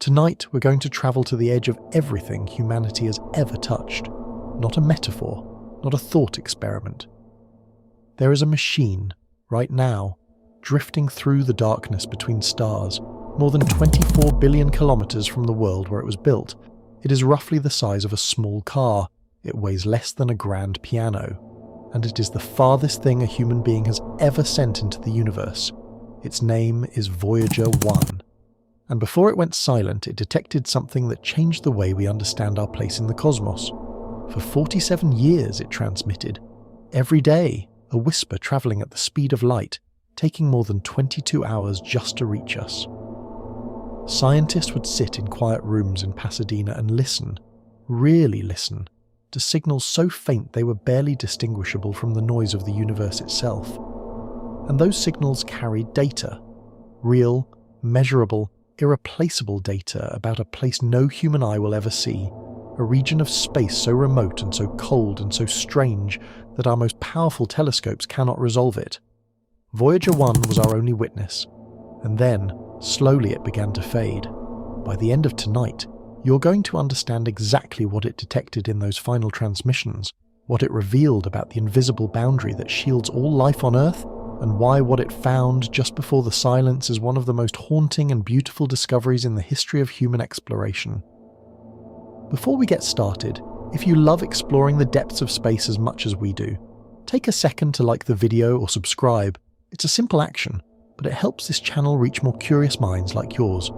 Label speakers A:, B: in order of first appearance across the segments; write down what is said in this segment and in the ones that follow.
A: Tonight, we're going to travel to the edge of everything humanity has ever touched. Not a metaphor, not a thought experiment. There is a machine, right now, drifting through the darkness between stars, more than 24 billion kilometers from the world where it was built. It is roughly the size of a small car. It weighs less than a grand piano. And it is the farthest thing a human being has ever sent into the universe. Its name is Voyager 1. And before it went silent, it detected something that changed the way we understand our place in the cosmos. For 47 years it transmitted. Every day, a whisper travelling at the speed of light, taking more than 22 hours just to reach us. Scientists would sit in quiet rooms in Pasadena and listen, really listen, to signals so faint they were barely distinguishable from the noise of the universe itself. And those signals carried data. Real, measurable, irreplaceable data about a place no human eye will ever see, a region of space so remote and so cold and so strange that our most powerful telescopes cannot resolve it. Voyager 1 was our only witness, and then, slowly it began to fade. By the end of tonight, you're going to understand exactly what it detected in those final transmissions, what it revealed about the invisible boundary that shields all life on Earth, and why what it found just before the silence is one of the most haunting and beautiful discoveries in the history of human exploration. Before we get started, if you love exploring the depths of space as much as we do, take a second to like the video or subscribe. It's a simple action, but it helps this channel reach more curious minds like yours.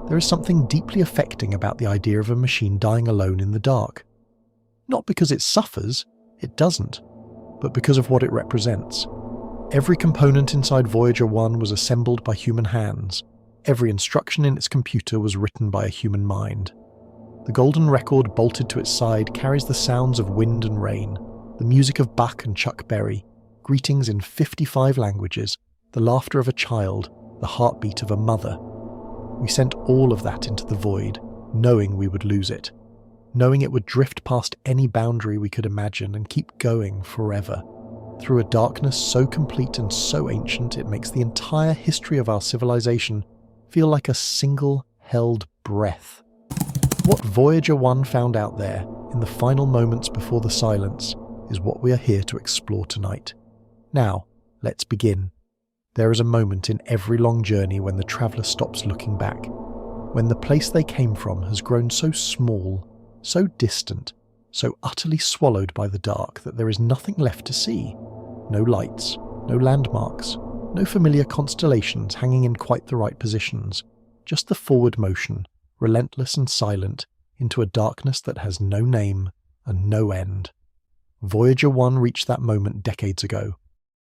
A: There is something deeply affecting about the idea of a machine dying alone in the dark. Not because it suffers, it doesn't, but because of what it represents. Every component inside Voyager 1 was assembled by human hands. Every instruction in its computer was written by a human mind. The golden record bolted to its side carries the sounds of wind and rain, the music of Bach and Chuck Berry, greetings in 55 languages, the laughter of a child, the heartbeat of a mother. We sent all of that into the void, knowing we would lose it, knowing it would drift past any boundary we could imagine and keep going forever, through a darkness so complete and so ancient it makes the entire history of our civilization feel like a single held breath. What Voyager 1 found out there, in the final moments before the silence, is what we are here to explore tonight. Now, let's begin. There is a moment in every long journey when the traveller stops looking back, when the place they came from has grown so small, so distant, so utterly swallowed by the dark that there is nothing left to see. No lights, no landmarks, no familiar constellations hanging in quite the right positions, just the forward motion, relentless and silent, into a darkness that has no name and no end. Voyager 1 reached that moment decades ago,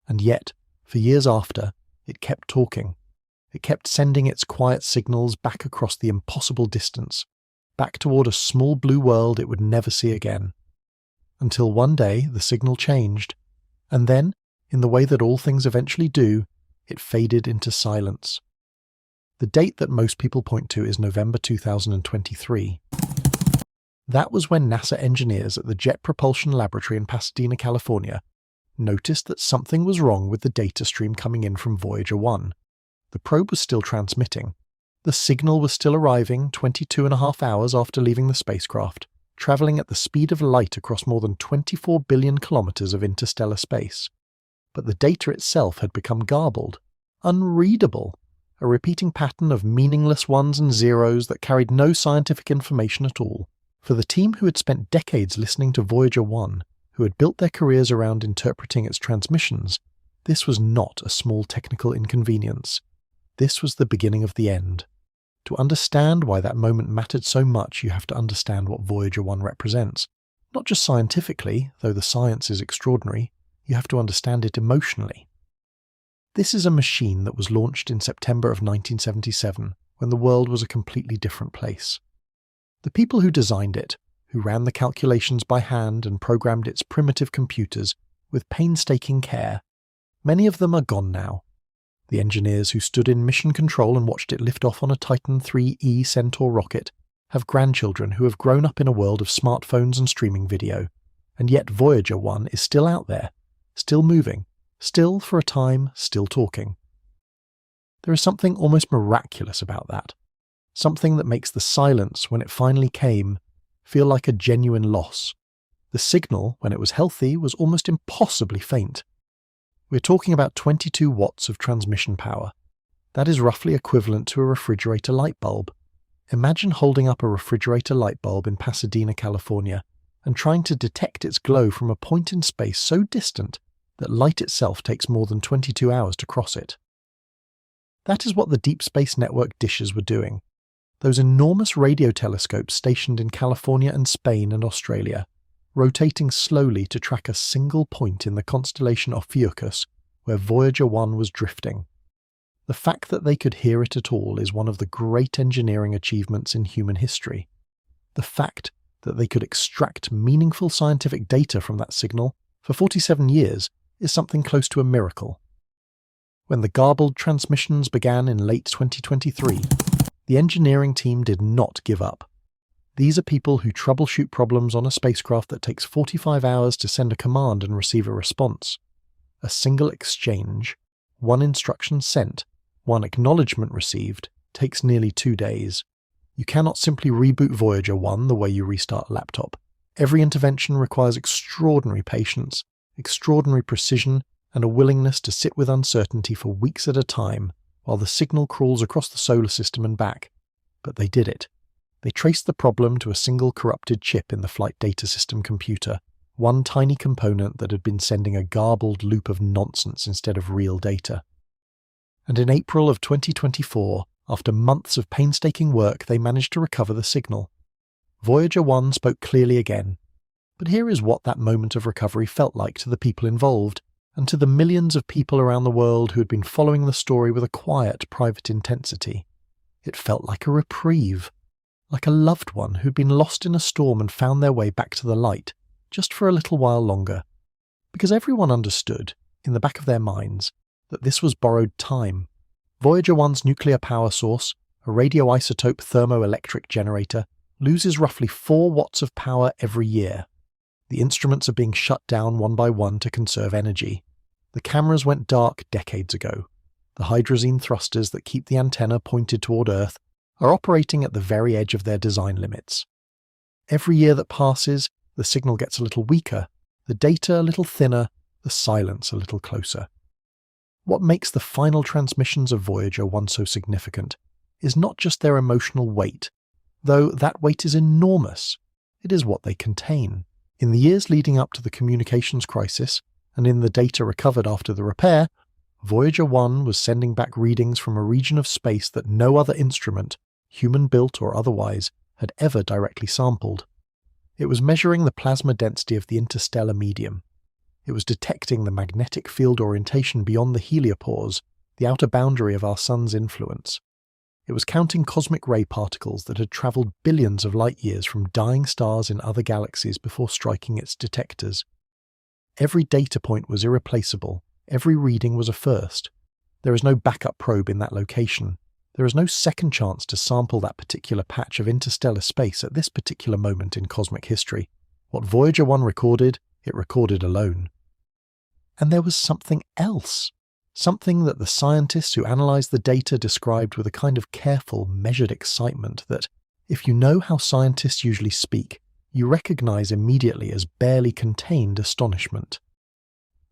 A: and yet, for years after, it kept talking. It kept sending its quiet signals back across the impossible distance, back toward a small blue world it would never see again. Until one day the signal changed, and then, in the way that all things eventually do, it faded into silence. The date that most people point to is November 2023. That was when NASA engineers at the Jet Propulsion Laboratory in Pasadena, California, noticed that something was wrong with the data stream coming in from Voyager 1. The probe was still transmitting. The signal was still arriving 22.5 hours after leaving the spacecraft, travelling at the speed of light across more than 24 billion kilometres of interstellar space. But the data itself had become garbled, unreadable, a repeating pattern of meaningless ones and zeros that carried no scientific information at all. For the team who had spent decades listening to Voyager 1, who had built their careers around interpreting its transmissions, this was not a small technical inconvenience. This was the beginning of the end. To understand why that moment mattered so much, you have to understand what Voyager 1 represents. Not just scientifically, though the science is extraordinary, you have to understand it emotionally. This is a machine that was launched in September of 1977, when the world was a completely different place. The people who designed it, who ran the calculations by hand and programmed its primitive computers with painstaking care, many of them are gone now. The engineers who stood in mission control and watched it lift off on a Titan III-E Centaur rocket have grandchildren who have grown up in a world of smartphones and streaming video, and yet Voyager 1 is still out there, still moving, still for a time, still talking. There is something almost miraculous about that. something that makes the silence when it finally came feel like a genuine loss. The signal, when it was healthy, was almost impossibly faint. We're talking about 22 watts of transmission power. That is roughly equivalent to a refrigerator light bulb. Imagine holding up a refrigerator light bulb in Pasadena, California, and trying to detect its glow from a point in space so distant that light itself takes more than 22 hours to cross it. That is what the Deep Space Network dishes were doing. Those enormous radio telescopes stationed in California and Spain and Australia, rotating slowly to track a single point in the constellation Ophiuchus where Voyager 1 was drifting. The fact that they could hear it at all is one of the great engineering achievements in human history. The fact that they could extract meaningful scientific data from that signal for 47 years is something close to a miracle. When the garbled transmissions began in late 2023, the engineering team did not give up. These are people who troubleshoot problems on a spacecraft that takes 45 hours to send a command and receive a response. A single exchange, one instruction sent, one acknowledgement received, takes nearly 2 days. You cannot simply reboot Voyager 1 the way you restart a laptop. Every intervention requires extraordinary patience, extraordinary precision, and a willingness to sit with uncertainty for weeks at a time while the signal crawls across the solar system and back. But they did it. They traced the problem to a single corrupted chip in the flight data system computer, one tiny component that had been sending a garbled loop of nonsense instead of real data. And in April of 2024, after months of painstaking work, they managed to recover the signal. Voyager 1 spoke clearly again. But here is what that moment of recovery felt like to the people involved, and to the millions of people around the world who had been following the story with a quiet, private intensity. It felt like a reprieve, like a loved one who'd been lost in a storm and found their way back to the light, just for a little while longer. Because everyone understood, in the back of their minds, that this was borrowed time. Voyager 1's nuclear power source, a radioisotope thermoelectric generator, loses roughly 4 watts of power every year. The instruments are being shut down one by one to conserve energy. The cameras went dark decades ago. The hydrazine thrusters that keep the antenna pointed toward Earth are operating at the very edge of their design limits. Every year that passes, the signal gets a little weaker, the data a little thinner, the silence a little closer. What makes the final transmissions of Voyager 1 so significant is not just their emotional weight, though that weight is enormous. It is what they contain. In the years leading up to the communications crisis, and in the data recovered after the repair, Voyager 1 was sending back readings from a region of space that no other instrument, human-built or otherwise, had ever directly sampled. It was measuring the plasma density of the interstellar medium. It was detecting the magnetic field orientation beyond the heliopause, the outer boundary of our sun's influence. It was counting cosmic ray particles that had travelled billions of light-years from dying stars in other galaxies before striking its detectors. Every data point was irreplaceable. Every reading was a first. There is no backup probe in that location. There is no second chance to sample that particular patch of interstellar space at this particular moment in cosmic history. What Voyager 1 recorded, it recorded alone. And there was something else. Something that the scientists who analysed the data described with a kind of careful, measured excitement that, if you know how scientists usually speak, you recognise immediately as barely contained astonishment.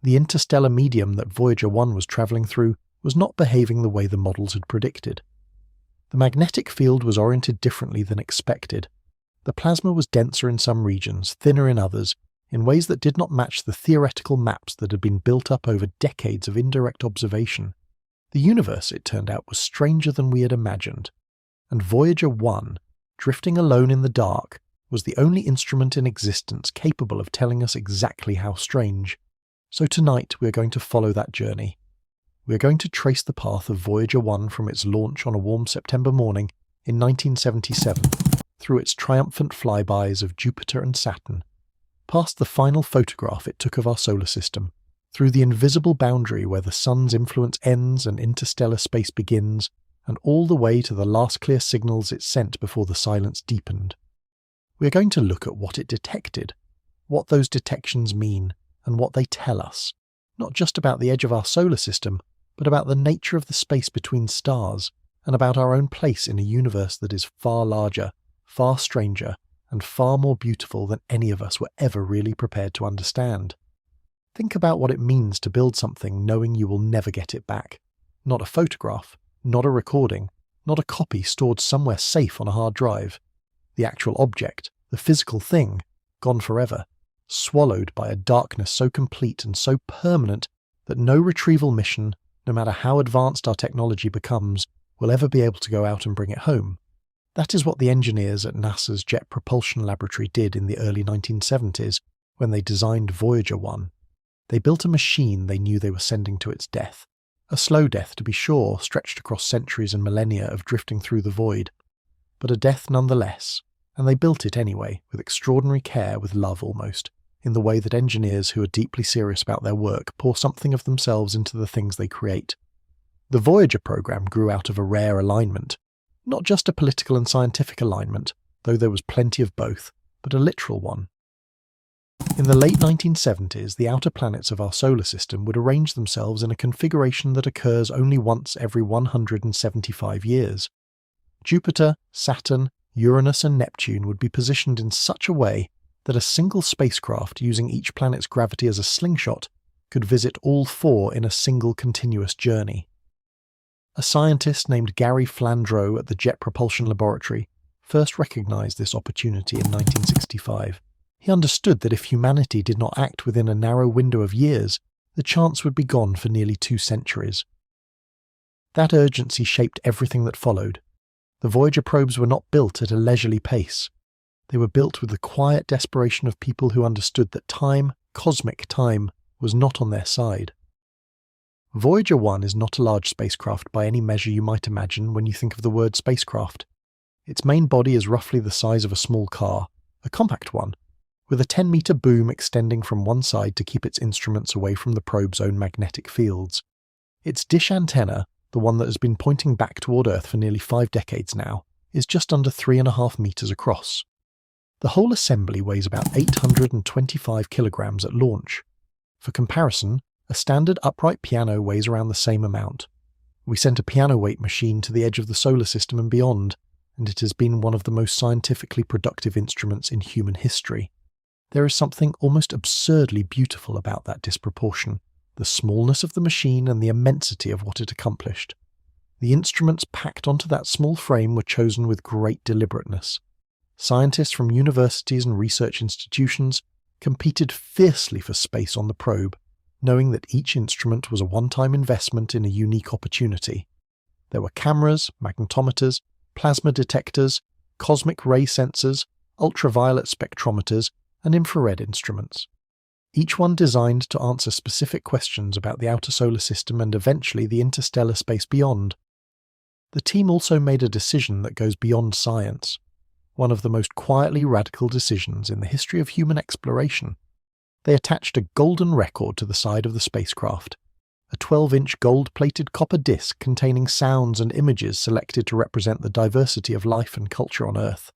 A: The interstellar medium that Voyager 1 was travelling through was not behaving the way the models had predicted. The magnetic field was oriented differently than expected. The plasma was denser in some regions, thinner in others, in ways that did not match the theoretical maps that had been built up over decades of indirect observation. The universe, it turned out, was stranger than we had imagined. And Voyager 1, drifting alone in the dark, was the only instrument in existence capable of telling us exactly how strange. So tonight we are going to follow that journey. We are going to trace the path of Voyager 1 from its launch on a warm September morning in 1977, through its triumphant flybys of Jupiter and Saturn, past the final photograph it took of our solar system, through the invisible boundary where the sun's influence ends and interstellar space begins, and all the way to the last clear signals it sent before the silence deepened. We are going to look at what it detected, what those detections mean, and what they tell us, not just about the edge of our solar system, but about the nature of the space between stars, and about our own place in a universe that is far larger, far stranger, and far more beautiful than any of us were ever really prepared to understand. Think about what it means to build something knowing you will never get it back. Not a photograph, not a recording, not a copy stored somewhere safe on a hard drive. The actual object, the physical thing, gone forever, swallowed by a darkness so complete and so permanent that no retrieval mission, no matter how advanced our technology becomes, will ever be able to go out and bring it home. That is what the engineers at NASA's Jet Propulsion Laboratory did in the early 1970s when they designed Voyager 1. They built a machine they knew they were sending to its death. A slow death, to be sure, stretched across centuries and millennia of drifting through the void. But a death nonetheless, and they built it anyway, with extraordinary care, with love almost, in the way that engineers who are deeply serious about their work pour something of themselves into the things they create. The Voyager program grew out of a rare alignment. Not just a political and scientific alignment, though there was plenty of both, but a literal one. In the late 1970s, the outer planets of our solar system would arrange themselves in a configuration that occurs only once every 175 years. Jupiter, Saturn, Uranus and Neptune would be positioned in such a way that a single spacecraft using each planet's gravity as a slingshot could visit all four in a single continuous journey. A scientist named Gary Flandreau at the Jet Propulsion Laboratory first recognized this opportunity in 1965. He understood that if humanity did not act within a narrow window of years, the chance would be gone for nearly 2 centuries. That urgency shaped everything that followed. The Voyager probes were not built at a leisurely pace. They were built with the quiet desperation of people who understood that time, cosmic time, was not on their side. Voyager 1 is not a large spacecraft by any measure you might imagine when you think of the word spacecraft. Its main body is roughly the size of a small car, a compact one, with a 10-meter boom extending from one side to keep its instruments away from the probe's own magnetic fields. Its dish antenna, the one that has been pointing back toward Earth for nearly 5 decades now, is just under 3.5 meters across. The whole assembly weighs about 825 kilograms at launch. For comparison, a standard upright piano weighs around the same amount. We sent a piano weight machine to the edge of the solar system and beyond, and it has been one of the most scientifically productive instruments in human history. There is something almost absurdly beautiful about that disproportion, the smallness of the machine and the immensity of what it accomplished. The instruments packed onto that small frame were chosen with great deliberateness. Scientists from universities and research institutions competed fiercely for space on the probe, knowing that each instrument was a one-time investment in a unique opportunity. There were cameras, magnetometers, plasma detectors, cosmic ray sensors, ultraviolet spectrometers, and infrared instruments. Each one designed to answer specific questions about the outer solar system and eventually the interstellar space beyond. The team also made a decision that goes beyond science, one of the most quietly radical decisions in the history of human exploration. They attached a golden record to the side of the spacecraft, a 12-inch gold-plated copper disc containing sounds and images selected to represent the diversity of life and culture on Earth.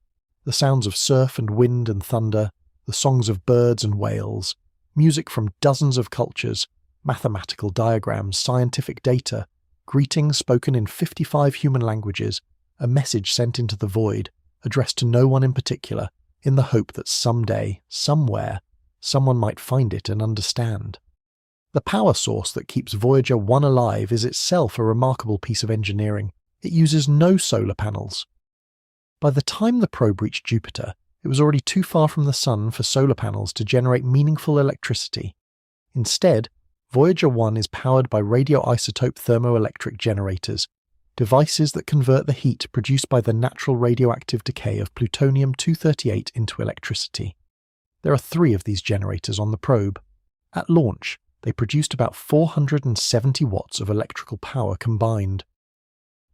A: The sounds of surf and wind and thunder, the songs of birds and whales, music from dozens of cultures, mathematical diagrams, scientific data, greetings spoken in 55 human languages, a message sent into the void, addressed to no one in particular, in the hope that someday, somewhere, someone might find it and understand. The power source that keeps Voyager 1 alive is itself a remarkable piece of engineering. It uses no solar panels. By the time the probe reached Jupiter, it was already too far from the Sun for solar panels to generate meaningful electricity. Instead, Voyager 1 is powered by radioisotope thermoelectric generators, devices that convert the heat produced by the natural radioactive decay of plutonium-238 into electricity. There are 3 of these generators on the probe. At launch, they produced about 470 watts of electrical power combined.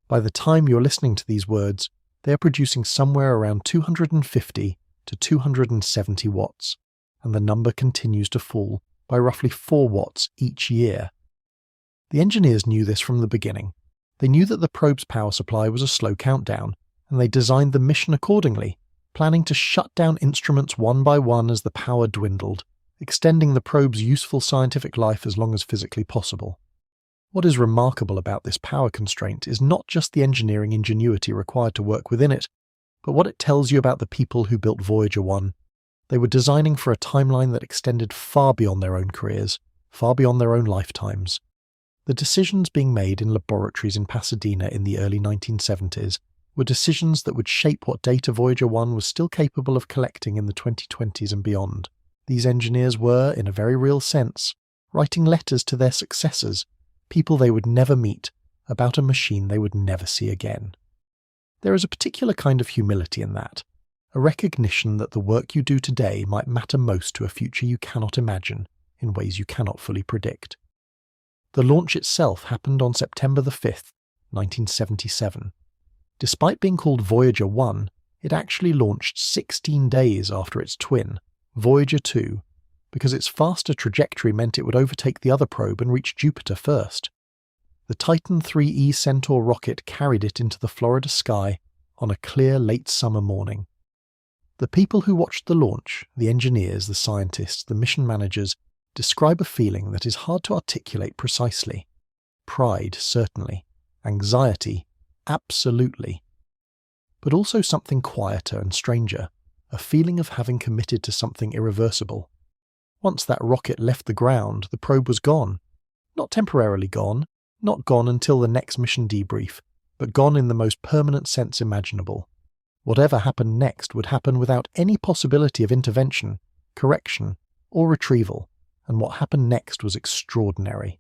A: By the time you're listening to these words, they are producing somewhere around 250 to 270 watts, and the number continues to fall by roughly 4 watts each year. The engineers knew this from the beginning. They knew that the probe's power supply was a slow countdown, and they designed the mission accordingly, planning to shut down instruments one by one as the power dwindled, extending the probe's useful scientific life as long as physically possible. What is remarkable about this power constraint is not just the engineering ingenuity required to work within it, but what it tells you about the people who built Voyager 1. They were designing for a timeline that extended far beyond their own careers, far beyond their own lifetimes. The decisions being made in laboratories in Pasadena in the early 1970s were decisions that would shape what data Voyager 1 was still capable of collecting in the 2020s and beyond. These engineers were, in a very real sense, writing letters to their successors, people they would never meet, about a machine they would never see again. There is a particular kind of humility in that, a recognition that the work you do today might matter most to a future you cannot imagine, in ways you cannot fully predict. The launch itself happened on September the 5th, 1977. Despite being called Voyager 1, it actually launched 16 days after its twin, Voyager 2, because its faster trajectory meant it would overtake the other probe and reach Jupiter first. The Titan IIIe Centaur rocket carried it into the Florida sky on a clear late summer morning. The people who watched the launch, the engineers, the scientists, the mission managers, describe a feeling that is hard to articulate precisely. Pride, certainly. Anxiety, absolutely. But also something quieter and stranger, a feeling of having committed to something irreversible. Once that rocket left the ground, the probe was gone. Not temporarily gone, not gone until the next mission debrief, but gone in the most permanent sense imaginable. Whatever happened next would happen without any possibility of intervention, correction, or retrieval, and what happened next was extraordinary.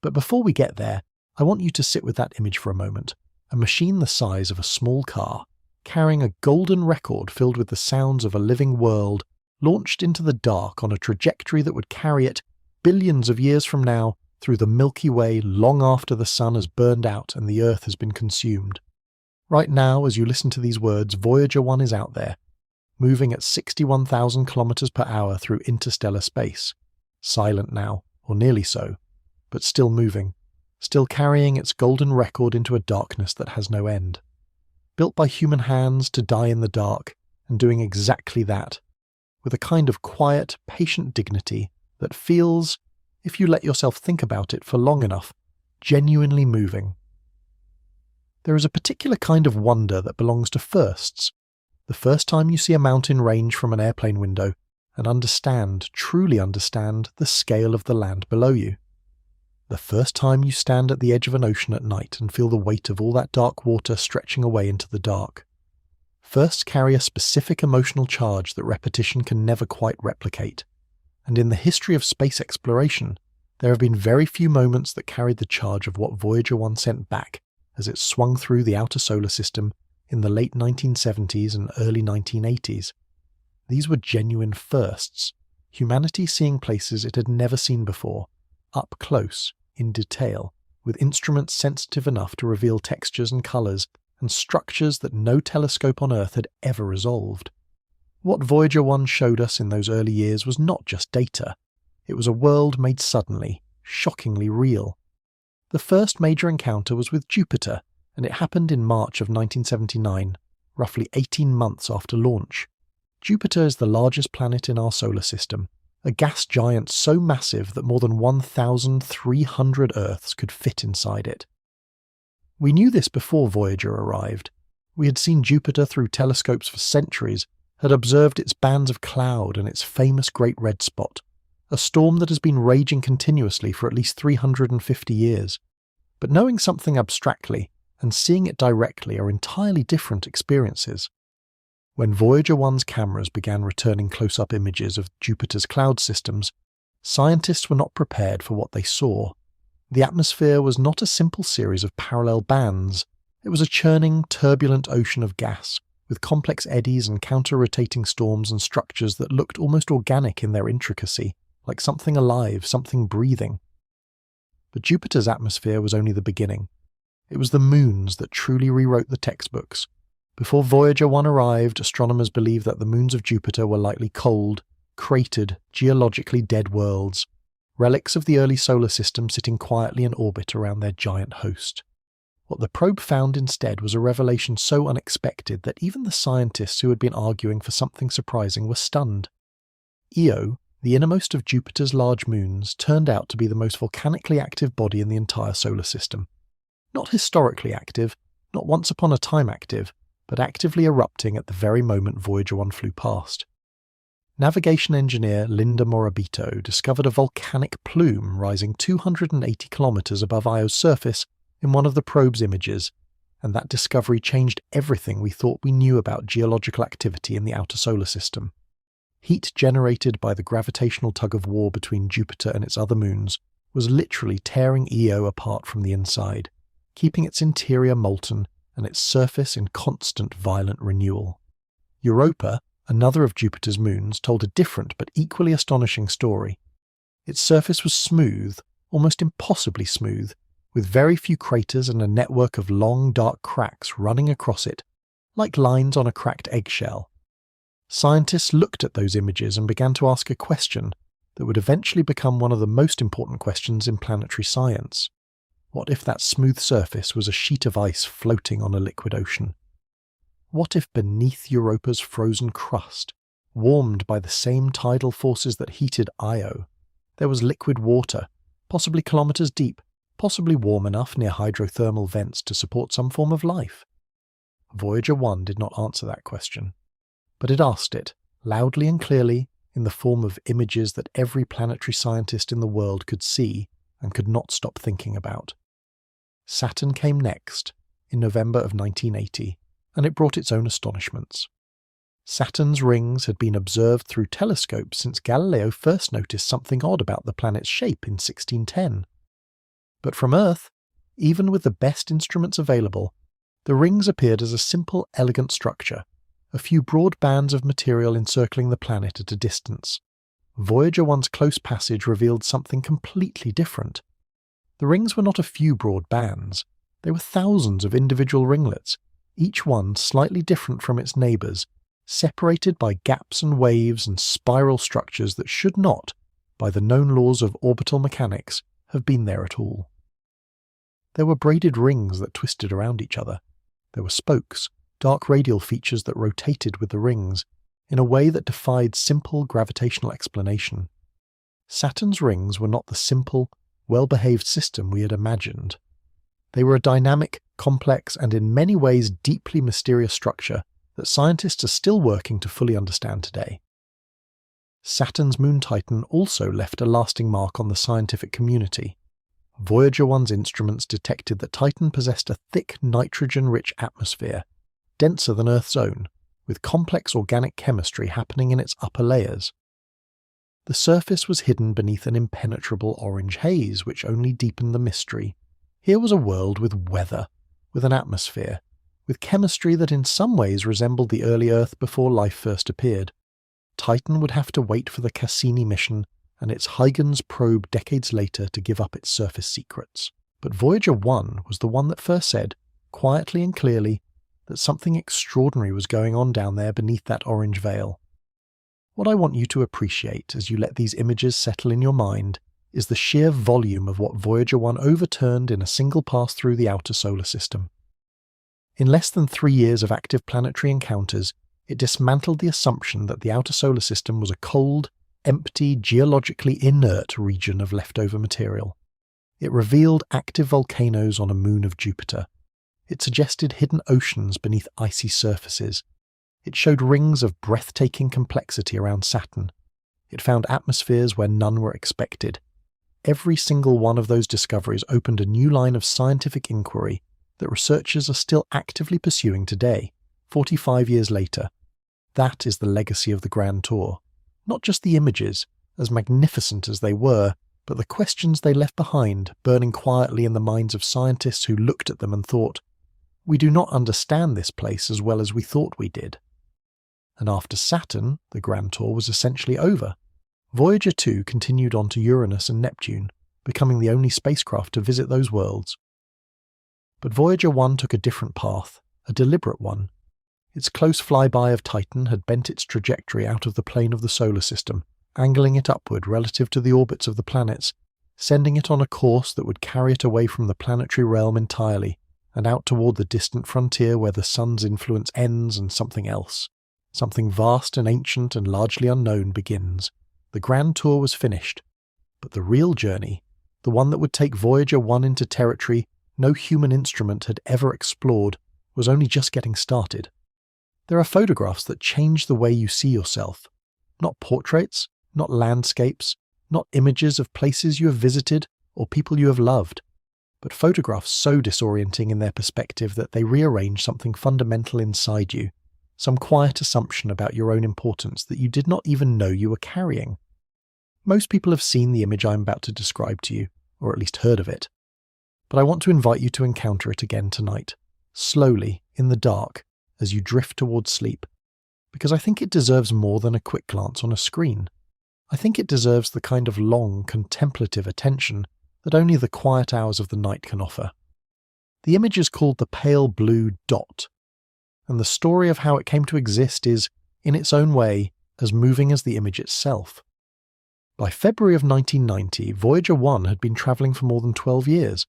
A: But before we get there, I want you to sit with that image for a moment, a machine the size of a small car, carrying a golden record filled with the sounds of a living world, launched into the dark on a trajectory that would carry it, billions of years from now, through the Milky Way long after the sun has burned out and the Earth has been consumed. Right now, as you listen to these words, Voyager 1 is out there, moving at 61,000 kilometers per hour through interstellar space. Silent now, or nearly so, but still moving, still carrying its golden record into a darkness that has no end. Built by human hands to die in the dark, and doing exactly that, with a kind of quiet, patient dignity that feels, if you let yourself think about it for long enough, genuinely moving. There is a particular kind of wonder that belongs to firsts. The first time you see a mountain range from an airplane window and understand, truly understand, the scale of the land below you. The first time you stand at the edge of an ocean at night and feel the weight of all that dark water stretching away into the dark. Firsts carry a specific emotional charge that repetition can never quite replicate. And in the history of space exploration, there have been very few moments that carried the charge of what Voyager 1 sent back as it swung through the outer solar system in the late 1970s and early 1980s. These were genuine firsts, humanity seeing places it had never seen before, up close, in detail, with instruments sensitive enough to reveal textures and colours and structures that no telescope on Earth had ever resolved. What Voyager 1 showed us in those early years was not just data. It was a world made suddenly, shockingly real. The first major encounter was with Jupiter, and it happened in March of 1979, roughly 18 months after launch. Jupiter is the largest planet in our solar system, a gas giant so massive that more than 1,300 Earths could fit inside it. We knew this before Voyager arrived. We had seen Jupiter through telescopes for centuries, had observed its bands of cloud and its famous Great Red Spot, a storm that has been raging continuously for at least 350 years. But knowing something abstractly and seeing it directly are entirely different experiences. When Voyager 1's cameras began returning close-up images of Jupiter's cloud systems, scientists were not prepared for what they saw. The atmosphere was not a simple series of parallel bands. It was a churning, turbulent ocean of gas, with complex eddies and counter-rotating storms and structures that looked almost organic in their intricacy, like something alive, something breathing. But Jupiter's atmosphere was only the beginning. It was the moons that truly rewrote the textbooks. Before Voyager 1 arrived, astronomers believed that the moons of Jupiter were likely cold, cratered, geologically dead worlds, relics of the early solar system sitting quietly in orbit around their giant host. What the probe found instead was a revelation so unexpected that even the scientists who had been arguing for something surprising were stunned. Io, The innermost of Jupiter's large moons turned out to be the most volcanically active body in the entire solar system. Not historically active, not once upon a time active, but actively erupting at the very moment Voyager 1 flew past. Navigation engineer Linda Morabito discovered a volcanic plume rising 280 kilometers above Io's surface in one of the probe's images, and that discovery changed everything we thought we knew about geological activity in the outer solar system. Heat generated by the gravitational tug-of-war between Jupiter and its other moons was literally tearing Io apart from the inside, keeping its interior molten and its surface in constant violent renewal. Europa, another of Jupiter's moons, told a different but equally astonishing story. Its surface was smooth, almost impossibly smooth, with very few craters and a network of long, dark cracks running across it, like lines on a cracked eggshell. Scientists looked at those images and began to ask a question that would eventually become one of the most important questions in planetary science. What if that smooth surface was a sheet of ice floating on a liquid ocean? What if beneath Europa's frozen crust, warmed by the same tidal forces that heated Io, there was liquid water, possibly kilometers deep, possibly warm enough near hydrothermal vents to support some form of life? Voyager 1 did not answer that question, but it asked it, loudly and clearly, in the form of images that every planetary scientist in the world could see and could not stop thinking about. Saturn came next, in November of 1980, and it brought its own astonishments. Saturn's rings had been observed through telescopes since Galileo first noticed something odd about the planet's shape in 1610. But from Earth, even with the best instruments available, the rings appeared as a simple, elegant structure, a few broad bands of material encircling the planet at a distance. Voyager 1's close passage revealed something completely different. The rings were not a few broad bands, they were thousands of individual ringlets, each one slightly different from its neighbours, separated by gaps and waves and spiral structures that should not, by the known laws of orbital mechanics, have been there at all. There were braided rings that twisted around each other. There were spokes, dark radial features that rotated with the rings, in a way that defied simple gravitational explanation. Saturn's rings were not the simple, well-behaved system we had imagined. They were a dynamic, complex, and in many ways deeply mysterious structure that scientists are still working to fully understand today. Saturn's moon Titan also left a lasting mark on the scientific community. Voyager 1's instruments detected that Titan possessed a thick nitrogen-rich atmosphere, denser than Earth's own, with complex organic chemistry happening in its upper layers. The surface was hidden beneath an impenetrable orange haze which only deepened the mystery. Here was a world with weather, with an atmosphere, with chemistry that in some ways resembled the early Earth before life first appeared. Titan would have to wait for the Cassini mission and its Huygens probe decades later to give up its surface secrets. But Voyager 1 was the one that first said, quietly and clearly, that something extraordinary was going on down there beneath that orange veil. What I want you to appreciate as you let these images settle in your mind is the sheer volume of what Voyager 1 overturned in a single pass through the outer solar system. In less than 3 years of active planetary encounters, it dismantled the assumption that the outer solar system was a cold, empty, geologically inert region of leftover material. It revealed active volcanoes on a moon of Jupiter. It suggested hidden oceans beneath icy surfaces. It showed rings of breathtaking complexity around Saturn. It found atmospheres where none were expected. Every single one of those discoveries opened a new line of scientific inquiry that researchers are still actively pursuing today, 45 years later. That is the legacy of the Grand Tour. Not just the images, as magnificent as they were, but the questions they left behind, burning quietly in the minds of scientists who looked at them and thought, "We do not understand this place as well as we thought we did." And after Saturn, the Grand Tour was essentially over. Voyager 2 continued on to Uranus and Neptune, becoming the only spacecraft to visit those worlds. But Voyager 1 took a different path, a deliberate one. Its close flyby of Titan had bent its trajectory out of the plane of the solar system, angling it upward relative to the orbits of the planets, sending it on a course that would carry it away from the planetary realm entirely, and out toward the distant frontier where the sun's influence ends and something else, something vast and ancient and largely unknown, begins, The grand tour was finished. But the real journey, the one that would take Voyager 1 into territory no human instrument had ever explored, was only just getting started. There are photographs that change the way you see yourself. Not portraits, not landscapes, not images of places you have visited or people you have loved, but photographs so disorienting in their perspective that they rearrange something fundamental inside you, some quiet assumption about your own importance that you did not even know you were carrying. Most people have seen the image I am about to describe to you, or at least heard of it. But I want to invite you to encounter it again tonight, slowly, in the dark, as you drift towards sleep, because I think it deserves more than a quick glance on a screen. I think it deserves the kind of long, contemplative attention that only the quiet hours of the night can offer. The image is called the pale blue dot, and the story of how it came to exist is, in its own way, as moving as the image itself. By February of 1990, Voyager 1 had been travelling for more than 12 years.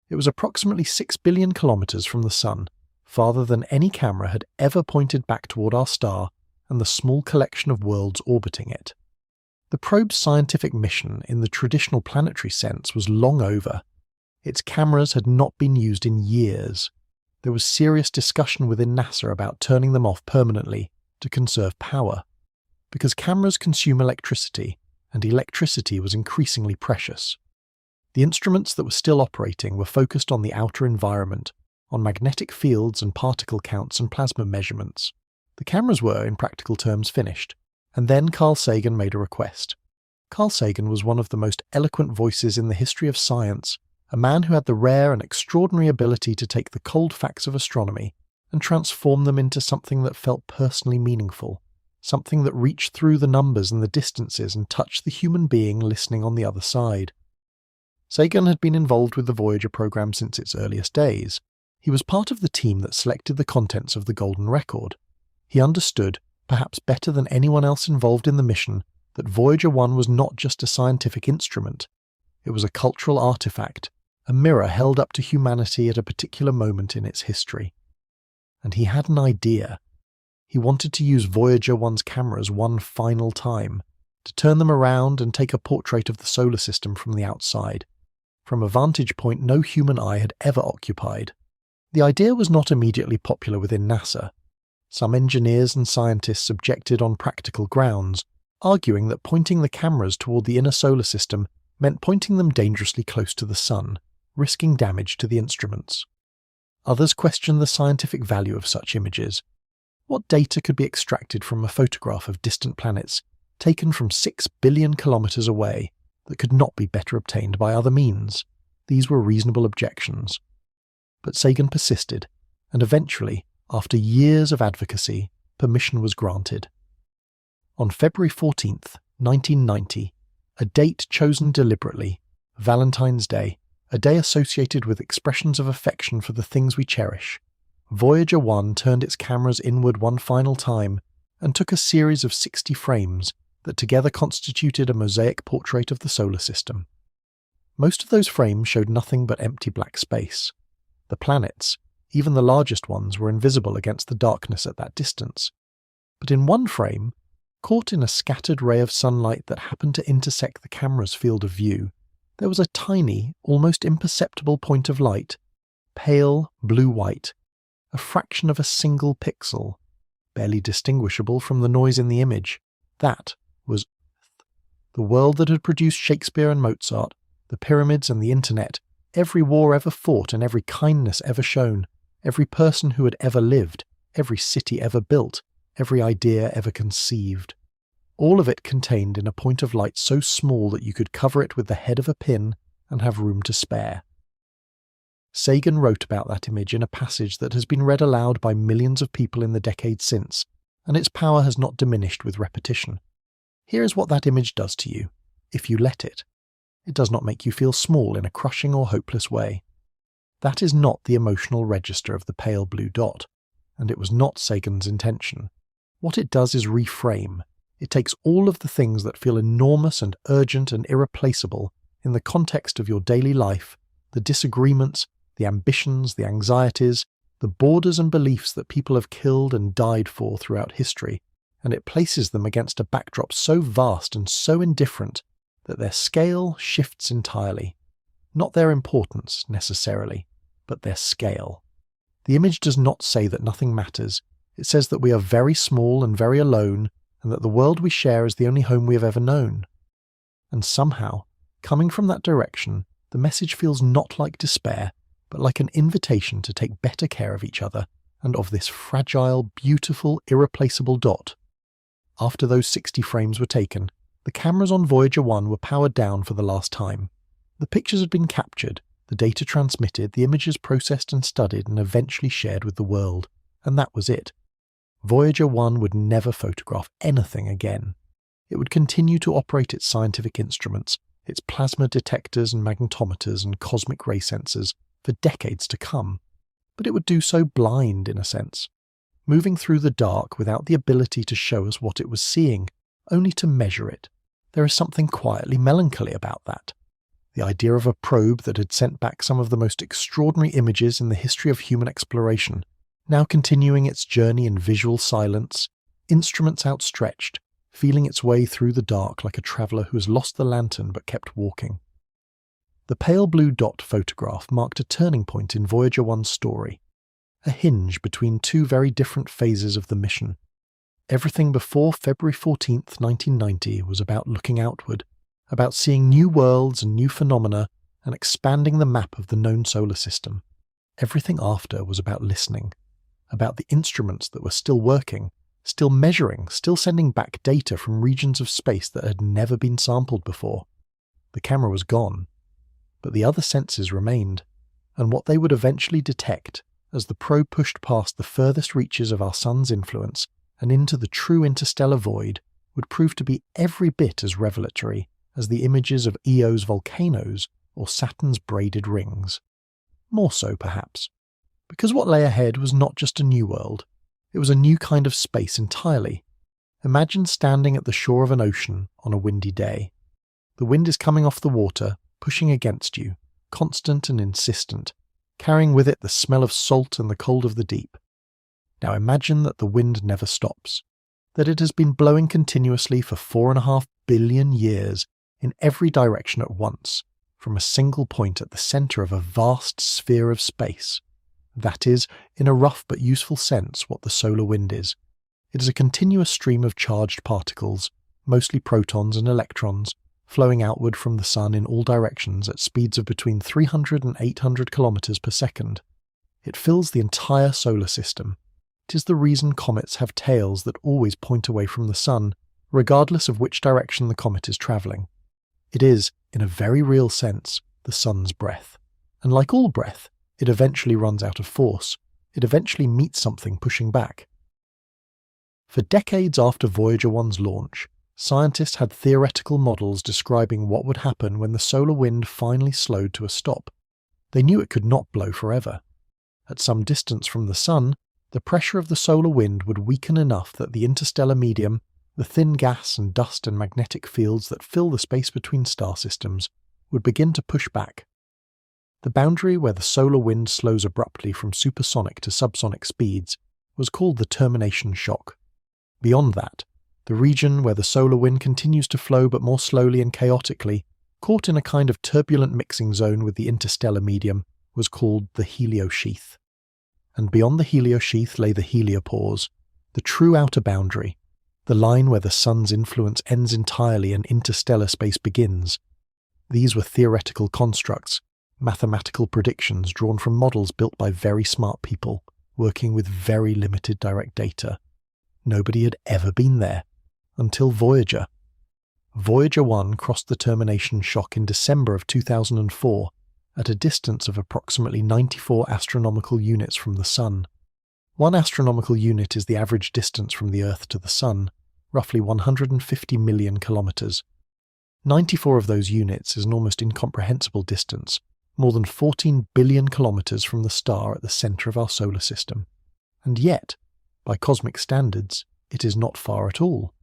A: It was approximately 6 billion kilometres from the Sun, farther than any camera had ever pointed back toward our star and the small collection of worlds orbiting it. The probe's scientific mission, in the traditional planetary sense, was long over. Its cameras had not been used in years. There was serious discussion within NASA about turning them off permanently to conserve power, because cameras consume electricity, and electricity was increasingly precious. The instruments that were still operating were focused on the outer environment, on magnetic fields and particle counts and plasma measurements. The cameras were, in practical terms, finished, and then Carl Sagan made a request. Carl Sagan was one of the most eloquent voices in the history of science, a man who had the rare and extraordinary ability to take the cold facts of astronomy and transform them into something that felt personally meaningful, something that reached through the numbers and the distances and touched the human being listening on the other side. Sagan had been involved with the Voyager program since its earliest days. He was part of the team that selected the contents of the Golden Record. He understood, perhaps better than anyone else involved in the mission, that Voyager 1 was not just a scientific instrument. It was a cultural artifact, a mirror held up to humanity at a particular moment in its history. And he had an idea. He wanted to use Voyager 1's cameras one final time, to turn them around and take a portrait of the solar system from the outside, from a vantage point no human eye had ever occupied. The idea was not immediately popular within NASA. Some engineers and scientists objected on practical grounds, arguing that pointing the cameras toward the inner solar system meant pointing them dangerously close to the Sun, risking damage to the instruments. Others questioned the scientific value of such images. What data could be extracted from a photograph of distant planets taken from 6 billion kilometres away that could not be better obtained by other means? These were reasonable objections. But Sagan persisted, and eventually, after years of advocacy, permission was granted. On February 14th, 1990, a date chosen deliberately, Valentine's Day, a day associated with expressions of affection for the things we cherish, Voyager 1 turned its cameras inward one final time and took a series of 60 frames that together constituted a mosaic portrait of the solar system. Most of those frames showed nothing but empty black space. The planets, even the largest ones, were invisible against the darkness at that distance. But in one frame, caught in a scattered ray of sunlight that happened to intersect the camera's field of view, there was a tiny, almost imperceptible point of light, pale blue-white, a fraction of a single pixel, barely distinguishable from the noise in the image. That was Earth. The world that had produced Shakespeare and Mozart, the pyramids and the internet, every war ever fought and every kindness ever shown, every person who had ever lived, every city ever built, every idea ever conceived. All of it contained in a point of light so small that you could cover it with the head of a pin and have room to spare. Sagan wrote about that image in a passage that has been read aloud by millions of people in the decades since, and its power has not diminished with repetition. Here is what that image does to you, if you let it. It does not make you feel small in a crushing or hopeless way. That is not the emotional register of the pale blue dot, and it was not Sagan's intention. What it does is reframe. It takes all of the things that feel enormous and urgent and irreplaceable in the context of your daily life, the disagreements, the ambitions, the anxieties, the borders and beliefs that people have killed and died for throughout history, and it places them against a backdrop so vast and so indifferent that their scale shifts entirely. Not their importance, necessarily, but their scale. The image does not say that nothing matters. It says that we are very small and very alone, and that the world we share is the only home we have ever known. And somehow, coming from that direction, the message feels not like despair, but like an invitation to take better care of each other and of this fragile, beautiful, irreplaceable dot. After those 60 frames were taken, the cameras on Voyager 1 were powered down for the last time. The pictures had been captured, the data transmitted, the images processed and studied and eventually shared with the world, and that was it. Voyager 1 would never photograph anything again. It would continue to operate its scientific instruments, its plasma detectors and magnetometers and cosmic ray sensors, for decades to come. But it would do so blind, in a sense, moving through the dark without the ability to show us what it was seeing, only to measure it. There is something quietly melancholy about that. The idea of a probe that had sent back some of the most extraordinary images in the history of human exploration, now continuing its journey in visual silence, instruments outstretched, feeling its way through the dark like a traveller who has lost the lantern but kept walking. The pale blue dot photograph marked a turning point in Voyager 1's story, a hinge between two very different phases of the mission. Everything before February 14th, 1990 was about looking outward, about seeing new worlds and new phenomena and expanding the map of the known solar system. Everything after was about listening, about the instruments that were still working, still measuring, still sending back data from regions of space that had never been sampled before. The camera was gone, but the other senses remained, and what they would eventually detect as the probe pushed past the furthest reaches of our sun's influence and into the true interstellar void would prove to be every bit as revelatory as the images of Eo's volcanoes or Saturn's braided rings. More so, perhaps, because what lay ahead was not just a new world, it was a new kind of space entirely. Imagine standing at the shore of an ocean on a windy day. The wind is coming off the water, pushing against you, constant and insistent, carrying with it the smell of salt and the cold of the deep. Now imagine that the wind never stops, that it has been blowing continuously for 4.5 billion years in every direction at once, from a single point at the centre of a vast sphere of space. That is, in a rough but useful sense, what the solar wind is. It is a continuous stream of charged particles, mostly protons and electrons, flowing outward from the sun in all directions at speeds of between 300 and 800 kilometers per second. It fills the entire solar system. It is the reason comets have tails that always point away from the sun, regardless of which direction the comet is travelling. It is, in a very real sense, the sun's breath. And like all breath, it eventually runs out of force. It eventually meets something pushing back. For decades after Voyager 1's launch, scientists had theoretical models describing what would happen when the solar wind finally slowed to a stop. They knew it could not blow forever. At some distance from the sun, the pressure of the solar wind would weaken enough that the interstellar medium, the thin gas and dust and magnetic fields that fill the space between star systems, would begin to push back. The boundary where the solar wind slows abruptly from supersonic to subsonic speeds was called the termination shock. Beyond that, the region where the solar wind continues to flow but more slowly and chaotically, caught in a kind of turbulent mixing zone with the interstellar medium, was called the heliosheath. And beyond the heliosheath lay the heliopause, the true outer boundary, the line where the sun's influence ends entirely and interstellar space begins. These were theoretical constructs, mathematical predictions drawn from models built by very smart people, working with very limited direct data. Nobody had ever been there, until Voyager. Voyager 1 crossed the termination shock in December of 2004, at a distance of approximately 94 astronomical units from the Sun. 1 astronomical unit is the average distance from the Earth to the Sun, roughly 150 million kilometers. 94 of those units is an almost incomprehensible distance, more than 14 billion kilometers from the star at the center of our solar system. And yet, by cosmic standards, it is not far at all.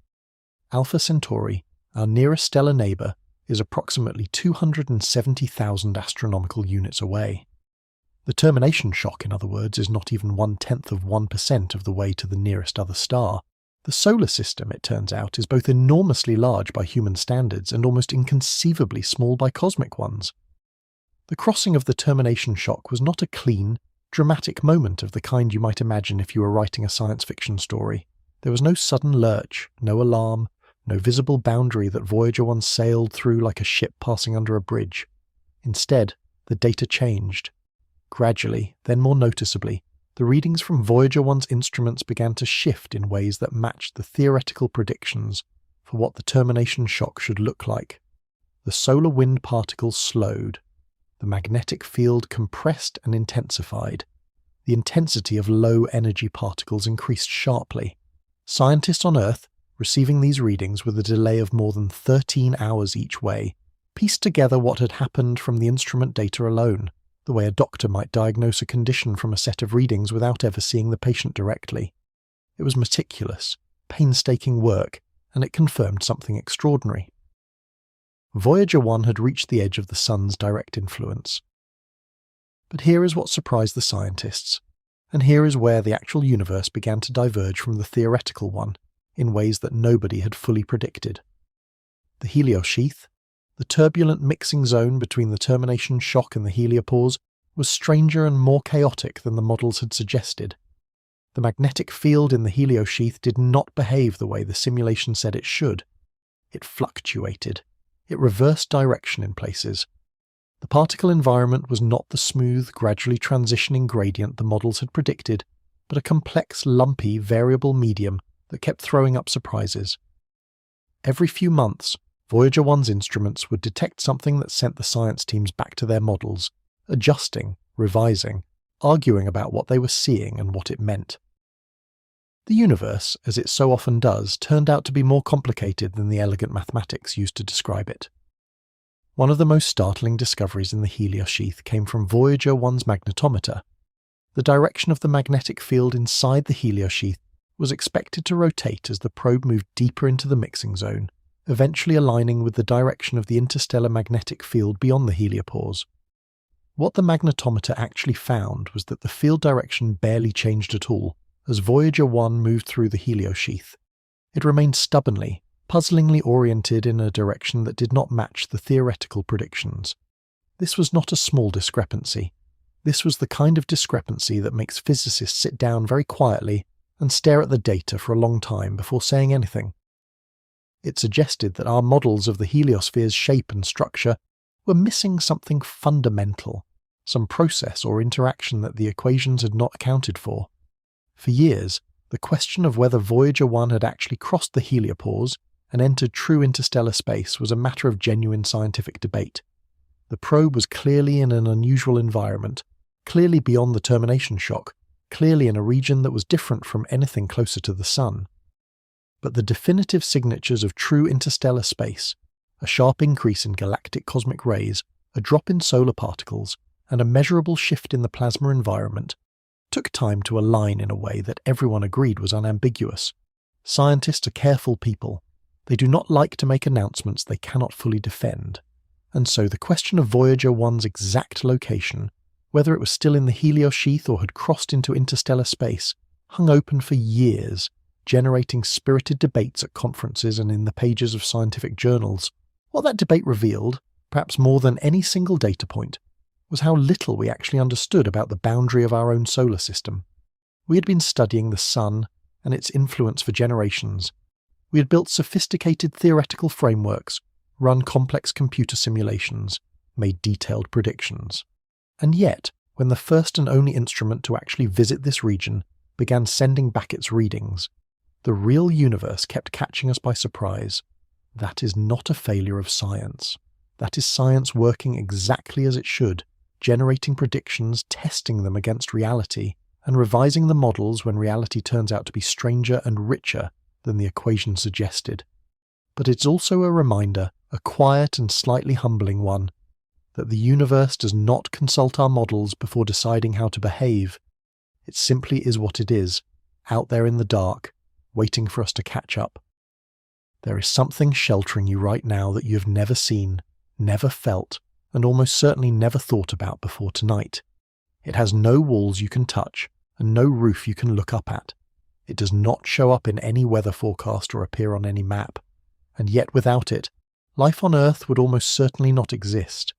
A: Alpha Centauri, our nearest stellar neighbour, is approximately 270,000 astronomical units away. The termination shock, in other words, is not even 1/10 of 1% of the way to the nearest other star. The solar system, it turns out, is both enormously large by human standards and almost inconceivably small by cosmic ones. The crossing of the termination shock was not a clean, dramatic moment of the kind you might imagine if you were writing a science fiction story. There was no sudden lurch, no alarm, no visible boundary that Voyager 1 sailed through like a ship passing under a bridge. Instead, the data changed. Gradually, then more noticeably, the readings from Voyager 1's instruments began to shift in ways that matched the theoretical predictions for what the termination shock should look like. The solar wind particles slowed. The magnetic field compressed and intensified. The intensity of low-energy particles increased sharply. Scientists on Earth, receiving these readings with a delay of more than 13 hours each way, pieced together what had happened from the instrument data alone, the way a doctor might diagnose a condition from a set of readings without ever seeing the patient directly. It was meticulous, painstaking work, and it confirmed something extraordinary. Voyager 1 had reached the edge of the Sun's direct influence. But here is what surprised the scientists, and here is where the actual universe began to diverge from the theoretical one in ways that nobody had fully predicted. The heliosheath, the turbulent mixing zone between the termination shock and the heliopause, was stranger and more chaotic than the models had suggested. The magnetic field in the heliosheath did not behave the way the simulation said it should. It fluctuated. It reversed direction in places. The particle environment was not the smooth, gradually transitioning gradient the models had predicted, but a complex, lumpy, variable medium that kept throwing up surprises. Every few months, Voyager 1's instruments would detect something that sent the science teams back to their models, adjusting, revising, arguing about what they were seeing and what it meant. The universe, as it so often does, turned out to be more complicated than the elegant mathematics used to describe it. One of the most startling discoveries in the heliosheath came from Voyager 1's magnetometer. The direction of the magnetic field inside the heliosheath was expected to rotate as the probe moved deeper into the mixing zone, eventually aligning with the direction of the interstellar magnetic field beyond the heliopause. What the magnetometer actually found was that the field direction barely changed at all as Voyager 1 moved through the heliosheath. It remained stubbornly, puzzlingly oriented in a direction that did not match the theoretical predictions. This was not a small discrepancy. This was the kind of discrepancy that makes physicists sit down very quietly and stare at the data for a long time before saying anything. It suggested that our models of the heliosphere's shape and structure were missing something fundamental, some process or interaction that the equations had not accounted for. For years, the question of whether Voyager 1 had actually crossed the heliopause and entered true interstellar space was a matter of genuine scientific debate. The probe was clearly in an unusual environment, clearly beyond the termination shock, clearly in a region that was different from anything closer to the Sun. But the definitive signatures of true interstellar space, a sharp increase in galactic cosmic rays, a drop in solar particles, and a measurable shift in the plasma environment, took time to align in a way that everyone agreed was unambiguous. Scientists are careful people. They do not like to make announcements they cannot fully defend. And so the question of Voyager 1's exact location, whether it was still in the heliosheath or had crossed into interstellar space, hung open for years, generating spirited debates at conferences and in the pages of scientific journals. What that debate revealed, perhaps more than any single data point, was how little we actually understood about the boundary of our own solar system. We had been studying the Sun and its influence for generations. We had built sophisticated theoretical frameworks, run complex computer simulations, made detailed predictions. And yet, when the first and only instrument to actually visit this region began sending back its readings, the real universe kept catching us by surprise. That is not a failure of science. That is science working exactly as it should, generating predictions, testing them against reality, and revising the models when reality turns out to be stranger and richer than the equation suggested. But it's also a reminder, a quiet and slightly humbling one, that the universe does not consult our models before deciding how to behave. It simply is what it is, out there in the dark, waiting for us to catch up. There is something sheltering you right now that you have never seen, never felt, and almost certainly never thought about before tonight. It has no walls you can touch, and no roof you can look up at. It does not show up in any weather forecast or appear on any map, and yet without it, life on Earth would almost certainly not exist.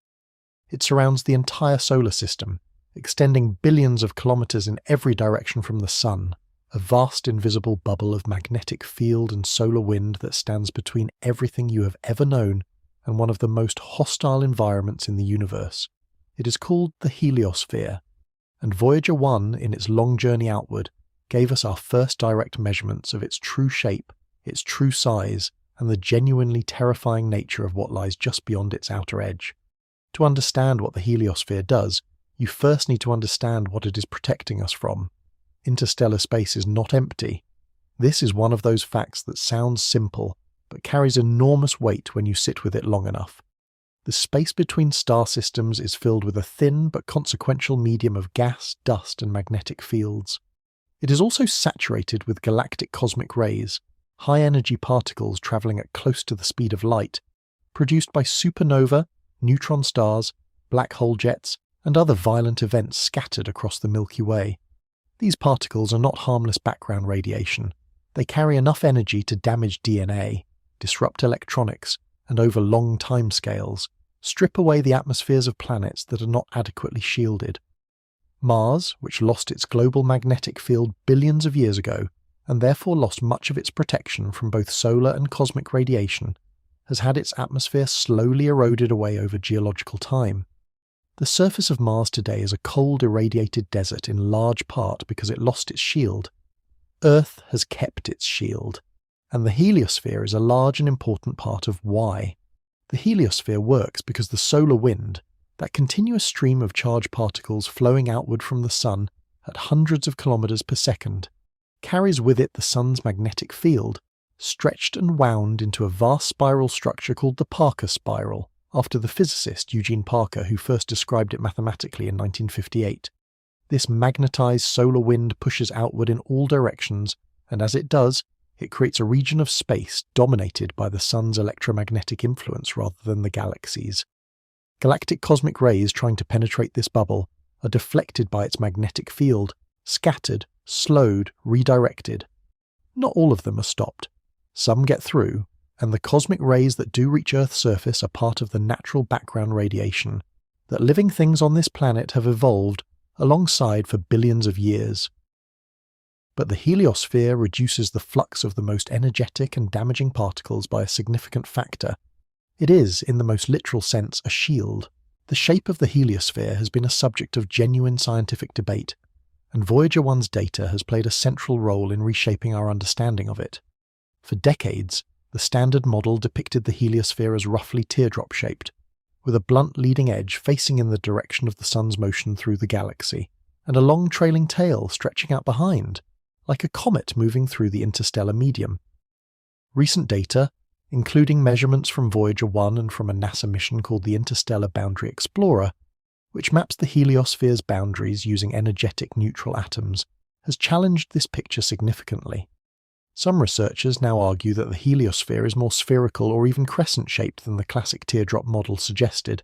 A: It surrounds the entire solar system, extending billions of kilometers in every direction from the Sun, a vast invisible bubble of magnetic field and solar wind that stands between everything you have ever known and one of the most hostile environments in the universe. It is called the heliosphere, and Voyager 1, in its long journey outward, gave us our first direct measurements of its true shape, its true size, and the genuinely terrifying nature of what lies just beyond its outer edge. To understand what the heliosphere does, you first need to understand what it is protecting us from. Interstellar space is not empty. This is one of those facts that sounds simple, but carries enormous weight when you sit with it long enough. The space between star systems is filled with a thin but consequential medium of gas, dust, and magnetic fields. It is also saturated with galactic cosmic rays, high-energy particles travelling at close to the speed of light, produced by supernova, neutron stars, black hole jets, and other violent events scattered across the Milky Way. These particles are not harmless background radiation. They carry enough energy to damage DNA, disrupt electronics, and over long timescales, strip away the atmospheres of planets that are not adequately shielded. Mars, which lost its global magnetic field billions of years ago, and therefore lost much of its protection from both solar and cosmic radiation, has had its atmosphere slowly eroded away over geological time. The surface of Mars today is a cold, irradiated desert in large part because it lost its shield. Earth has kept its shield, and the heliosphere is a large and important part of why. The heliosphere works because the solar wind, that continuous stream of charged particles flowing outward from the Sun at hundreds of kilometers per second, carries with it the Sun's magnetic field, stretched and wound into a vast spiral structure called the Parker spiral, after the physicist Eugene Parker, who first described it mathematically in 1958. This magnetized solar wind pushes outward in all directions, and as it does, it creates a region of space dominated by the Sun's electromagnetic influence rather than the galaxies. Galactic cosmic rays trying to penetrate this bubble are deflected by its magnetic field, scattered, slowed, redirected. Not all of them are stopped. Some get through, and the cosmic rays that do reach Earth's surface are part of the natural background radiation that living things on this planet have evolved alongside for billions of years. But the heliosphere reduces the flux of the most energetic and damaging particles by a significant factor. It is, in the most literal sense, a shield. The shape of the heliosphere has been a subject of genuine scientific debate, and Voyager 1's data has played a central role in reshaping our understanding of it. For decades, the standard model depicted the heliosphere as roughly teardrop-shaped, with a blunt leading edge facing in the direction of the Sun's motion through the galaxy, and a long trailing tail stretching out behind, like a comet moving through the interstellar medium. Recent data, including measurements from Voyager 1 and from a NASA mission called the Interstellar Boundary Explorer, which maps the heliosphere's boundaries using energetic neutral atoms, has challenged this picture significantly. Some researchers now argue that the heliosphere is more spherical or even crescent-shaped than the classic teardrop model suggested.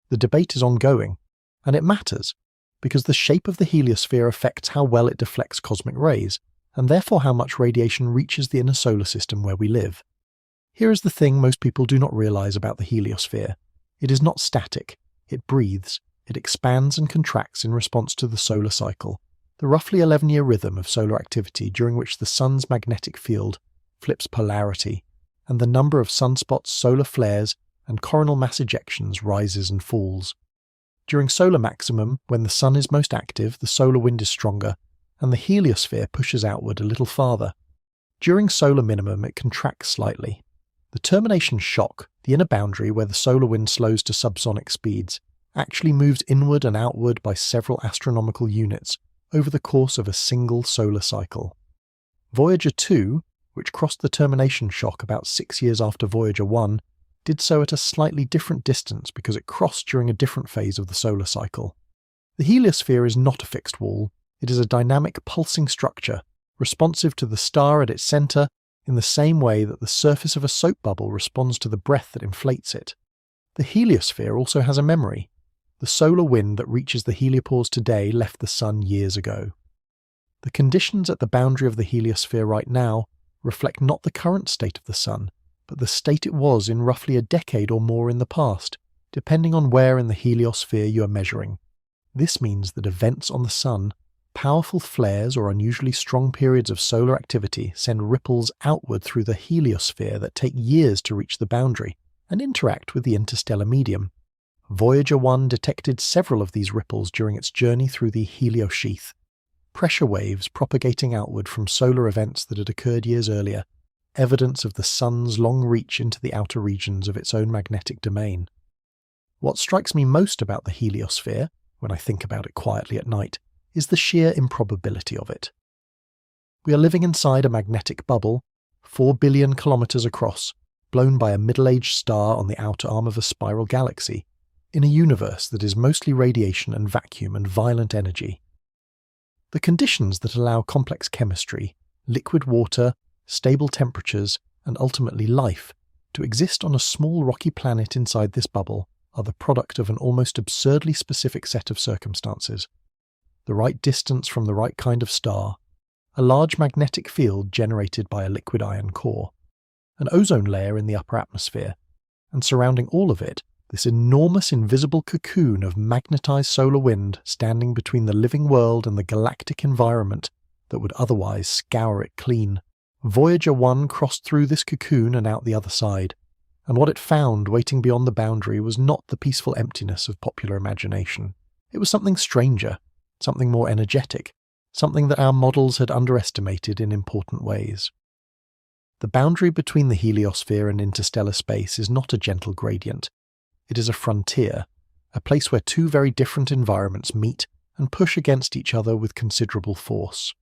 A: The debate is ongoing, and it matters, because the shape of the heliosphere affects how well it deflects cosmic rays, and therefore how much radiation reaches the inner solar system where we live. Here is the thing most people do not realize about the heliosphere. It is not static. It breathes. It expands and contracts in response to the solar cycle, the roughly 11-year rhythm of solar activity during which the Sun's magnetic field flips polarity, and the number of sunspots, solar flares, and coronal mass ejections rises and falls. During solar maximum, when the Sun is most active, the solar wind is stronger, and the heliosphere pushes outward a little farther. During solar minimum, it contracts slightly. The termination shock, the inner boundary where the solar wind slows to subsonic speeds, actually moves inward and outward by several astronomical units over the course of a single solar cycle. Voyager 2, which crossed the termination shock about 6 years after Voyager 1, did so at a slightly different distance because it crossed during a different phase of the solar cycle. The heliosphere is not a fixed wall. It is a dynamic, pulsing structure, responsive to the star at its center in the same way that the surface of a soap bubble responds to the breath that inflates it. The heliosphere also has a memory. The solar wind that reaches the heliopause today left the Sun years ago. The conditions at the boundary of the heliosphere right now reflect not the current state of the Sun, but the state it was in roughly a decade or more in the past, depending on where in the heliosphere you are measuring. This means that events on the Sun, powerful flares or unusually strong periods of solar activity, send ripples outward through the heliosphere that take years to reach the boundary and interact with the interstellar medium. Voyager 1 detected several of these ripples during its journey through the heliosheath, pressure waves propagating outward from solar events that had occurred years earlier, evidence of the Sun's long reach into the outer regions of its own magnetic domain. What strikes me most about the heliosphere, when I think about it quietly at night, is the sheer improbability of it. We are living inside a magnetic bubble, 4 billion kilometers across, blown by a middle-aged star on the outer arm of a spiral galaxy, in a universe that is mostly radiation and vacuum and violent energy. The conditions that allow complex chemistry, liquid water, stable temperatures, and ultimately life to exist on a small rocky planet inside this bubble are the product of an almost absurdly specific set of circumstances. The right distance from the right kind of star, a large magnetic field generated by a liquid iron core, an ozone layer in the upper atmosphere, and surrounding all of it, this enormous invisible cocoon of magnetized solar wind standing between the living world and the galactic environment that would otherwise scour it clean. Voyager 1 crossed through this cocoon and out the other side, and what it found waiting beyond the boundary was not the peaceful emptiness of popular imagination. It was something stranger, something more energetic, something that our models had underestimated in important ways. The boundary between the heliosphere and interstellar space is not a gentle gradient. It is a frontier, a place where two very different environments meet and push against each other with considerable force.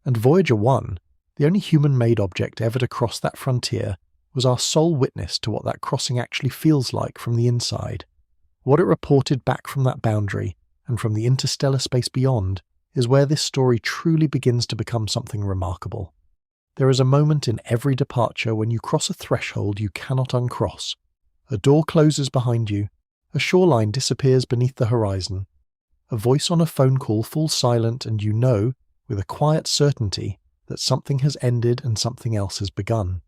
A: And Voyager 1, the only human-made object ever to cross that frontier, was our sole witness to what that crossing actually feels like from the inside. What it reported back from that boundary and from the interstellar space beyond is where this story truly begins to become something remarkable. There is a moment in every departure when you cross a threshold you cannot uncross. A door closes behind you, a shoreline disappears beneath the horizon, a voice on a phone call falls silent, and you know, with a quiet certainty, that something has ended and something else has begun.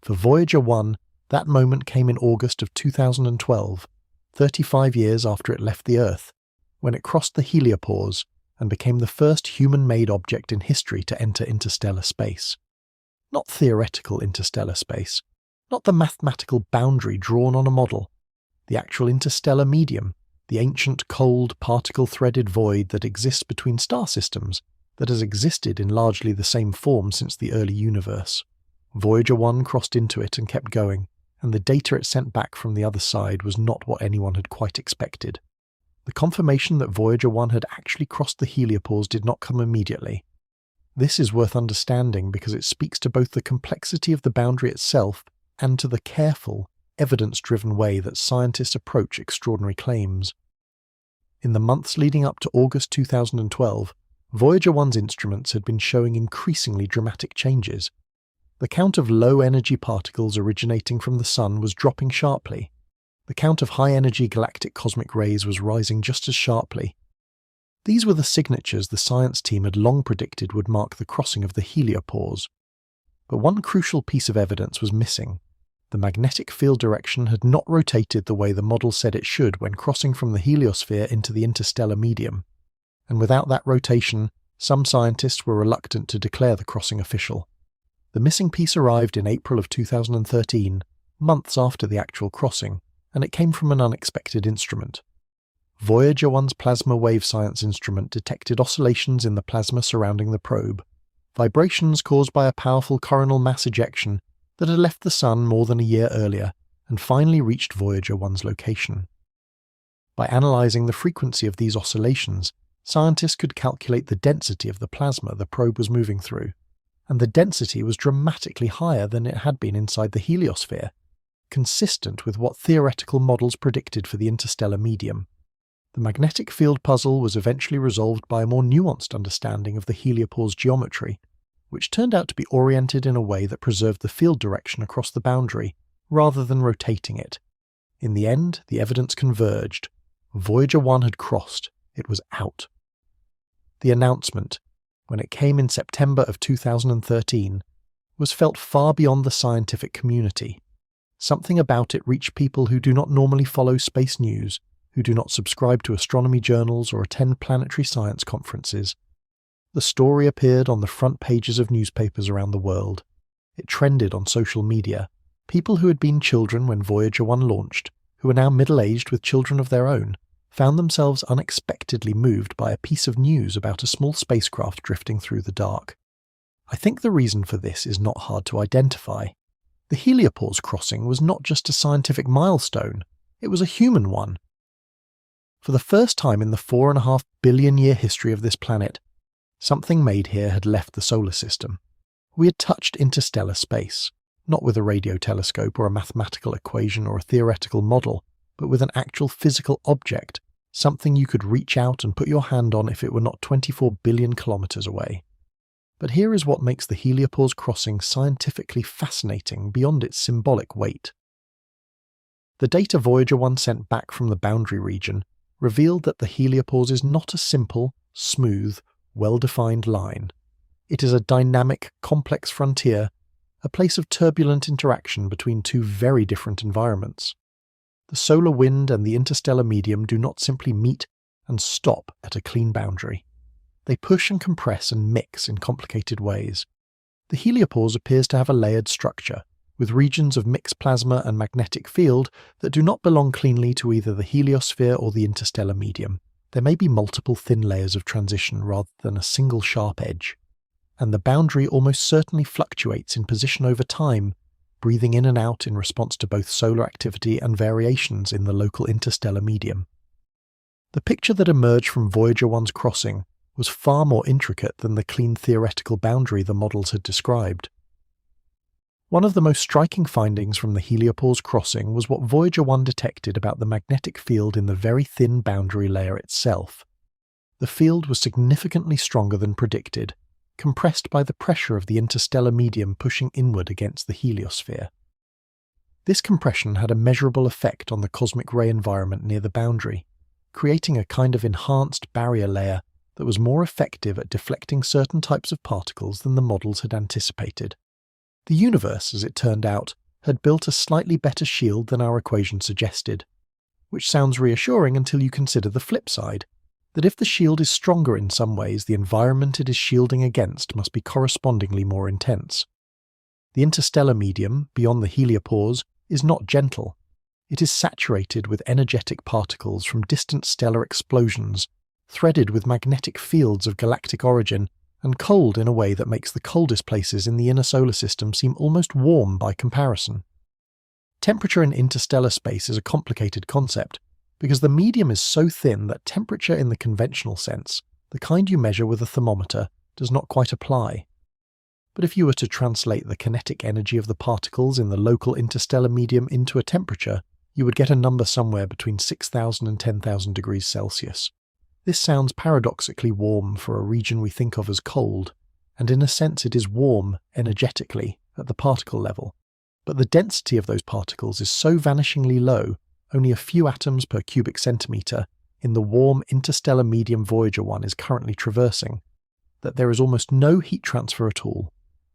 A: For Voyager 1, that moment came in August of 2012, 35 years after it left the Earth, when it crossed the heliopause and became the first human-made object in history to enter interstellar space. Not theoretical interstellar space, not the mathematical boundary drawn on a model, the actual interstellar medium, the ancient cold particle-threaded void that exists between star systems, that has existed in largely the same form since the early universe. Voyager 1 crossed into it and kept going, and the data it sent back from the other side was not what anyone had quite expected. The confirmation that Voyager 1 had actually crossed the heliopause did not come immediately. This is worth understanding because it speaks to both the complexity of the boundary itself and to the careful, evidence-driven way that scientists approach extraordinary claims. In the months leading up to August 2012, Voyager 1's instruments had been showing increasingly dramatic changes. The count of low-energy particles originating from the Sun was dropping sharply. The count of high-energy galactic cosmic rays was rising just as sharply. These were the signatures the science team had long predicted would mark the crossing of the heliopause. But one crucial piece of evidence was missing. The magnetic field direction had not rotated the way the model said it should when crossing from the heliosphere into the interstellar medium. And without that rotation, some scientists were reluctant to declare the crossing official. The missing piece arrived in April of 2013, months after the actual crossing, and it came from an unexpected instrument. Voyager 1's plasma wave science instrument detected oscillations in the plasma surrounding the probe, vibrations caused by a powerful coronal mass ejection that had left the Sun more than a year earlier and finally reached Voyager 1's location. By analysing the frequency of these oscillations, scientists could calculate the density of the plasma the probe was moving through, and the density was dramatically higher than it had been inside the heliosphere, consistent with what theoretical models predicted for the interstellar medium. The magnetic field puzzle was eventually resolved by a more nuanced understanding of the heliopause geometry, which turned out to be oriented in a way that preserved the field direction across the boundary, rather than rotating it. In the end, the evidence converged. Voyager 1 had crossed. It was out. The announcement. when it came in September of 2013, was felt far beyond the scientific community. Something about it reached people who do not normally follow space news, who do not subscribe to astronomy journals or attend planetary science conferences. The story appeared on the front pages of newspapers around the world. It trended on social media. People who had been children when Voyager 1 launched, who are now middle-aged with children of their own, found themselves unexpectedly moved by a piece of news about a small spacecraft drifting through the dark. I think the reason for this is not hard to identify. The heliopause crossing was not just a scientific milestone, it was a human one. For the first time in the 4.5 billion year history of this planet, something made here had left the solar system. We had touched interstellar space, not with a radio telescope or a mathematical equation or a theoretical model, but with an actual physical object, something you could reach out and put your hand on if it were not 24 billion kilometers away. But here is what makes the heliopause crossing scientifically fascinating beyond its symbolic weight. The data Voyager 1 sent back from the boundary region revealed that the heliopause is not a simple, smooth, well-defined line. It is a dynamic, complex frontier, a place of turbulent interaction between two very different environments. The solar wind and the interstellar medium do not simply meet and stop at a clean boundary. They push and compress and mix in complicated ways. The heliopause appears to have a layered structure, with regions of mixed plasma and magnetic field that do not belong cleanly to either the heliosphere or the interstellar medium. There may be multiple thin layers of transition rather than a single sharp edge. And the boundary almost certainly fluctuates in position over time, breathing in and out in response to both solar activity and variations in the local interstellar medium. The picture that emerged from Voyager 1's crossing was far more intricate than the clean theoretical boundary the models had described. One of the most striking findings from the heliopause crossing was what Voyager 1 detected about the magnetic field in the very thin boundary layer itself. The field was significantly stronger than predicted, compressed by the pressure of the interstellar medium pushing inward against the heliosphere. This compression had a measurable effect on the cosmic ray environment near the boundary, creating a kind of enhanced barrier layer that was more effective at deflecting certain types of particles than the models had anticipated. The universe, as it turned out, had built a slightly better shield than our equation suggested, which sounds reassuring until you consider the flip side, that if the shield is stronger in some ways, the environment it is shielding against must be correspondingly more intense. The interstellar medium, beyond the heliopause, is not gentle. It is saturated with energetic particles from distant stellar explosions, threaded with magnetic fields of galactic origin, and cold in a way that makes the coldest places in the inner solar system seem almost warm by comparison. Temperature in interstellar space is a complicated concept, because the medium is so thin that temperature in the conventional sense, the kind you measure with a thermometer, does not quite apply. But if you were to translate the kinetic energy of the particles in the local interstellar medium into a temperature, you would get a number somewhere between 6,000 and 10,000 degrees Celsius. This sounds paradoxically warm for a region we think of as cold, and in a sense it is warm, energetically, at the particle level. But the density of those particles is so vanishingly low, only a few atoms per cubic centimetre, in the warm interstellar medium Voyager 1 is currently traversing, that there is almost no heat transfer at all.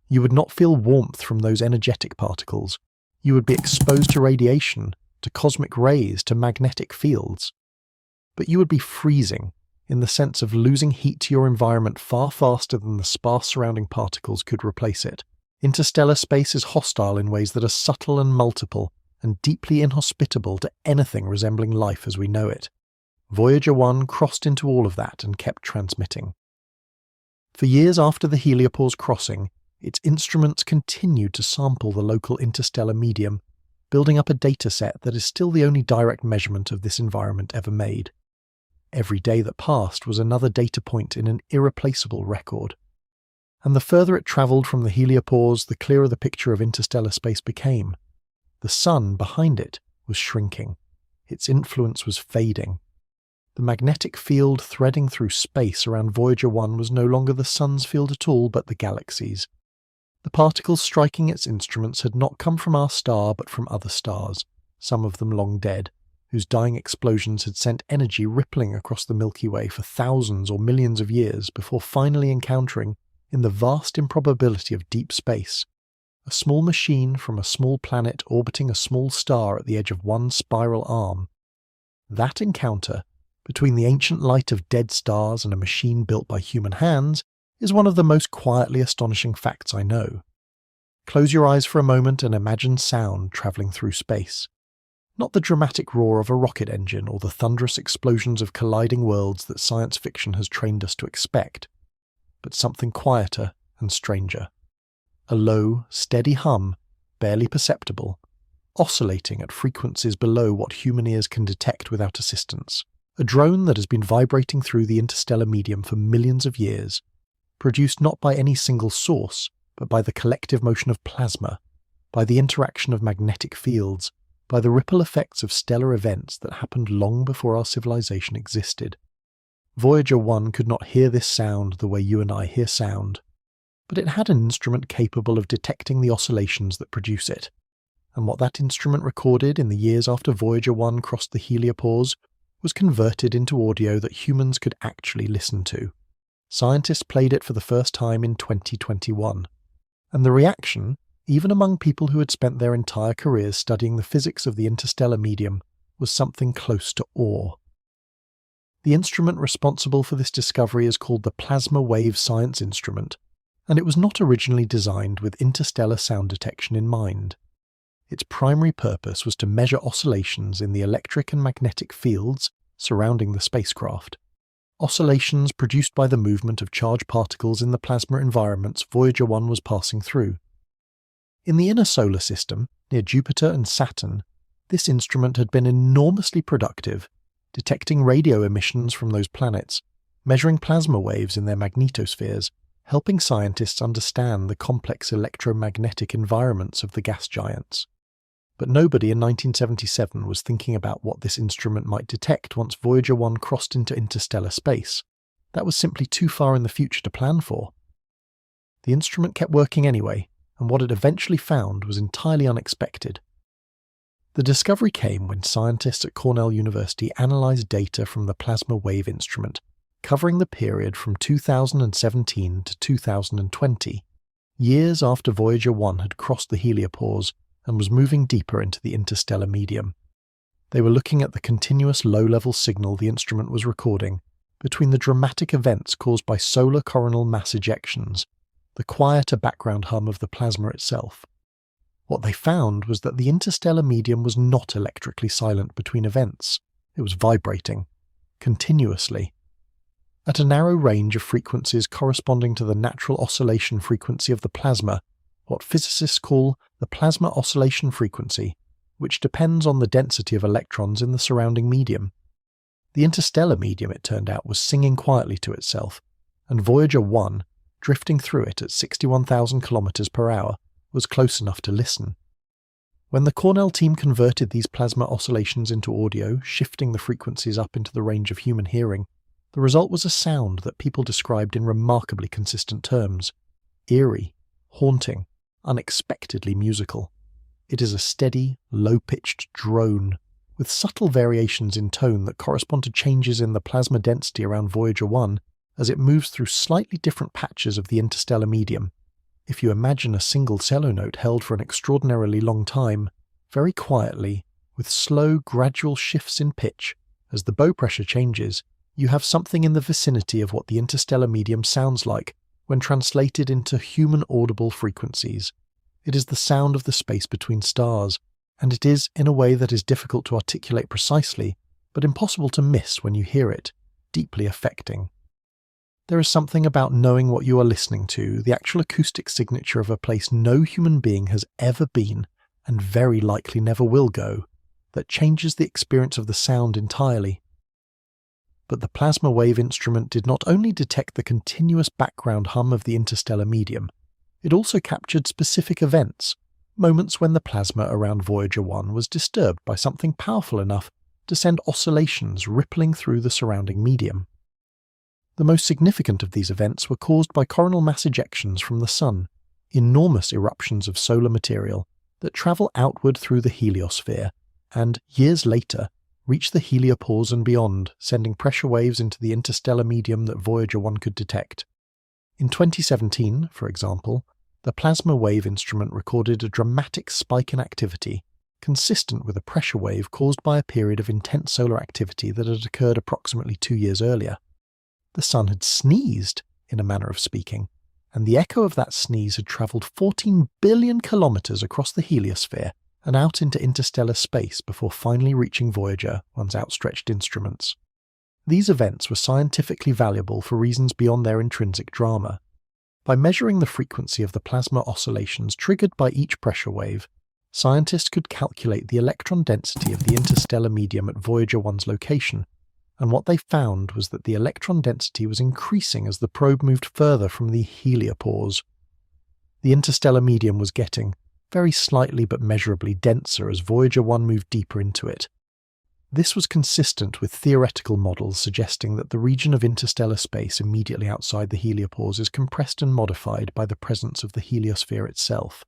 A: You would not feel warmth from those energetic particles. You would be exposed to radiation, to cosmic rays, to magnetic fields. But you would be freezing, in the sense of losing heat to your environment far faster than the sparse surrounding particles could replace it. Interstellar space is hostile in ways that are subtle and multiple, and deeply inhospitable to anything resembling life as we know it. Voyager 1 crossed into all of that and kept transmitting. For years after the heliopause crossing, its instruments continued to sample the local interstellar medium, building up a data set that is still the only direct measurement of this environment ever made. Every day that passed was another data point in an irreplaceable record. And the further it travelled from the heliopause, the clearer the picture of interstellar space became. The sun behind it was shrinking. Its influence was fading. The magnetic field threading through space around Voyager 1 was no longer the sun's field at all, but the galaxy's. The particles striking its instruments had not come from our star, but from other stars, some of them long dead, whose dying explosions had sent energy rippling across the Milky Way for thousands or millions of years before finally encountering, in the vast improbability of deep space, a small machine from a small planet orbiting a small star at the edge of one spiral arm. That encounter, between the ancient light of dead stars and a machine built by human hands, is one of the most quietly astonishing facts I know. Close your eyes for a moment and imagine sound travelling through space. Not the dramatic roar of a rocket engine or the thunderous explosions of colliding worlds that science fiction has trained us to expect, but something quieter and stranger. A low, steady hum, barely perceptible, oscillating at frequencies below what human ears can detect without assistance. A drone that has been vibrating through the interstellar medium for millions of years, produced not by any single source, but by the collective motion of plasma, by the interaction of magnetic fields, by the ripple effects of stellar events that happened long before our civilization existed. Voyager 1 could not hear this sound the way you and I hear sound, but it had an instrument capable of detecting the oscillations that produce it. And what that instrument recorded in the years after Voyager 1 crossed the heliopause was converted into audio that humans could actually listen to. Scientists played it for the first time in 2021. And the reaction, even among people who had spent their entire careers studying the physics of the interstellar medium, was something close to awe. The instrument responsible for this discovery is called the Plasma Wave Science Instrument, and it was not originally designed with interstellar sound detection in mind. Its primary purpose was to measure oscillations in the electric and magnetic fields surrounding the spacecraft, oscillations produced by the movement of charged particles in the plasma environments Voyager 1 was passing through. In the inner solar system, near Jupiter and Saturn, this instrument had been enormously productive, detecting radio emissions from those planets, measuring plasma waves in their magnetospheres, helping scientists understand the complex electromagnetic environments of the gas giants. But nobody in 1977 was thinking about what this instrument might detect once Voyager 1 crossed into interstellar space. That was simply too far in the future to plan for. The instrument kept working anyway, and what it eventually found was entirely unexpected. The discovery came when scientists at Cornell University analysed data from the plasma wave instrument, covering the period from 2017 to 2020, years after Voyager 1 had crossed the heliopause and was moving deeper into the interstellar medium. They were looking at the continuous low-level signal the instrument was recording between the dramatic events caused by solar coronal mass ejections, the quieter background hum of the plasma itself. What they found was that the interstellar medium was not electrically silent between events. It was vibrating, continuously, at a narrow range of frequencies corresponding to the natural oscillation frequency of the plasma, what physicists call the plasma oscillation frequency, which depends on the density of electrons in the surrounding medium. The interstellar medium, it turned out, was singing quietly to itself, and Voyager 1, drifting through it at 61,000 kilometers per hour, was close enough to listen. When the Cornell team converted these plasma oscillations into audio, shifting the frequencies up into the range of human hearing, the result was a sound that people described in remarkably consistent terms: eerie, haunting, unexpectedly musical. It is a steady, low-pitched drone, with subtle variations in tone that correspond to changes in the plasma density around Voyager 1 as it moves through slightly different patches of the interstellar medium. If you imagine a single cello note held for an extraordinarily long time, very quietly, with slow, gradual shifts in pitch, as the bow pressure changes, you have something in the vicinity of what the interstellar medium sounds like when translated into human audible frequencies. It is the sound of the space between stars, and it is, in a way that is difficult to articulate precisely, but impossible to miss when you hear it, deeply affecting. There is something about knowing what you are listening to, the actual acoustic signature of a place no human being has ever been, and very likely never will go, that changes the experience of the sound entirely. But the plasma wave instrument did not only detect the continuous background hum of the interstellar medium, it also captured specific events, moments when the plasma around Voyager 1 was disturbed by something powerful enough to send oscillations rippling through the surrounding medium. The most significant of these events were caused by coronal mass ejections from the Sun, enormous eruptions of solar material that travel outward through the heliosphere and, years later, reached the heliopause and beyond, sending pressure waves into the interstellar medium that Voyager 1 could detect. In 2017, for example, the plasma wave instrument recorded a dramatic spike in activity, consistent with a pressure wave caused by a period of intense solar activity that had occurred approximately 2 years earlier. The Sun had sneezed, in a manner of speaking, and the echo of that sneeze had travelled 14 billion kilometres across the heliosphere and out into interstellar space before finally reaching Voyager, one's outstretched instruments. These events were scientifically valuable for reasons beyond their intrinsic drama. By measuring the frequency of the plasma oscillations triggered by each pressure wave, scientists could calculate the electron density of the interstellar medium at Voyager 1's location, and what they found was that the electron density was increasing as the probe moved further from the heliopause. The interstellar medium was getting, very slightly but measurably, denser as Voyager 1 moved deeper into it. This was consistent with theoretical models suggesting that the region of interstellar space immediately outside the heliopause is compressed and modified by the presence of the heliosphere itself,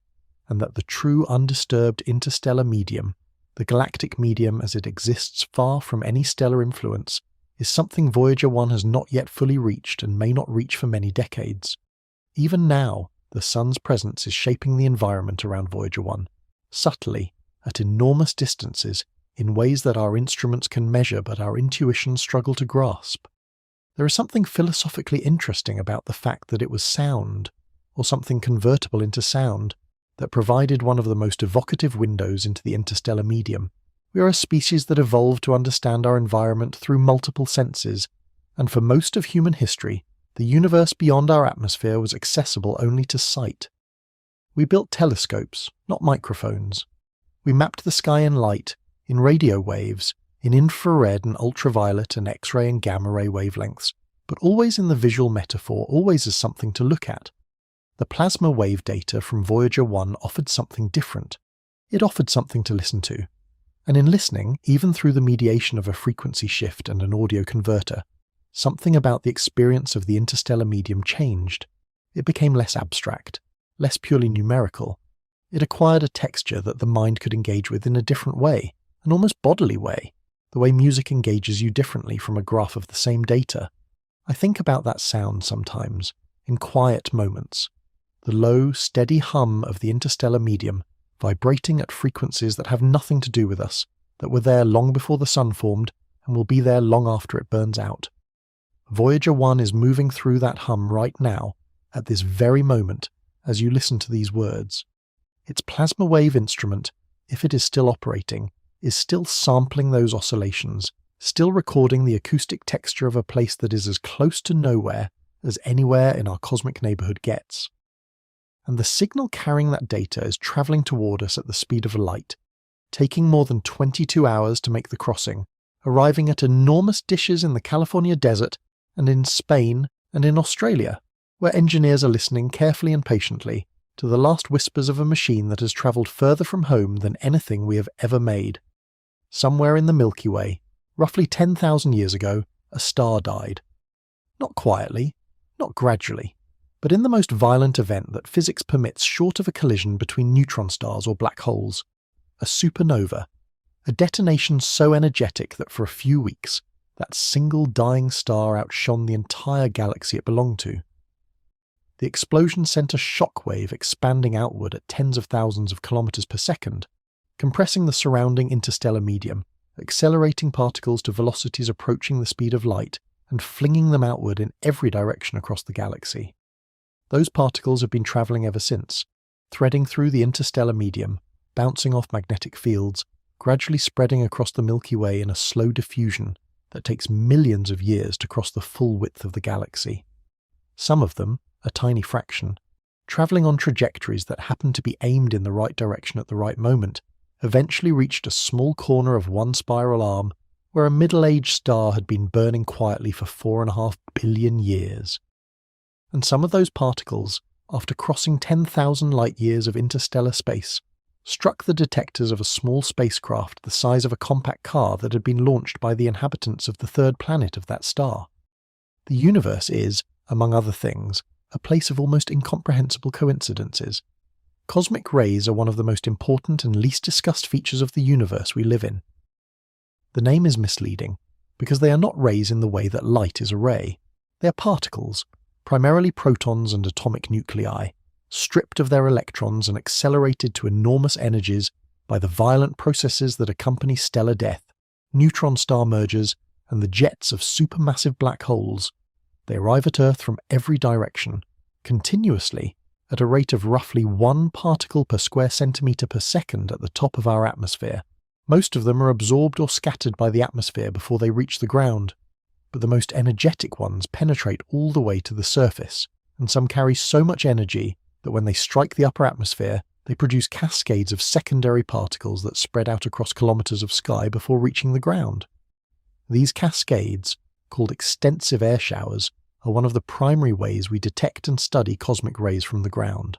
A: and that the true undisturbed interstellar medium, the galactic medium as it exists far from any stellar influence, is something Voyager 1 has not yet fully reached and may not reach for many decades. Even now, the Sun's presence is shaping the environment around Voyager 1, subtly, at enormous distances, in ways that our instruments can measure but our intuitions struggle to grasp. There is something philosophically interesting about the fact that it was sound, or something convertible into sound, that provided one of the most evocative windows into the interstellar medium. We are a species that evolved to understand our environment through multiple senses, and for most of human history, the universe beyond our atmosphere was accessible only to sight. We built telescopes, not microphones. We mapped the sky in light, in radio waves, in infrared and ultraviolet and X-ray and gamma-ray wavelengths, but always in the visual metaphor, always as something to look at. The plasma wave data from Voyager 1 offered something different. It offered something to listen to. And in listening, even through the mediation of a frequency shift and an audio converter, something about the experience of the interstellar medium changed. It became less abstract, less purely numerical. It acquired a texture that the mind could engage with in a different way, an almost bodily way, the way music engages you differently from a graph of the same data. I think about that sound sometimes, in quiet moments. The low, steady hum of the interstellar medium, vibrating at frequencies that have nothing to do with us, that were there long before the Sun formed, and will be there long after it burns out. Voyager 1 is moving through that hum right now, at this very moment, as you listen to these words. Its plasma wave instrument, if it is still operating, is still sampling those oscillations, still recording the acoustic texture of a place that is as close to nowhere as anywhere in our cosmic neighbourhood gets. And the signal carrying that data is travelling toward us at the speed of light, taking more than 22 hours to make the crossing, arriving at enormous dishes in the California desert and in Spain and in Australia, where engineers are listening carefully and patiently to the last whispers of a machine that has travelled further from home than anything we have ever made. Somewhere in the Milky Way, roughly 10,000 years ago, a star died. Not quietly, not gradually, but in the most violent event that physics permits short of a collision between neutron stars or black holes, a supernova, a detonation so energetic that for a few weeks, that single dying star outshone the entire galaxy it belonged to. The explosion sent a shockwave expanding outward at tens of thousands of kilometers per second, compressing the surrounding interstellar medium, accelerating particles to velocities approaching the speed of light, and flinging them outward in every direction across the galaxy. Those particles have been travelling ever since, threading through the interstellar medium, bouncing off magnetic fields, gradually spreading across the Milky Way in a slow diffusion that takes millions of years to cross the full width of the galaxy. Some of them, a tiny fraction, travelling on trajectories that happened to be aimed in the right direction at the right moment, eventually reached a small corner of one spiral arm where a middle-aged star had been burning quietly for 4.5 billion years. And some of those particles, after crossing 10,000 light-years of interstellar space, struck the detectors of a small spacecraft the size of a compact car that had been launched by the inhabitants of the third planet of that star. The universe is, among other things, a place of almost incomprehensible coincidences. Cosmic rays are one of the most important and least discussed features of the universe we live in. The name is misleading because they are not rays in the way that light is a ray. They are particles, primarily protons and atomic nuclei, stripped of their electrons and accelerated to enormous energies by the violent processes that accompany stellar death, neutron star mergers, and the jets of supermassive black holes. They arrive at Earth from every direction, continuously, at a rate of roughly 1 particle per square centimetre per second at the top of our atmosphere. Most of them are absorbed or scattered by the atmosphere before they reach the ground, but the most energetic ones penetrate all the way to the surface, and some carry so much energy that when they strike the upper atmosphere, they produce cascades of secondary particles that spread out across kilometres of sky before reaching the ground. These cascades, called extensive air showers, are one of the primary ways we detect and study cosmic rays from the ground.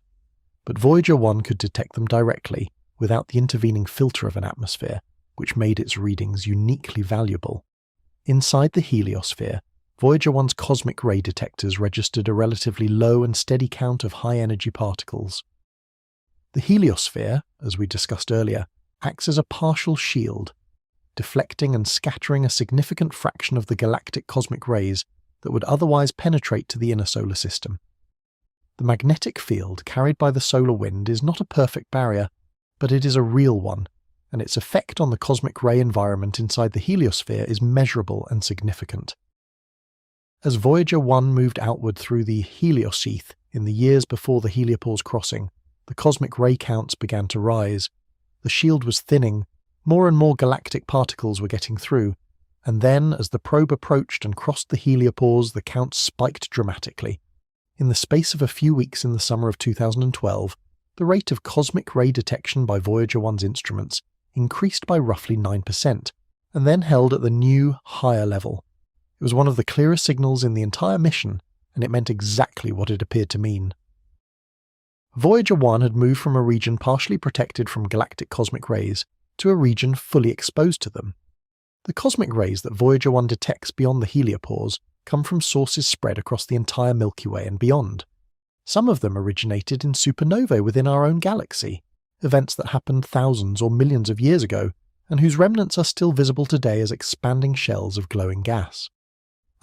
A: But Voyager 1 could detect them directly, without the intervening filter of an atmosphere, which made its readings uniquely valuable. Inside the heliosphere, Voyager 1's cosmic ray detectors registered a relatively low and steady count of high-energy particles. The heliosphere, as we discussed earlier, acts as a partial shield, deflecting and scattering a significant fraction of the galactic cosmic rays that would otherwise penetrate to the inner solar system. The magnetic field carried by the solar wind is not a perfect barrier, but it is a real one, and its effect on the cosmic ray environment inside the heliosphere is measurable and significant. As Voyager 1 moved outward through the heliosheath in the years before the heliopause crossing, the cosmic ray counts began to rise. The shield was thinning, more and more galactic particles were getting through, and then, as the probe approached and crossed the heliopause, the counts spiked dramatically. In the space of a few weeks in the summer of 2012, the rate of cosmic ray detection by Voyager 1's instruments increased by roughly 9%, and then held at the new, higher level. It was one of the clearest signals in the entire mission, and it meant exactly what it appeared to mean. Voyager 1 had moved from a region partially protected from galactic cosmic rays to a region fully exposed to them. The cosmic rays that Voyager 1 detects beyond the heliopause come from sources spread across the entire Milky Way and beyond. Some of them originated in supernovae within our own galaxy, events that happened thousands or millions of years ago, and whose remnants are still visible today as expanding shells of glowing gas.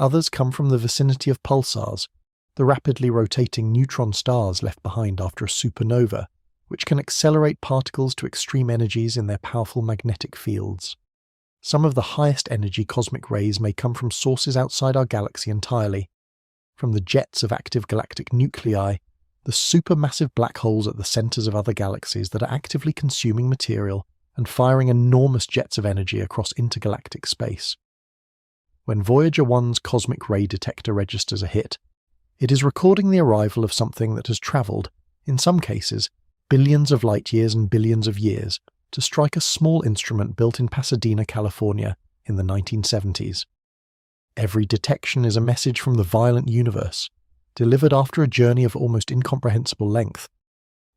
A: Others come from the vicinity of pulsars, the rapidly rotating neutron stars left behind after a supernova, which can accelerate particles to extreme energies in their powerful magnetic fields. Some of the highest energy cosmic rays may come from sources outside our galaxy entirely, from the jets of active galactic nuclei, the supermassive black holes at the centres of other galaxies that are actively consuming material and firing enormous jets of energy across intergalactic space. When Voyager 1's cosmic ray detector registers a hit, it is recording the arrival of something that has travelled, in some cases, billions of light years and billions of years, to strike a small instrument built in Pasadena, California, in the 1970s. Every detection is a message from the violent universe, delivered after a journey of almost incomprehensible length.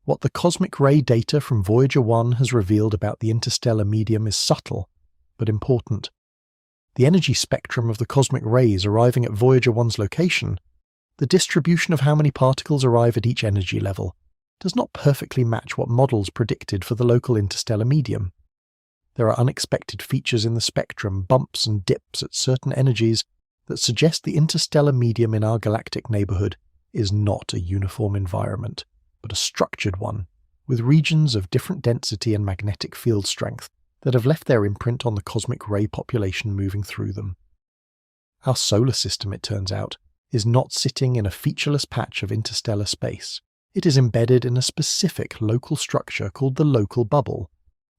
A: What the cosmic ray data from Voyager 1 has revealed about the interstellar medium is subtle, but important. The energy spectrum of the cosmic rays arriving at Voyager 1's location, the distribution of how many particles arrive at each energy level, does not perfectly match what models predicted for the local interstellar medium. There are unexpected features in the spectrum, bumps and dips at certain energies that suggest the interstellar medium in our galactic neighbourhood is not a uniform environment, but a structured one, with regions of different density and magnetic field strength that have left their imprint on the cosmic ray population moving through them. Our solar system, it turns out, is not sitting in a featureless patch of interstellar space. It is embedded in a specific local structure called the local bubble,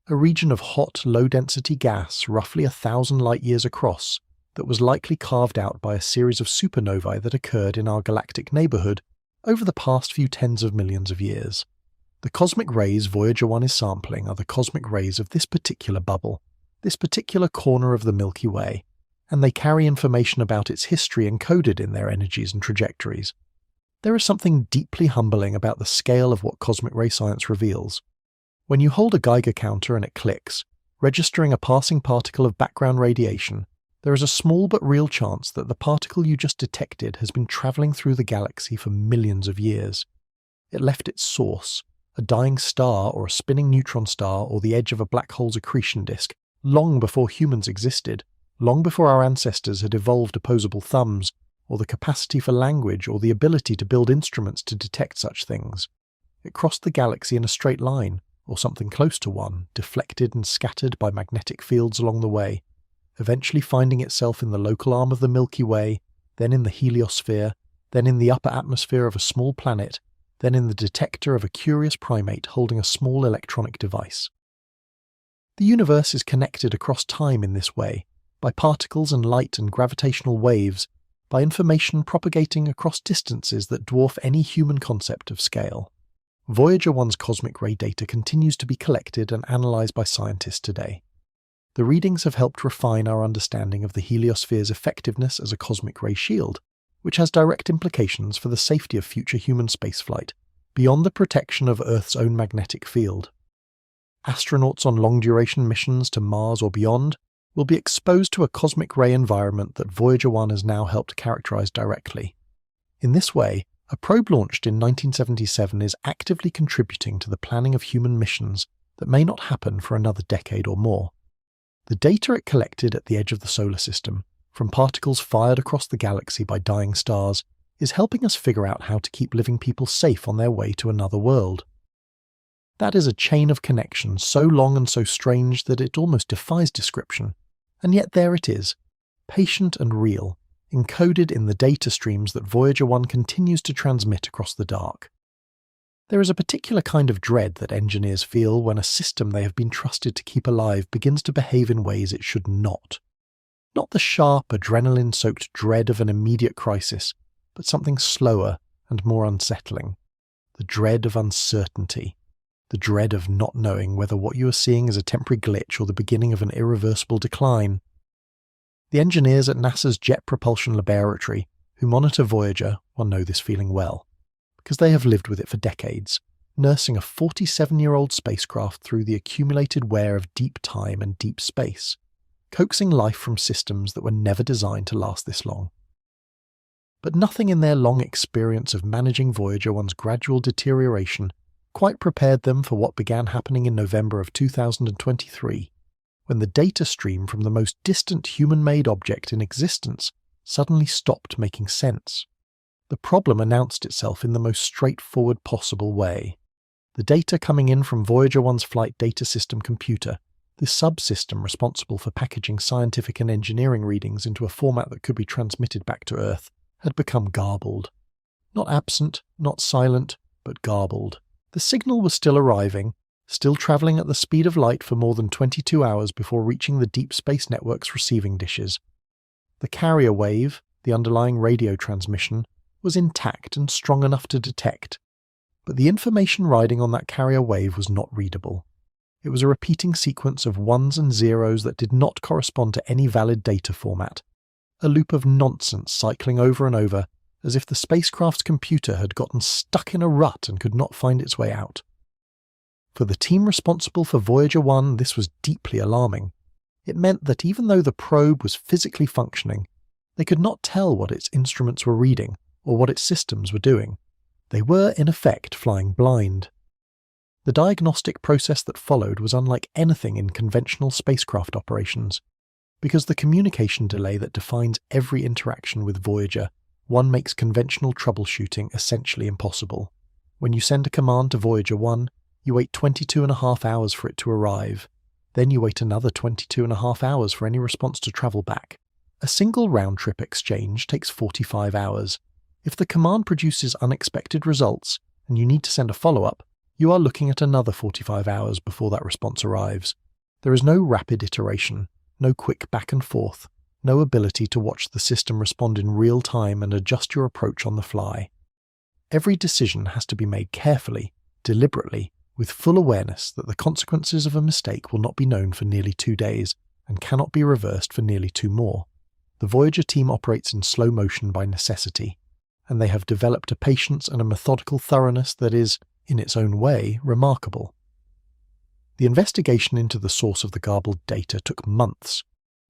A: a region of hot, low-density gas roughly 1,000 light-years across that was likely carved out by a series of supernovae that occurred in our galactic neighbourhood over the past few tens of millions of years. The cosmic rays Voyager 1 is sampling are the cosmic rays of this particular bubble, this particular corner of the Milky Way, and they carry information about its history encoded in their energies and trajectories. There is something deeply humbling about the scale of what cosmic ray science reveals. When you hold a Geiger counter and it clicks, registering a passing particle of background radiation, there is a small but real chance that the particle you just detected has been travelling through the galaxy for millions of years. It left its source, a dying star or a spinning neutron star or the edge of a black hole's accretion disk, long before humans existed, long before our ancestors had evolved opposable thumbs, or the capacity for language, or the ability to build instruments to detect such things. It crossed the galaxy in a straight line, or something close to one, deflected and scattered by magnetic fields along the way, eventually finding itself in the local arm of the Milky Way, then in the heliosphere, then in the upper atmosphere of a small planet, then in the detector of a curious primate holding a small electronic device. The universe is connected across time in this way, by particles and light and gravitational waves, by information propagating across distances that dwarf any human concept of scale. Voyager 1's cosmic ray data continues to be collected and analysed by scientists today. The readings have helped refine our understanding of the heliosphere's effectiveness as a cosmic ray shield, which has direct implications for the safety of future human spaceflight, beyond the protection of Earth's own magnetic field. Astronauts on long-duration missions to Mars or beyond will be exposed to a cosmic ray environment that Voyager 1 has now helped characterize directly. In this way, a probe launched in 1977 is actively contributing to the planning of human missions that may not happen for another decade or more. The data it collected at the edge of the solar system, from particles fired across the galaxy by dying stars, is helping us figure out how to keep living people safe on their way to another world. That is a chain of connections so long and so strange that it almost defies description, and yet there it is, patient and real, encoded in the data streams that Voyager 1 continues to transmit across the dark. There is a particular kind of dread that engineers feel when a system they have been trusted to keep alive begins to behave in ways it should not. Not the sharp, adrenaline-soaked dread of an immediate crisis, but something slower and more unsettling. The dread of uncertainty. The dread of not knowing whether what you are seeing is a temporary glitch or the beginning of an irreversible decline. The engineers at NASA's Jet Propulsion Laboratory, who monitor Voyager, will know this feeling well, because they have lived with it for decades, nursing a 47-year-old spacecraft through the accumulated wear of deep time and deep space, coaxing life from systems that were never designed to last this long. But nothing in their long experience of managing Voyager 1's gradual deterioration quite prepared them for what began happening in November of 2023, when the data stream from the most distant human-made object in existence suddenly stopped making sense. The problem announced itself in the most straightforward possible way. The data coming in from Voyager 1's Flight Data System computer, this subsystem responsible for packaging scientific and engineering readings into a format that could be transmitted back to Earth, had become garbled. Not absent, not silent, but garbled. The signal was still arriving, still travelling at the speed of light for more than 22 hours before reaching the Deep Space Network's receiving dishes. The carrier wave, the underlying radio transmission, was intact and strong enough to detect, but the information riding on that carrier wave was not readable. It was a repeating sequence of ones and zeros that did not correspond to any valid data format, a loop of nonsense cycling over and over, as if the spacecraft's computer had gotten stuck in a rut and could not find its way out. For the team responsible for Voyager 1, this was deeply alarming. It meant that even though the probe was physically functioning, they could not tell what its instruments were reading or what its systems were doing. They were, in effect, flying blind. The diagnostic process that followed was unlike anything in conventional spacecraft operations, because the communication delay that defines every interaction with Voyager 1 makes conventional troubleshooting essentially impossible. When you send a command to Voyager 1, you wait 22.5 hours for it to arrive. Then you wait another 22.5 hours for any response to travel back. A single round-trip exchange takes 45 hours. If the command produces unexpected results, and you need to send a follow-up, you are looking at another 45 hours before that response arrives. There is no rapid iteration, no quick back and forth, no ability to watch the system respond in real time and adjust your approach on the fly. Every decision has to be made carefully, deliberately, with full awareness that the consequences of a mistake will not be known for nearly 2 days and cannot be reversed for nearly 2 more. The Voyager team operates in slow motion by necessity, and they have developed a patience and a methodical thoroughness that is, in its own way, remarkable. The investigation into the source of the garbled data took months.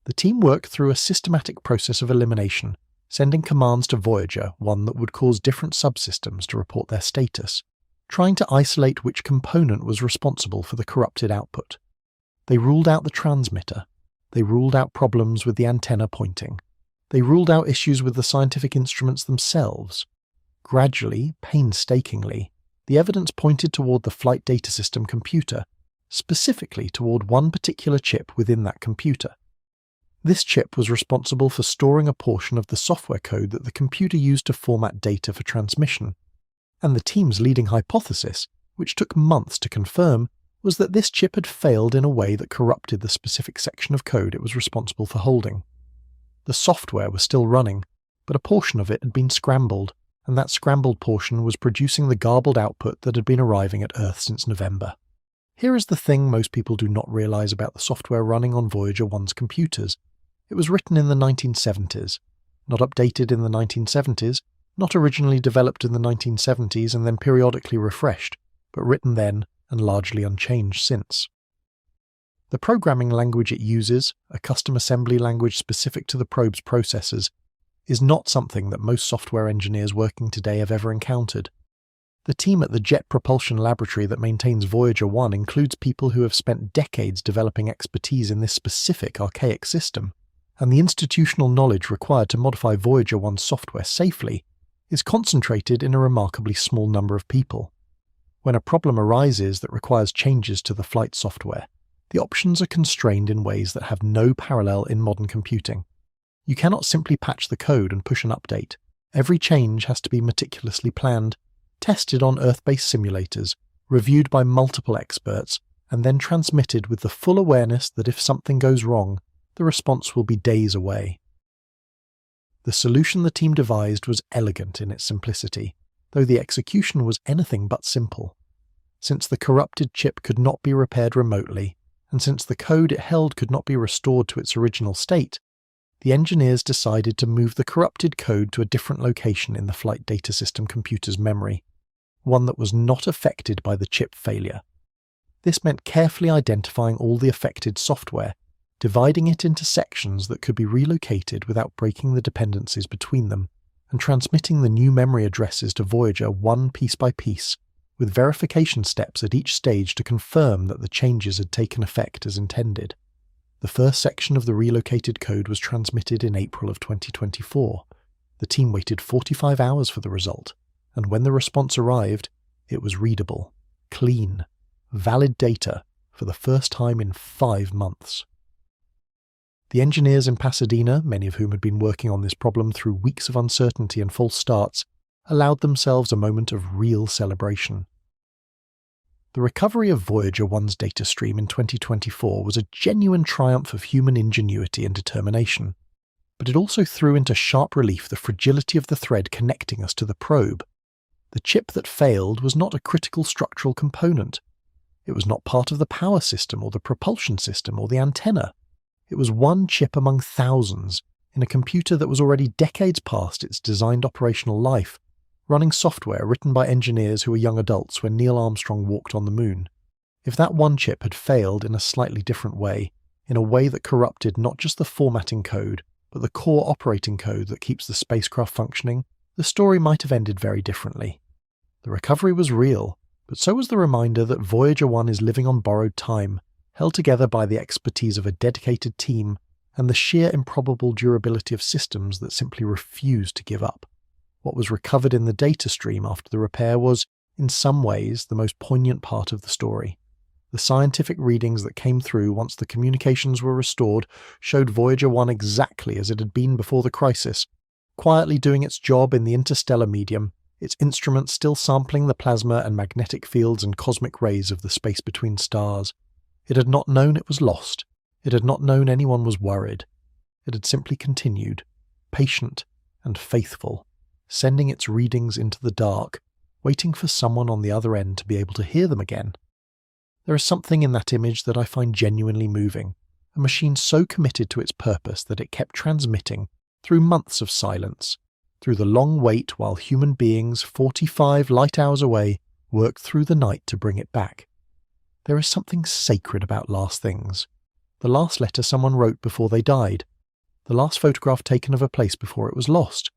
A: The team worked through a systematic process of elimination, sending commands to Voyager 1 that would cause different subsystems to report their status, trying to isolate which component was responsible for the corrupted output. They ruled out the transmitter. They ruled out problems with the antenna pointing. They ruled out issues with the scientific instruments themselves. Gradually, painstakingly, the evidence pointed toward the flight data system computer, specifically toward one particular chip within that computer. This chip was responsible for storing a portion of the software code that the computer used to format data for transmission. And the team's leading hypothesis, which took months to confirm, was that this chip had failed in a way that corrupted the specific section of code it was responsible for holding. The software was still running, but a portion of it had been scrambled, and that scrambled portion was producing the garbled output that had been arriving at Earth since November. Here is the thing most people do not realize about the software running on Voyager 1's computers. It was written in the 1970s, not updated in the 1970s, not originally developed in the 1970s and then periodically refreshed, but written then and largely unchanged since. The programming language it uses, a custom assembly language specific to the probe's processors, is not something that most software engineers working today have ever encountered. The team at the Jet Propulsion Laboratory that maintains Voyager 1 includes people who have spent decades developing expertise in this specific archaic system, and the institutional knowledge required to modify Voyager 1's software safely is concentrated in a remarkably small number of people. When a problem arises that requires changes to the flight software, the options are constrained in ways that have no parallel in modern computing. You cannot simply patch the code and push an update. Every change has to be meticulously planned, tested on Earth-based simulators, reviewed by multiple experts, and then transmitted with the full awareness that if something goes wrong, the response will be days away. The solution the team devised was elegant in its simplicity, though the execution was anything but simple. Since the corrupted chip could not be repaired remotely, and since the code it held could not be restored to its original state, the engineers decided to move the corrupted code to a different location in the flight data system computer's memory, one that was not affected by the chip failure. This meant carefully identifying all the affected software, dividing it into sections that could be relocated without breaking the dependencies between them, and transmitting the new memory addresses to Voyager one piece by piece, with verification steps at each stage to confirm that the changes had taken effect as intended. The first section of the relocated code was transmitted in April of 2024. The team waited 45 hours for the result, and when the response arrived, it was readable, clean, valid data for the first time in 5 months. The engineers in Pasadena, many of whom had been working on this problem through weeks of uncertainty and false starts, allowed themselves a moment of real celebration. The recovery of Voyager 1's data stream in 2024 was a genuine triumph of human ingenuity and determination, but it also threw into sharp relief the fragility of the thread connecting us to the probe. The chip that failed was not a critical structural component. It was not part of the power system or the propulsion system or the antenna. It was one chip among thousands in a computer that was already decades past its designed operational life, running software written by engineers who were young adults when Neil Armstrong walked on the moon. If that one chip had failed in a slightly different way, in a way that corrupted not just the formatting code, but the core operating code that keeps the spacecraft functioning, the story might have ended very differently. The recovery was real, but so was the reminder that Voyager 1 is living on borrowed time, held together by the expertise of a dedicated team and the sheer improbable durability of systems that simply refused to give up. What was recovered in the data stream after the repair was, in some ways, the most poignant part of the story. The scientific readings that came through once the communications were restored showed Voyager 1 exactly as it had been before the crisis, quietly doing its job in the interstellar medium, its instruments still sampling the plasma and magnetic fields and cosmic rays of the space between stars. It had not known it was lost. It had not known anyone was worried. It had simply continued, patient and faithful, sending its readings into the dark, waiting for someone on the other end to be able to hear them again. There is something in that image that I find genuinely moving, a machine so committed to its purpose that it kept transmitting through months of silence, through the long wait while human beings 45 light hours away worked through the night to bring it back. There is something sacred about last things. The last letter someone wrote before they died. The last photograph taken of a place before it was lost.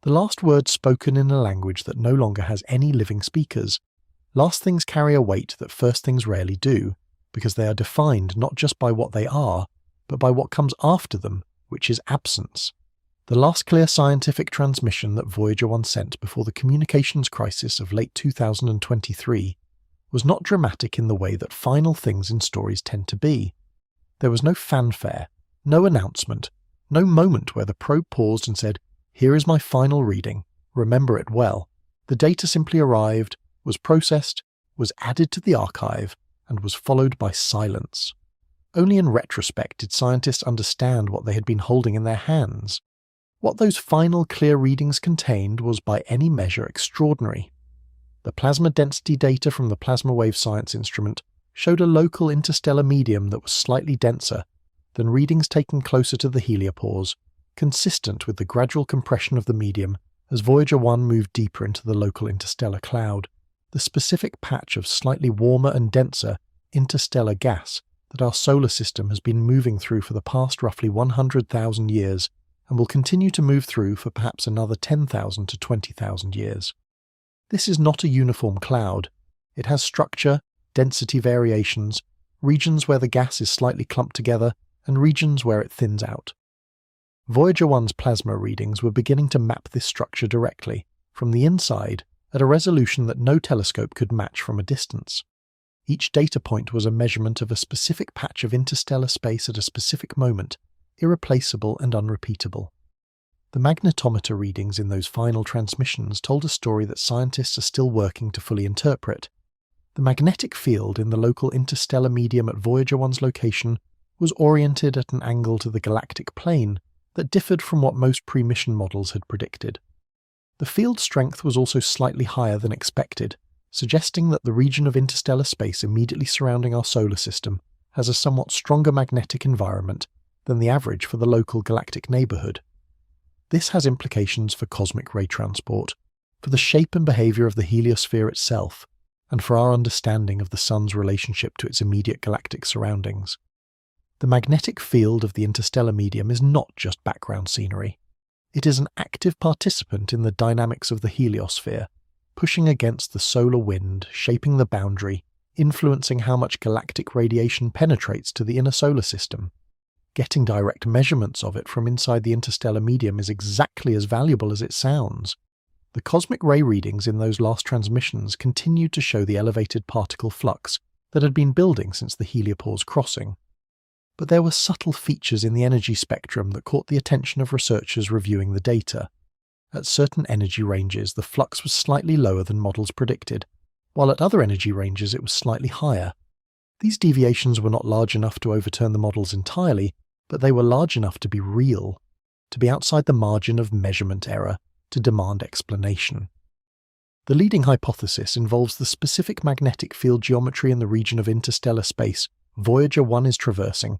A: The last word spoken in a language that no longer has any living speakers. Last things carry a weight that first things rarely do, because they are defined not just by what they are, but by what comes after them, which is absence. The last clear scientific transmission that Voyager 1 sent before the communications crisis of late 2023 was not dramatic in the way that final things in stories tend to be. There was no fanfare, no announcement, no moment where the probe paused and said, "Here is my final reading, remember it well." The data simply arrived, was processed, was added to the archive, and was followed by silence. Only in retrospect did scientists understand what they had been holding in their hands. What those final clear readings contained was by any measure extraordinary. The plasma density data from the plasma wave science instrument showed a local interstellar medium that was slightly denser than readings taken closer to the heliopause, consistent with the gradual compression of the medium as Voyager 1 moved deeper into the local interstellar cloud, the specific patch of slightly warmer and denser interstellar gas that our solar system has been moving through for the past roughly 100,000 years and will continue to move through for perhaps another 10,000 to 20,000 years. This is not a uniform cloud. It has structure, density variations, regions where the gas is slightly clumped together, and regions where it thins out. Voyager 1's plasma readings were beginning to map this structure directly, from the inside, at a resolution that no telescope could match from a distance. Each data point was a measurement of a specific patch of interstellar space at a specific moment, irreplaceable and unrepeatable. The magnetometer readings in those final transmissions told a story that scientists are still working to fully interpret. The magnetic field in the local interstellar medium at Voyager 1's location was oriented at an angle to the galactic plane that differed from what most pre-mission models had predicted. The field strength was also slightly higher than expected, suggesting that the region of interstellar space immediately surrounding our solar system has a somewhat stronger magnetic environment than the average for the local galactic neighbourhood. This has implications for cosmic ray transport, for the shape and behaviour of the heliosphere itself, and for our understanding of the Sun's relationship to its immediate galactic surroundings. The magnetic field of the interstellar medium is not just background scenery. It is an active participant in the dynamics of the heliosphere, pushing against the solar wind, shaping the boundary, influencing how much galactic radiation penetrates to the inner solar system. Getting direct measurements of it from inside the interstellar medium is exactly as valuable as it sounds. The cosmic ray readings in those last transmissions continued to show the elevated particle flux that had been building since the heliopause crossing. But there were subtle features in the energy spectrum that caught the attention of researchers reviewing the data. At certain energy ranges, the flux was slightly lower than models predicted, while at other energy ranges it was slightly higher. These deviations were not large enough to overturn the models entirely, but they were large enough to be real, to be outside the margin of measurement error, to demand explanation. The leading hypothesis involves the specific magnetic field geometry in the region of interstellar space Voyager 1 is traversing,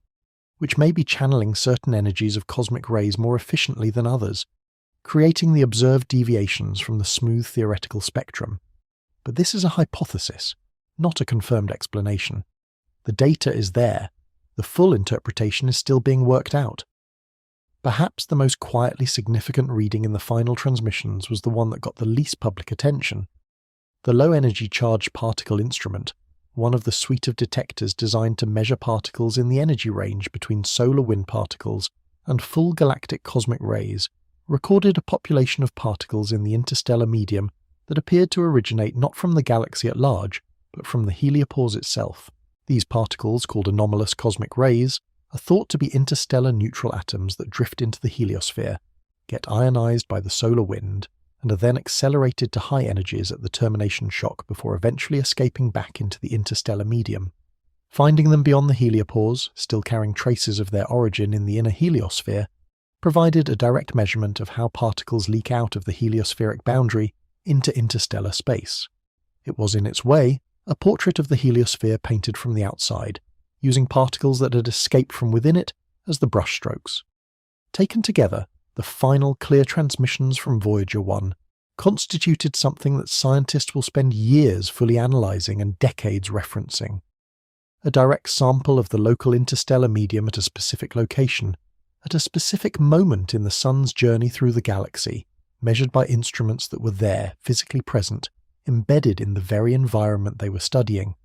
A: which may be channeling certain energies of cosmic rays more efficiently than others, creating the observed deviations from the smooth theoretical spectrum. But this is a hypothesis, not a confirmed explanation. The data is there. The full interpretation is still being worked out. Perhaps the most quietly significant reading in the final transmissions was the one that got the least public attention. The low-energy charged particle instrument, one of the suite of detectors designed to measure particles in the energy range between solar wind particles and full galactic cosmic rays, recorded a population of particles in the interstellar medium that appeared to originate not from the galaxy at large, but from the heliopause itself. These particles, called anomalous cosmic rays, are thought to be interstellar neutral atoms that drift into the heliosphere, get ionized by the solar wind, and are then accelerated to high energies at the termination shock before eventually escaping back into the interstellar medium. Finding them beyond the heliopause, still carrying traces of their origin in the inner heliosphere, provided a direct measurement of how particles leak out of the heliospheric boundary into interstellar space. It was in its way a portrait of the heliosphere painted from the outside, using particles that had escaped from within it as the brushstrokes. Taken together, the final clear transmissions from Voyager 1 constituted something that scientists will spend years fully analysing and decades referencing. A direct sample of the local interstellar medium at a specific location, at a specific moment in the Sun's journey through the galaxy, measured by instruments that were there, physically present, embedded in the very environment they were studying.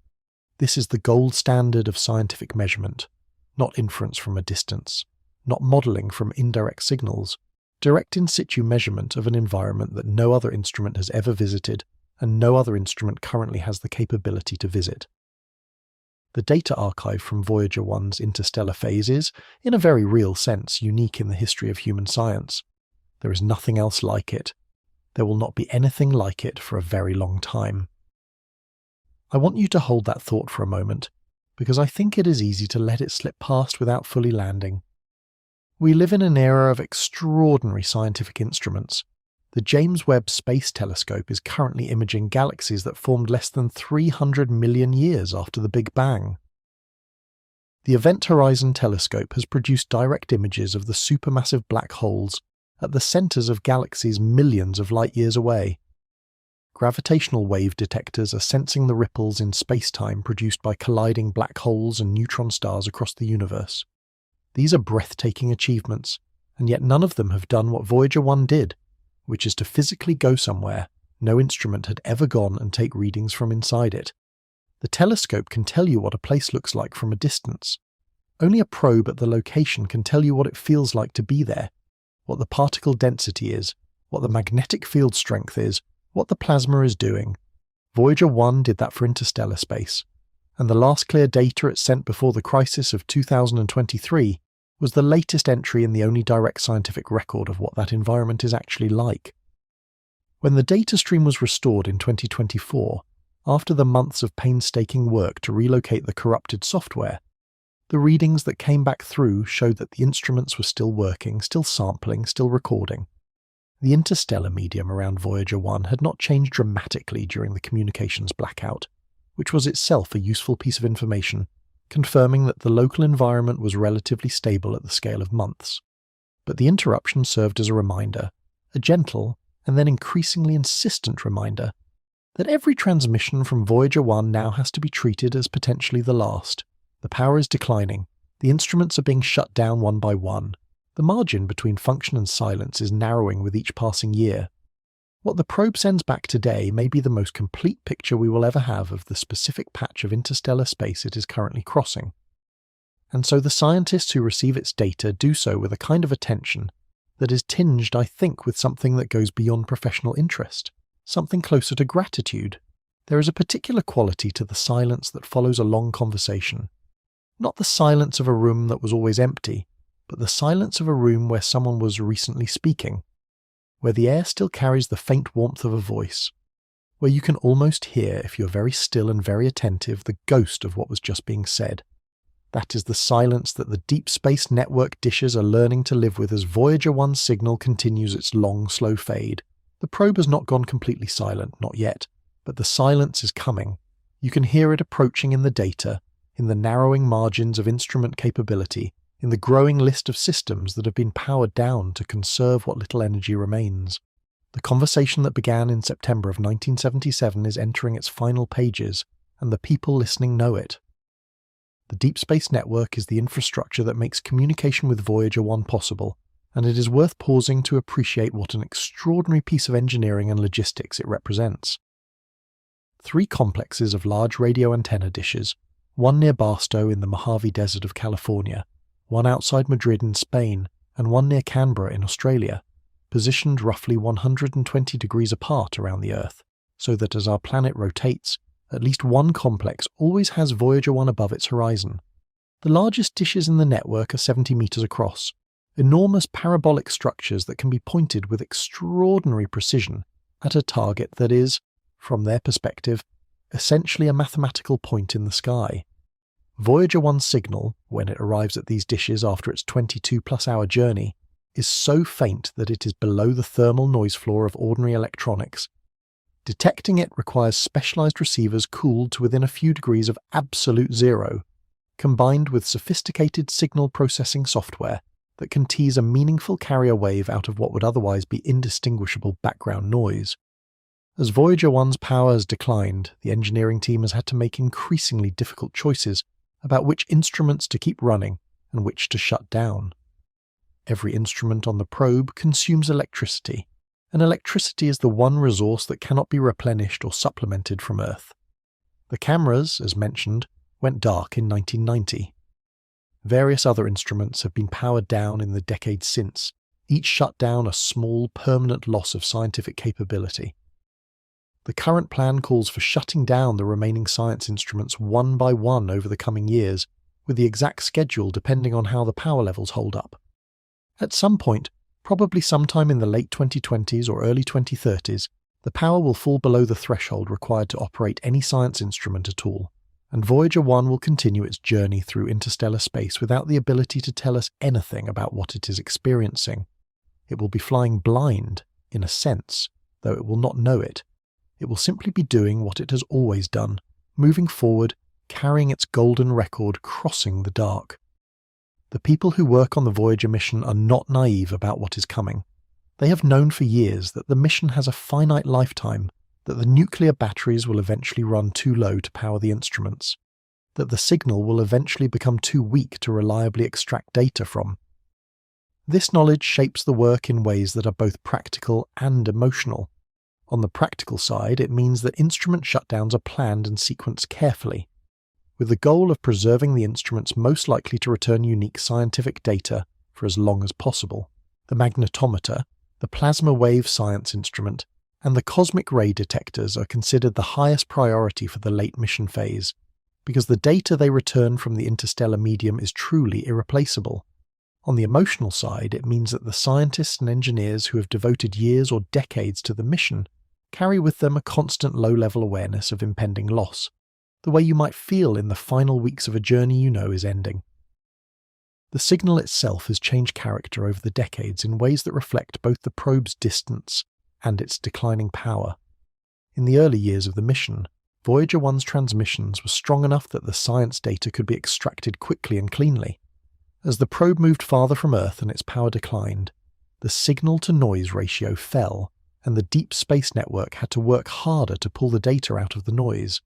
A: This is the gold standard of scientific measurement, not inference from a distance, not modelling from indirect signals, direct in situ measurement of an environment that no other instrument has ever visited and no other instrument currently has the capability to visit. The data archive from Voyager 1's interstellar phase is, in a very real sense, unique in the history of human science. There is nothing else like it. There will not be anything like it for a very long time. I want you to hold that thought for a moment, because I think it is easy to let it slip past without fully landing. We live in an era of extraordinary scientific instruments. The James Webb Space Telescope is currently imaging galaxies that formed less than 300 million years after the Big Bang. The Event Horizon Telescope has produced direct images of the supermassive black holes at the centres of galaxies millions of light years away. Gravitational wave detectors are sensing the ripples in space-time produced by colliding black holes and neutron stars across the universe. These are breathtaking achievements, and yet none of them have done what Voyager 1 did, which is to physically go somewhere no instrument had ever gone and take readings from inside it. The telescope can tell you what a place looks like from a distance. Only a probe at the location can tell you what it feels like to be there, what the particle density is, what the magnetic field strength is, what the plasma is doing. Voyager 1 did that for interstellar space, and the last clear data it sent before the crisis of 2023 was the latest entry in the only direct scientific record of what that environment is actually like. When the data stream was restored in 2024, after the months of painstaking work to relocate the corrupted software, the readings that came back through showed that the instruments were still working, still sampling, still recording. The interstellar medium around Voyager 1 had not changed dramatically during the communications blackout, which was itself a useful piece of information, confirming that the local environment was relatively stable at the scale of months. But the interruption served as a reminder, a gentle and then increasingly insistent reminder, that every transmission from Voyager 1 now has to be treated as potentially the last. The power is declining, the instruments are being shut down one by one, the margin between function and silence is narrowing with each passing year. What the probe sends back today may be the most complete picture we will ever have of the specific patch of interstellar space it is currently crossing. And so the scientists who receive its data do so with a kind of attention that is tinged, I think, with something that goes beyond professional interest, something closer to gratitude. There is a particular quality to the silence that follows a long conversation. Not the silence of a room that was always empty, but the silence of a room where someone was recently speaking, where the air still carries the faint warmth of a voice, where you can almost hear, if you're very still and very attentive, the ghost of what was just being said. That is the silence that the deep space network dishes are learning to live with as Voyager 1's signal continues its long, slow fade. The probe has not gone completely silent, not yet, but the silence is coming. You can hear it approaching in the data, in the narrowing margins of instrument capability, in the growing list of systems that have been powered down to conserve what little energy remains. The conversation that began in September of 1977 is entering its final pages, and the people listening know it. The Deep Space Network is the infrastructure that makes communication with Voyager 1 possible, and it is worth pausing to appreciate what an extraordinary piece of engineering and logistics it represents. 3 complexes of large radio antenna dishes, one near Barstow in the Mojave Desert of California, one outside Madrid in Spain, and one near Canberra in Australia, positioned roughly 120 degrees apart around the Earth, so that as our planet rotates, at least one complex always has Voyager 1 above its horizon. The largest dishes in the network are 70 meters across, enormous parabolic structures that can be pointed with extraordinary precision at a target that is, from their perspective, essentially a mathematical point in the sky. Voyager 1's signal, when it arrives at these dishes after its 22-plus-hour journey, is so faint that it is below the thermal noise floor of ordinary electronics. Detecting it requires specialized receivers cooled to within a few degrees of absolute zero, combined with sophisticated signal processing software that can tease a meaningful carrier wave out of what would otherwise be indistinguishable background noise. As Voyager 1's power has declined, the engineering team has had to make increasingly difficult choices about which instruments to keep running and which to shut down. Every instrument on the probe consumes electricity, and electricity is the one resource that cannot be replenished or supplemented from Earth. The cameras, as mentioned, went dark in 1990. Various other instruments have been powered down in the decades since, each shut down a small, permanent loss of scientific capability. The current plan calls for shutting down the remaining science instruments one by one over the coming years, with the exact schedule depending on how the power levels hold up. At some point, probably sometime in the late 2020s or early 2030s, the power will fall below the threshold required to operate any science instrument at all, and Voyager 1 will continue its journey through interstellar space without the ability to tell us anything about what it is experiencing. It will be flying blind, in a sense, though it will not know it. It will simply be doing what it has always done, moving forward, carrying its golden record, crossing the dark. The people who work on the Voyager mission are not naive about what is coming. They have known for years that the mission has a finite lifetime, that the nuclear batteries will eventually run too low to power the instruments, that the signal will eventually become too weak to reliably extract data from. This knowledge shapes the work in ways that are both practical and emotional. On the practical side, it means that instrument shutdowns are planned and sequenced carefully, with the goal of preserving the instruments most likely to return unique scientific data for as long as possible. The magnetometer, the plasma wave science instrument, and the cosmic ray detectors are considered the highest priority for the late mission phase, because the data they return from the interstellar medium is truly irreplaceable. On the emotional side, it means that the scientists and engineers who have devoted years or decades to the mission carry with them a constant low-level awareness of impending loss, the way you might feel in the final weeks of a journey you know is ending. The signal itself has changed character over the decades in ways that reflect both the probe's distance and its declining power. In the early years of the mission, Voyager 1's transmissions were strong enough that the science data could be extracted quickly and cleanly. As the probe moved farther from Earth and its power declined, the signal-to-noise ratio fell, and the deep space network had to work harder to pull the data out of the noise.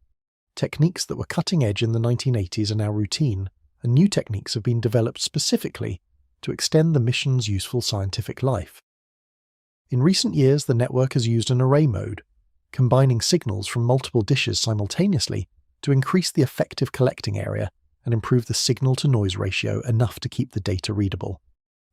A: Techniques that were cutting edge in the 1980s are now routine, and new techniques have been developed specifically to extend the mission's useful scientific life. In recent years, the network has used an array mode, combining signals from multiple dishes simultaneously to increase the effective collecting area and improve the signal-to-noise ratio enough to keep the data readable.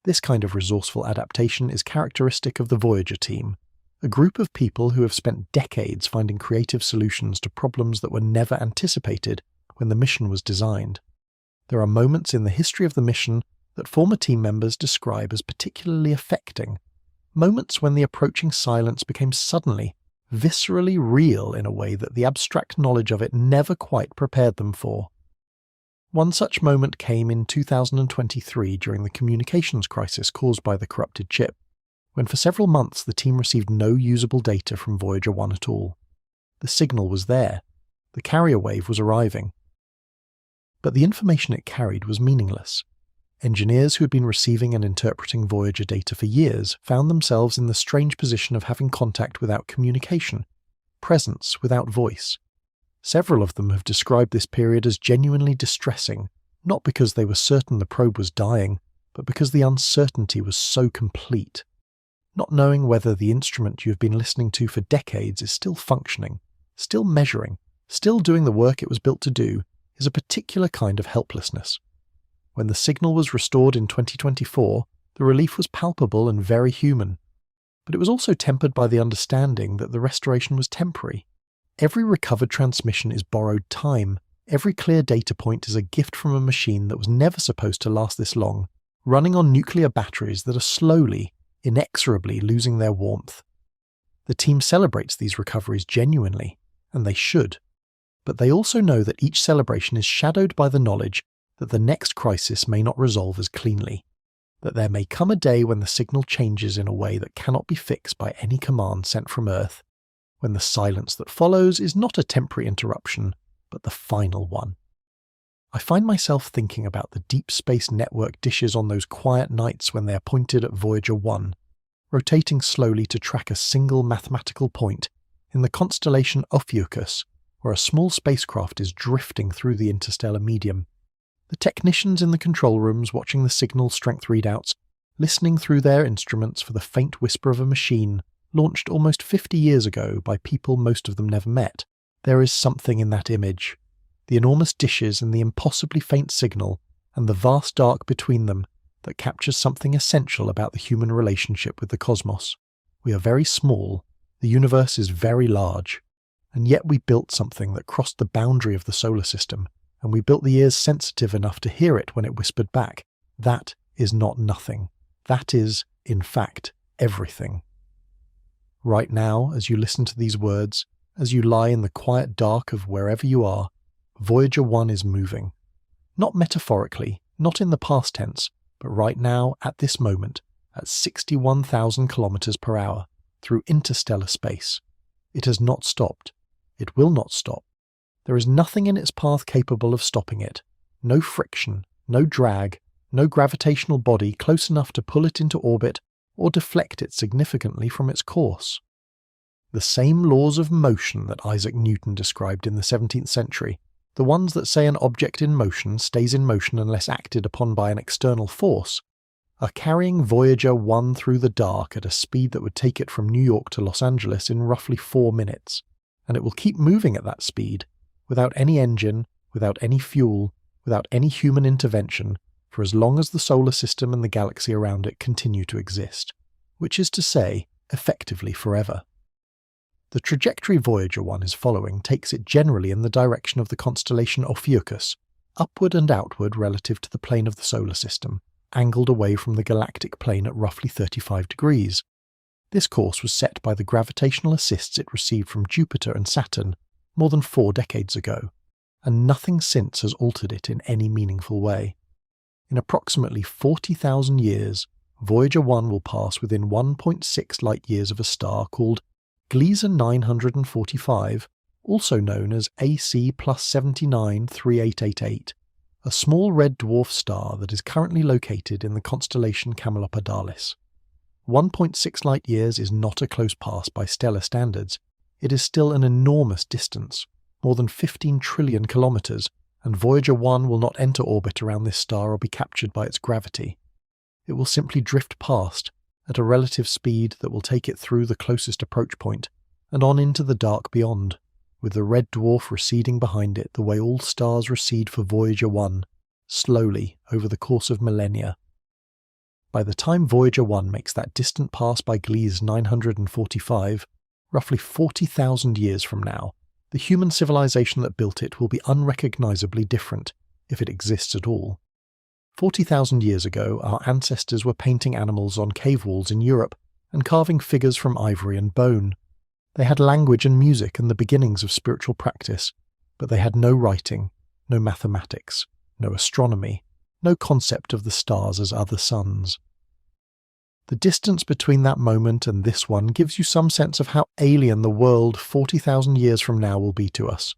A: This kind of resourceful adaptation is characteristic of the Voyager team, a group of people who have spent decades finding creative solutions to problems that were never anticipated when the mission was designed. There are moments in the history of the mission that former team members describe as particularly affecting, moments when the approaching silence became suddenly, viscerally real in a way that the abstract knowledge of it never quite prepared them for. One such moment came in 2023 during the communications crisis caused by the corrupted chip, when for several months the team received no usable data from Voyager 1 at all. The signal was there, the carrier wave was arriving. But the information it carried was meaningless. Engineers who had been receiving and interpreting Voyager data for years found themselves in the strange position of having contact without communication, presence without voice. Several of them have described this period as genuinely distressing, not because they were certain the probe was dying, but because the uncertainty was so complete. Not knowing whether the instrument you have been listening to for decades is still functioning, still measuring, still doing the work it was built to do, is a particular kind of helplessness. When the signal was restored in 2024, the relief was palpable and very human. But it was also tempered by the understanding that the restoration was temporary. Every recovered transmission is borrowed time. Every clear data point is a gift from a machine that was never supposed to last this long, running on nuclear batteries that are slowly, inexorably losing their warmth. The team celebrates these recoveries genuinely, and they should. But they also know that each celebration is shadowed by the knowledge that the next crisis may not resolve as cleanly, that there may come a day when the signal changes in a way that cannot be fixed by any command sent from Earth, when the silence that follows is not a temporary interruption, but the final one. I find myself thinking about the deep space network dishes on those quiet nights when they are pointed at Voyager 1, rotating slowly to track a single mathematical point in the constellation Ophiuchus, where a small spacecraft is drifting through the interstellar medium. The technicians in the control rooms watching the signal strength readouts, listening through their instruments for the faint whisper of a machine launched almost 50 years ago by people most of them never met, There is something in that image, the enormous dishes and the impossibly faint signal, and the vast dark between them, that captures something essential about the human relationship with the cosmos. We are very small, the universe is very large, and yet we built something that crossed the boundary of the solar system, and we built the ears sensitive enough to hear it when it whispered back, "That is not nothing. That is, in fact, everything." Right now, as you listen to these words, as you lie in the quiet dark of wherever you are, Voyager 1 is moving. Not metaphorically, not in the past tense, but right now, at this moment, at 61,000 kilometers per hour, through interstellar space. It has not stopped. It will not stop. There is nothing in its path capable of stopping it. No friction, no drag, no gravitational body close enough to pull it into orbit or deflect it significantly from its course. The same laws of motion that Isaac Newton described in the 17th century, the ones that say an object in motion stays in motion unless acted upon by an external force, are carrying Voyager 1 through the dark at a speed that would take it from New York to Los Angeles in roughly 4 minutes, and it will keep moving at that speed, without any engine, without any fuel, without any human intervention, for as long as the solar system and the galaxy around it continue to exist, which is to say, effectively forever. The trajectory Voyager 1 is following takes it generally in the direction of the constellation Ophiuchus, upward and outward relative to the plane of the solar system, angled away from the galactic plane at roughly 35 degrees. This course was set by the gravitational assists it received from Jupiter and Saturn more than 4 decades ago, and nothing since has altered it in any meaningful way. In approximately 40,000 years, Voyager 1 will pass within 1.6 light-years of a star called Gliese 945, also known as AC plus 79 3888, a small red dwarf star that is currently located in the constellation Camelopardalis. 1.6 light-years is not a close pass by stellar standards. It is still an enormous distance, more than 15 trillion kilometers, and Voyager 1 will not enter orbit around this star or be captured by its gravity. It will simply drift past, at a relative speed that will take it through the closest approach point, and on into the dark beyond, with the red dwarf receding behind it the way all stars recede for Voyager 1, slowly over the course of millennia. By the time Voyager 1 makes that distant pass by Gliese 945, roughly 40,000 years from now, the human civilization that built it will be unrecognizably different, if it exists at all. 40,000 years ago, our ancestors were painting animals on cave walls in Europe and carving figures from ivory and bone. They had language and music and the beginnings of spiritual practice, but they had no writing, no mathematics, no astronomy, no concept of the stars as other suns. The distance between that moment and this one gives you some sense of how alien the world 40,000 years from now will be to us.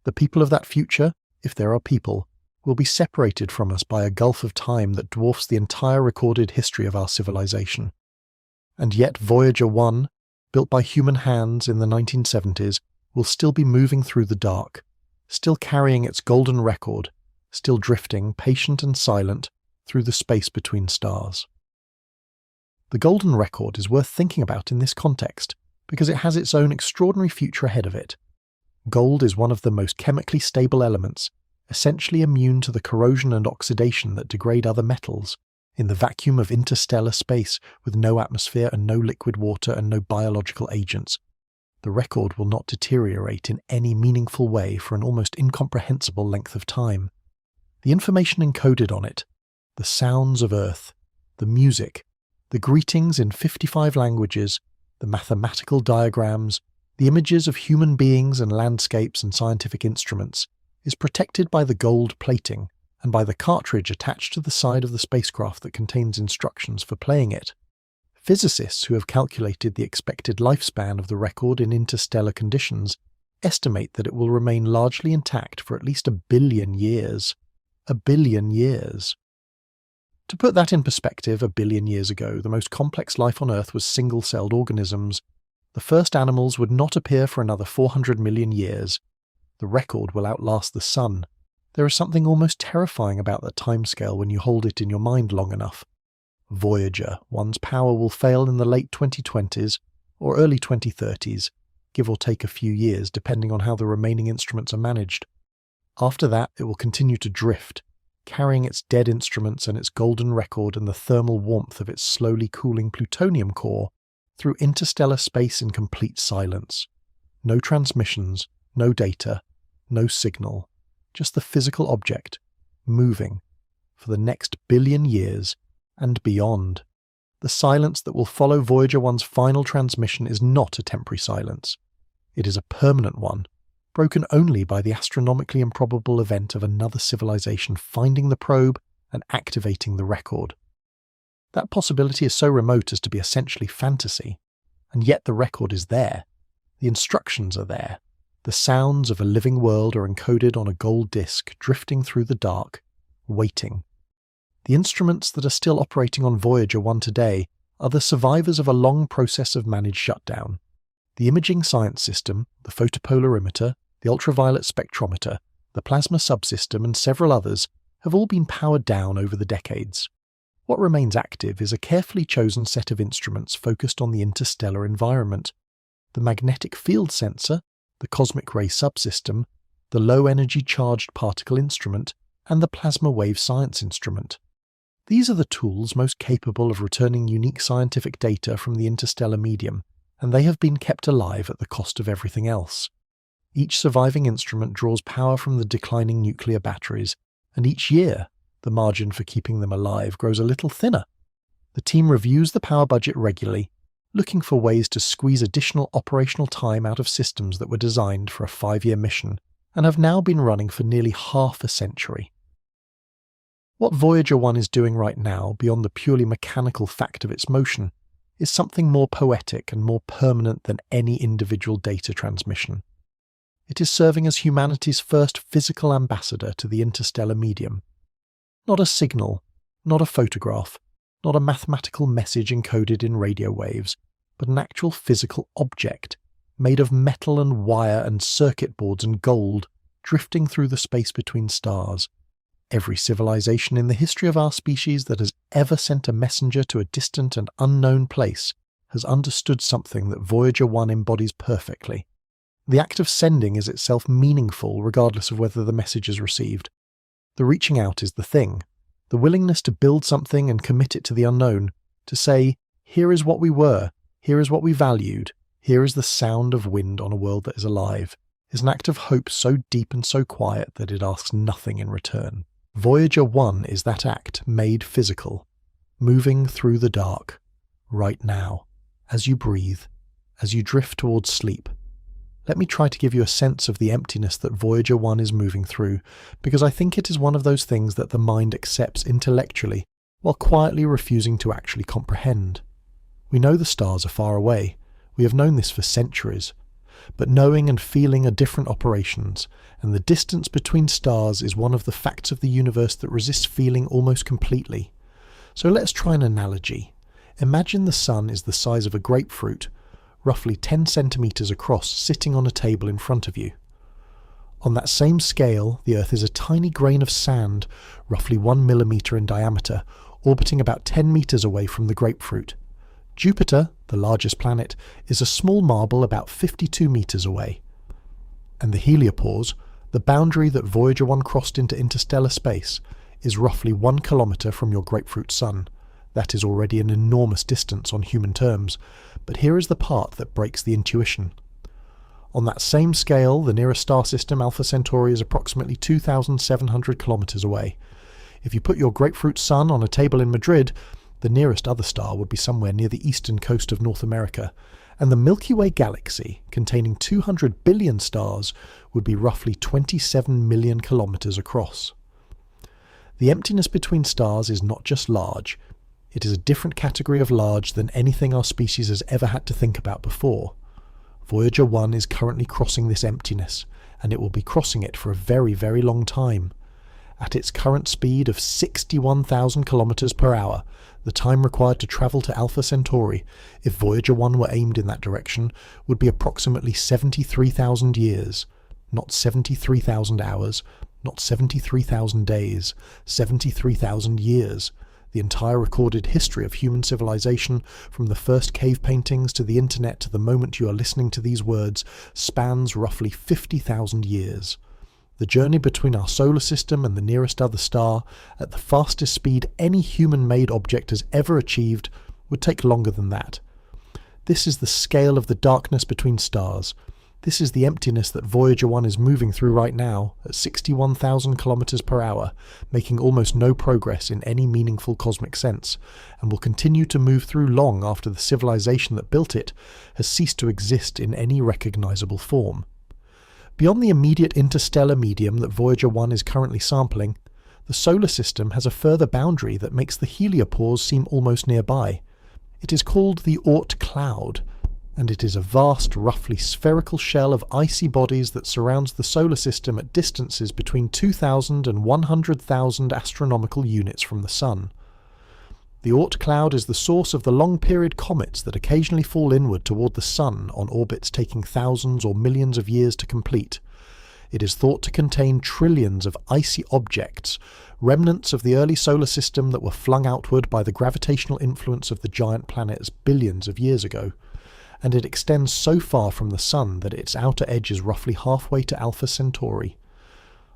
A: The people of that future, if there are people, will be separated from us by a gulf of time that dwarfs the entire recorded history of our civilization. And yet Voyager 1, built by human hands in the 1970s, will still be moving through the dark, still carrying its golden record, still drifting, patient and silent, through the space between stars. The golden record is worth thinking about in this context, because it has its own extraordinary future ahead of it. Gold is one of the most chemically stable elements, essentially immune to the corrosion and oxidation that degrade other metals, in the vacuum of interstellar space with no atmosphere and no liquid water and no biological agents. The record will not deteriorate in any meaningful way for an almost incomprehensible length of time. The information encoded on it, the sounds of Earth, the music, the greetings in 55 languages, the mathematical diagrams, the images of human beings and landscapes and scientific instruments, is protected by the gold plating and by the cartridge attached to the side of the spacecraft that contains instructions for playing it. Physicists who have calculated the expected lifespan of the record in interstellar conditions estimate that it will remain largely intact for at least 1 billion years. 1 billion years. To put that in perspective, 1 billion years ago, the most complex life on Earth was single-celled organisms. The first animals would not appear for another 400 million years. The record will outlast the sun. There is something almost terrifying about that timescale when you hold it in your mind long enough. Voyager, one's power will fail in the late 2020s or early 2030s, give or take a few years depending on how the remaining instruments are managed. After that, it will continue to drift, carrying its dead instruments and its golden record and the thermal warmth of its slowly cooling plutonium core through interstellar space in complete silence. No transmissions, no data, no signal, just the physical object, moving, for the next billion years and beyond. The silence that will follow Voyager 1's final transmission is not a temporary silence. It is a permanent one, broken only by the astronomically improbable event of another civilization finding the probe and activating the record. That possibility is so remote as to be essentially fantasy, and yet the record is there. The instructions are there. The sounds of a living world are encoded on a gold disk drifting through the dark, waiting. The instruments that are still operating on Voyager 1 today are the survivors of a long process of managed shutdown. The imaging science system, the photopolarimeter, the ultraviolet spectrometer, the plasma subsystem, and several others have all been powered down over the decades. What remains active is a carefully chosen set of instruments focused on the interstellar environment. The magnetic field sensor, the cosmic ray subsystem, the low-energy charged particle instrument, and the plasma wave science instrument. These are the tools most capable of returning unique scientific data from the interstellar medium, and they have been kept alive at the cost of everything else. Each surviving instrument draws power from the declining nuclear batteries, and each year, the margin for keeping them alive grows a little thinner. The team reviews the power budget regularly, looking for ways to squeeze additional operational time out of systems that were designed for a 5-year mission and have now been running for nearly half a century. What Voyager 1 is doing right now, beyond the purely mechanical fact of its motion, is something more poetic and more permanent than any individual data transmission. It is serving as humanity's first physical ambassador to the interstellar medium. Not a signal, not a photograph, not a mathematical message encoded in radio waves, but an actual physical object, made of metal and wire and circuit boards and gold, drifting through the space between stars. Every civilization in the history of our species that has ever sent a messenger to a distant and unknown place has understood something that Voyager 1 embodies perfectly. The act of sending is itself meaningful regardless of whether the message is received. The reaching out is the thing. The willingness to build something and commit it to the unknown, to say, here is what we were, here is what we valued, here is the sound of wind on a world that is alive, is an act of hope so deep and so quiet that it asks nothing in return. Voyager 1 is that act made physical, moving through the dark, right now, as you breathe, as you drift towards sleep. Let me try to give you a sense of the emptiness that Voyager 1 is moving through, because I think it is one of those things that the mind accepts intellectually, while quietly refusing to actually comprehend. We know the stars are far away. We have known this for centuries. But knowing and feeling are different operations, and the distance between stars is one of the facts of the universe that resists feeling almost completely. So let's try an analogy. Imagine the sun is the size of a grapefruit, roughly 10 centimeters across, sitting on a table in front of you. On that same scale, the Earth is a tiny grain of sand, roughly 1 millimeter in diameter, orbiting about 10 meters away from the grapefruit. Jupiter, the largest planet, is a small marble about 52 meters away. And the heliopause, the boundary that Voyager 1 crossed into interstellar space, is roughly 1 kilometer from your grapefruit sun. That is already an enormous distance on human terms, but here is the part that breaks the intuition. On that same scale, the nearest star system, Alpha Centauri, is approximately 2,700 kilometers away. If you put your grapefruit sun on a table in Madrid, the nearest other star would be somewhere near the eastern coast of North America, and the Milky Way galaxy, containing 200 billion stars, would be roughly 27 million kilometers across. The emptiness between stars is not just large. It is a different category of large than anything our species has ever had to think about before. Voyager 1 is currently crossing this emptiness, and it will be crossing it for a very, very long time. At its current speed of 61,000 kilometers per hour, the time required to travel to Alpha Centauri, if Voyager 1 were aimed in that direction, would be approximately 73,000 years. Not 73,000 hours, not 73,000 days, 73,000 years. The entire recorded history of human civilization, from the first cave paintings to the internet to the moment you are listening to these words, spans roughly 50,000 years. The journey between our solar system and the nearest other star, at the fastest speed any human-made object has ever achieved, would take longer than that. This is the scale of the darkness between stars. This is the emptiness that Voyager 1 is moving through right now, at 61,000 kilometers per hour, making almost no progress in any meaningful cosmic sense, and will continue to move through long after the civilization that built it has ceased to exist in any recognizable form. Beyond the immediate interstellar medium that Voyager 1 is currently sampling, the solar system has a further boundary that makes the heliopause seem almost nearby. It is called the Oort cloud, and it is a vast, roughly spherical shell of icy bodies that surrounds the solar system at distances between 2,000 and 100,000 astronomical units from the Sun. The Oort cloud is the source of the long-period comets that occasionally fall inward toward the Sun on orbits taking thousands or millions of years to complete. It is thought to contain trillions of icy objects, remnants of the early solar system that were flung outward by the gravitational influence of the giant planets billions of years ago. And it extends so far from the Sun that its outer edge is roughly halfway to Alpha Centauri.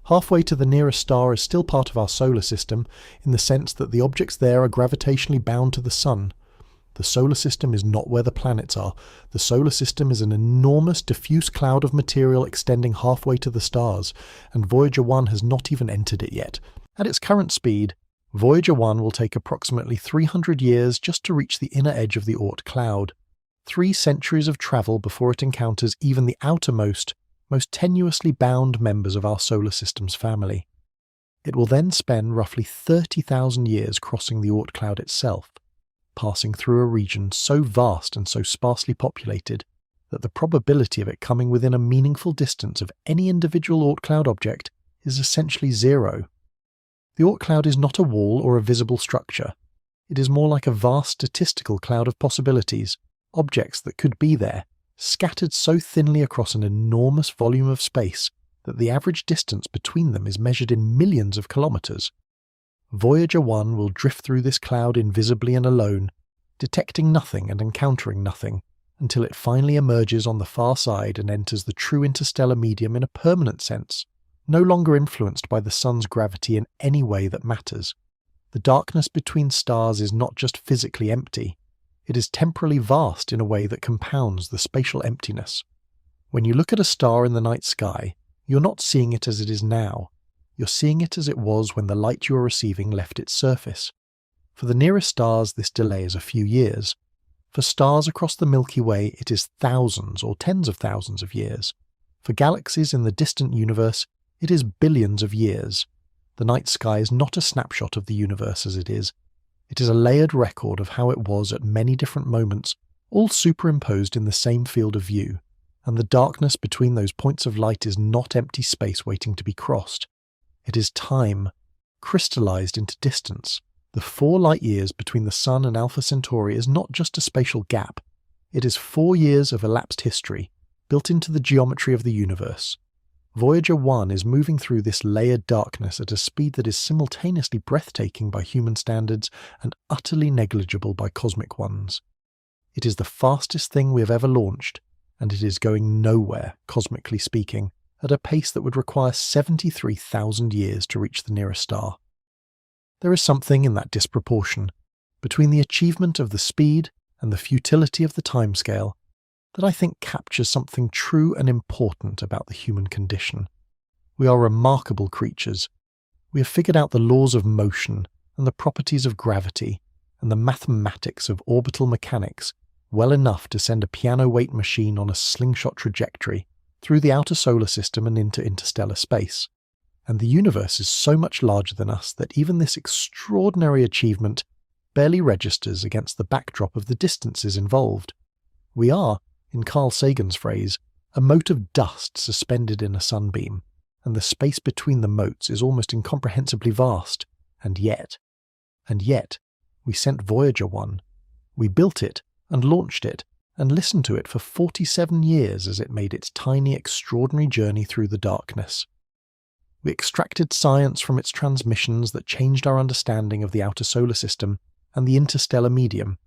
A: Halfway to the nearest star is still part of our solar system, in the sense that the objects there are gravitationally bound to the Sun. The solar system is not where the planets are. The solar system is an enormous diffuse cloud of material extending halfway to the stars, and Voyager 1 has not even entered it yet. At its current speed, Voyager 1 will take approximately 300 years just to reach the inner edge of the Oort cloud. 3 centuries of travel before it encounters even the outermost, most tenuously bound members of our solar system's family. It will then spend roughly 30,000 years crossing the Oort cloud itself, passing through a region so vast and so sparsely populated that the probability of it coming within a meaningful distance of any individual Oort cloud object is essentially zero. The Oort cloud is not a wall or a visible structure. It is more like a vast statistical cloud of possibilities, objects that could be there, scattered so thinly across an enormous volume of space that the average distance between them is measured in millions of kilometers. Voyager 1 will drift through this cloud invisibly and alone, detecting nothing and encountering nothing, until it finally emerges on the far side and enters the true interstellar medium in a permanent sense, no longer influenced by the Sun's gravity in any way that matters. The darkness between stars is not just physically empty, it is temporally vast in a way that compounds the spatial emptiness. When you look at a star in the night sky, you're not seeing it as it is now. You're seeing it as it was when the light you are receiving left its surface. For the nearest stars, this delay is a few years. For stars across the Milky Way, it is thousands or tens of thousands of years. For galaxies in the distant universe, it is billions of years. The night sky is not a snapshot of the universe as it is. It is a layered record of how it was at many different moments, all superimposed in the same field of view, and the darkness between those points of light is not empty space waiting to be crossed. It is time, crystallized into distance. The 4 light-years between the Sun and Alpha Centauri is not just a spatial gap. It is 4 years of elapsed history, built into the geometry of the universe. Voyager 1 is moving through this layered darkness at a speed that is simultaneously breathtaking by human standards and utterly negligible by cosmic ones. It is the fastest thing we have ever launched, and it is going nowhere, cosmically speaking, at a pace that would require 73,000 years to reach the nearest star. There is something in that disproportion, between the achievement of the speed and the futility of the timescale, that I think captures something true and important about the human condition. We are remarkable creatures. We have figured out the laws of motion and the properties of gravity and the mathematics of orbital mechanics well enough to send a piano-weight machine on a slingshot trajectory through the outer solar system and into interstellar space. And the universe is so much larger than us that even this extraordinary achievement barely registers against the backdrop of the distances involved. We are, in Carl Sagan's phrase, a mote of dust suspended in a sunbeam, and the space between the motes is almost incomprehensibly vast, and yet, we sent Voyager 1. We built it, and launched it, and listened to it for 47 years as it made its tiny, extraordinary journey through the darkness. We extracted science from its transmissions that changed our understanding of the outer solar system and the interstellar medium.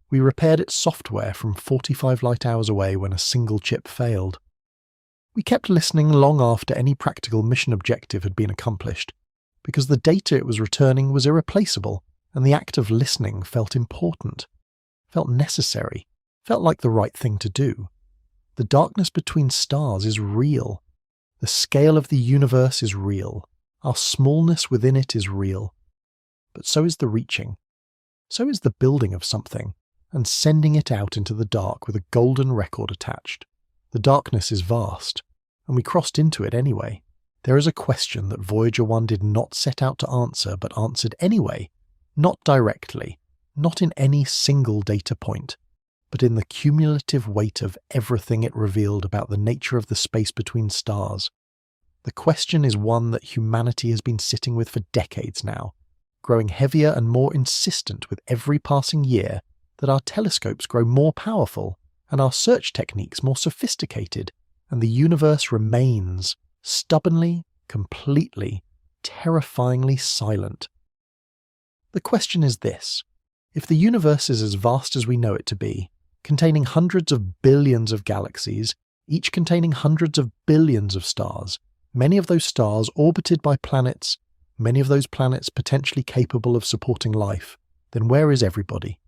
A: We repaired its software from 45 light-hours away when a single chip failed. We kept listening long after any practical mission objective had been accomplished, because the data it was returning was irreplaceable, and the act of listening felt important, felt necessary, felt like the right thing to do. The darkness between stars is real. The scale of the universe is real. Our smallness within it is real. But so is the reaching. So is the building of something, and sending it out into the dark with a golden record attached. The darkness is vast, and we crossed into it anyway. There is a question that Voyager 1 did not set out to answer, but answered anyway, not directly, not in any single data point, but in the cumulative weight of everything it revealed about the nature of the space between stars. The question is one that humanity has been sitting with for decades now, growing heavier and more insistent with every passing year that our telescopes grow more powerful and our search techniques more sophisticated, and the universe remains stubbornly, completely, terrifyingly silent. The question is this: if the universe is as vast as we know it to be, containing hundreds of billions of galaxies, each containing hundreds of billions of stars, many of those stars orbited by planets, many of those planets potentially capable of supporting life, then where is everybody?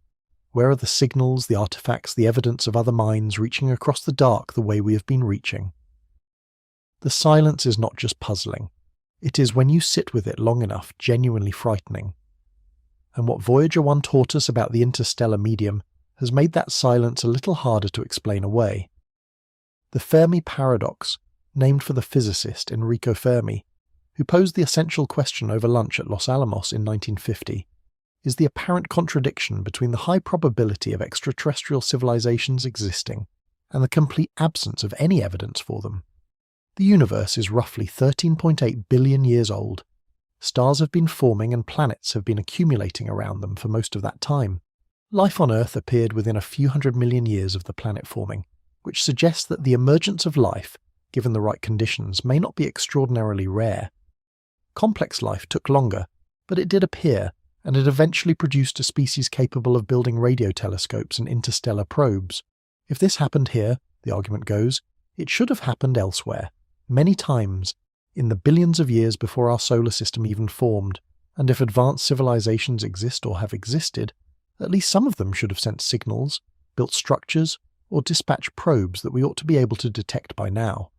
A: Where are the signals, the artifacts, the evidence of other minds reaching across the dark the way we have been reaching? The silence is not just puzzling. It is, when you sit with it long enough, genuinely frightening. And what Voyager 1 taught us about the interstellar medium has made that silence a little harder to explain away. The Fermi paradox, named for the physicist Enrico Fermi, who posed the essential question over lunch at Los Alamos in 1950, is the apparent contradiction between the high probability of extraterrestrial civilizations existing and the complete absence of any evidence for them. The universe is roughly 13.8 billion years old. Stars have been forming and planets have been accumulating around them for most of that time. Life on Earth appeared within a few 100 million years of the planet forming, which suggests that the emergence of life, given the right conditions, may not be extraordinarily rare. Complex life took longer, but it did appear, and it eventually produced a species capable of building radio telescopes and interstellar probes. If this happened here, the argument goes, it should have happened elsewhere, many times, in the billions of years before our solar system even formed, and if advanced civilizations exist or have existed, at least some of them should have sent signals, built structures, or dispatched probes that we ought to be able to detect by now.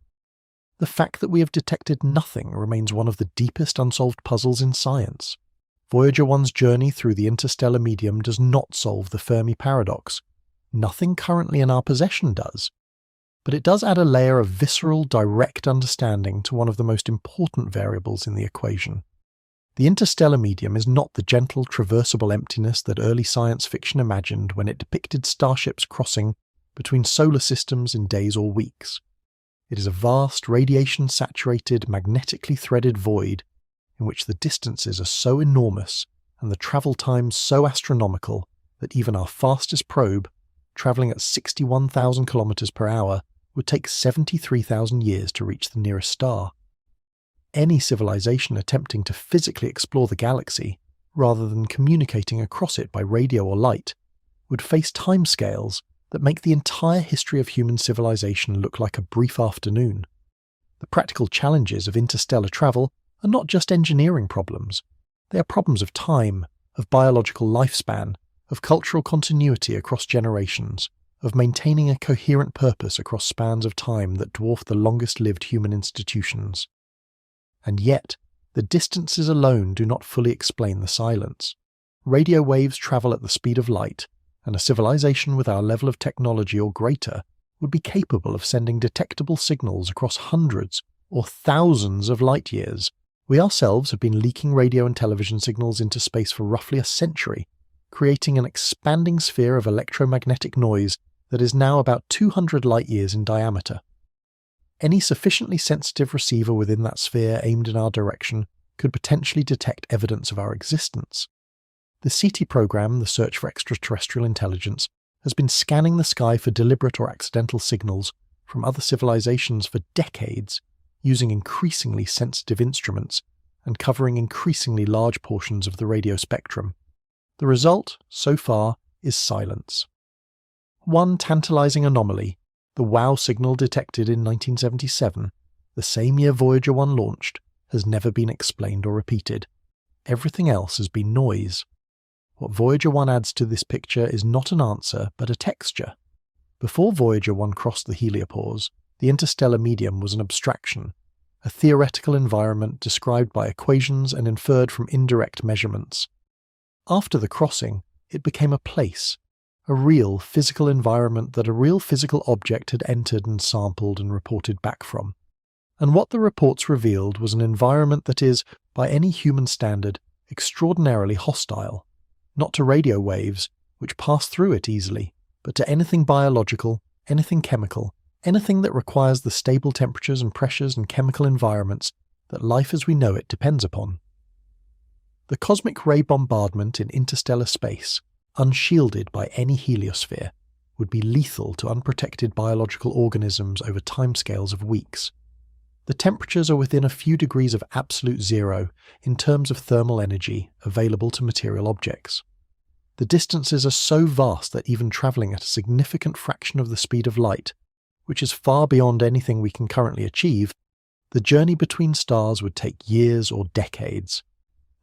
A: The fact that we have detected nothing remains one of the deepest unsolved puzzles in science. Voyager 1's journey through the interstellar medium does not solve the Fermi paradox. Nothing currently in our possession does. But it does add a layer of visceral, direct understanding to one of the most important variables in the equation. The interstellar medium is not the gentle, traversable emptiness that early science fiction imagined when it depicted starships crossing between solar systems in days or weeks. It is a vast, radiation-saturated, magnetically threaded void in which the distances are so enormous and the travel times so astronomical that even our fastest probe, travelling at 61,000 kilometers per hour, would take 73,000 years to reach the nearest star. Any civilization attempting to physically explore the galaxy, rather than communicating across it by radio or light, would face timescales that make the entire history of human civilization look like a brief afternoon. The practical challenges of interstellar travel are not just engineering problems. They are problems of time, of biological lifespan, of cultural continuity across generations, of maintaining a coherent purpose across spans of time that dwarf the longest-lived human institutions. And yet, the distances alone do not fully explain the silence. Radio waves travel at the speed of light, and a civilization with our level of technology or greater would be capable of sending detectable signals across hundreds or thousands of light years. We ourselves have been leaking radio and television signals into space for roughly a century, creating an expanding sphere of electromagnetic noise that is now about 200 light-years in diameter. Any sufficiently sensitive receiver within that sphere aimed in our direction could potentially detect evidence of our existence. The SETI program, the Search for Extraterrestrial Intelligence, has been scanning the sky for deliberate or accidental signals from other civilizations for decades, using increasingly sensitive instruments and covering increasingly large portions of the radio spectrum. The result, so far, is silence. One tantalizing anomaly, the WOW signal detected in 1977, the same year Voyager 1 launched, has never been explained or repeated. Everything else has been noise. What Voyager 1 adds to this picture is not an answer, but a texture. Before Voyager 1 crossed the heliopause, the interstellar medium was an abstraction, a theoretical environment described by equations and inferred from indirect measurements. After the crossing, it became a place, a real physical environment that a real physical object had entered and sampled and reported back from. And what the reports revealed was an environment that is, by any human standard, extraordinarily hostile, not to radio waves, which pass through it easily, but to anything biological, anything chemical, anything that requires the stable temperatures and pressures and chemical environments that life as we know it depends upon. The cosmic ray bombardment in interstellar space, unshielded by any heliosphere, would be lethal to unprotected biological organisms over timescales of weeks. The temperatures are within a few degrees of absolute zero in terms of thermal energy available to material objects. The distances are so vast that even travelling at a significant fraction of the speed of light, which is far beyond anything we can currently achieve, the journey between stars would take years or decades.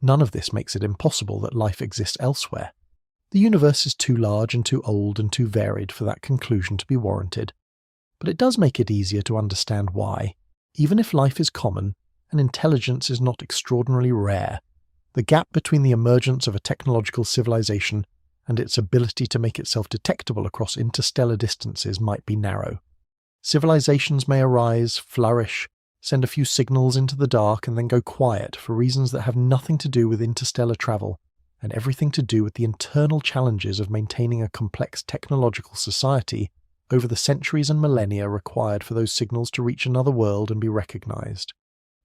A: None of this makes it impossible that life exists elsewhere. The universe is too large and too old and too varied for that conclusion to be warranted. But it does make it easier to understand why, even if life is common and intelligence is not extraordinarily rare, the gap between the emergence of a technological civilization and its ability to make itself detectable across interstellar distances might be narrow. Civilizations may arise, flourish, send a few signals into the dark and then go quiet for reasons that have nothing to do with interstellar travel and everything to do with the internal challenges of maintaining a complex technological society over the centuries and millennia required for those signals to reach another world and be recognized.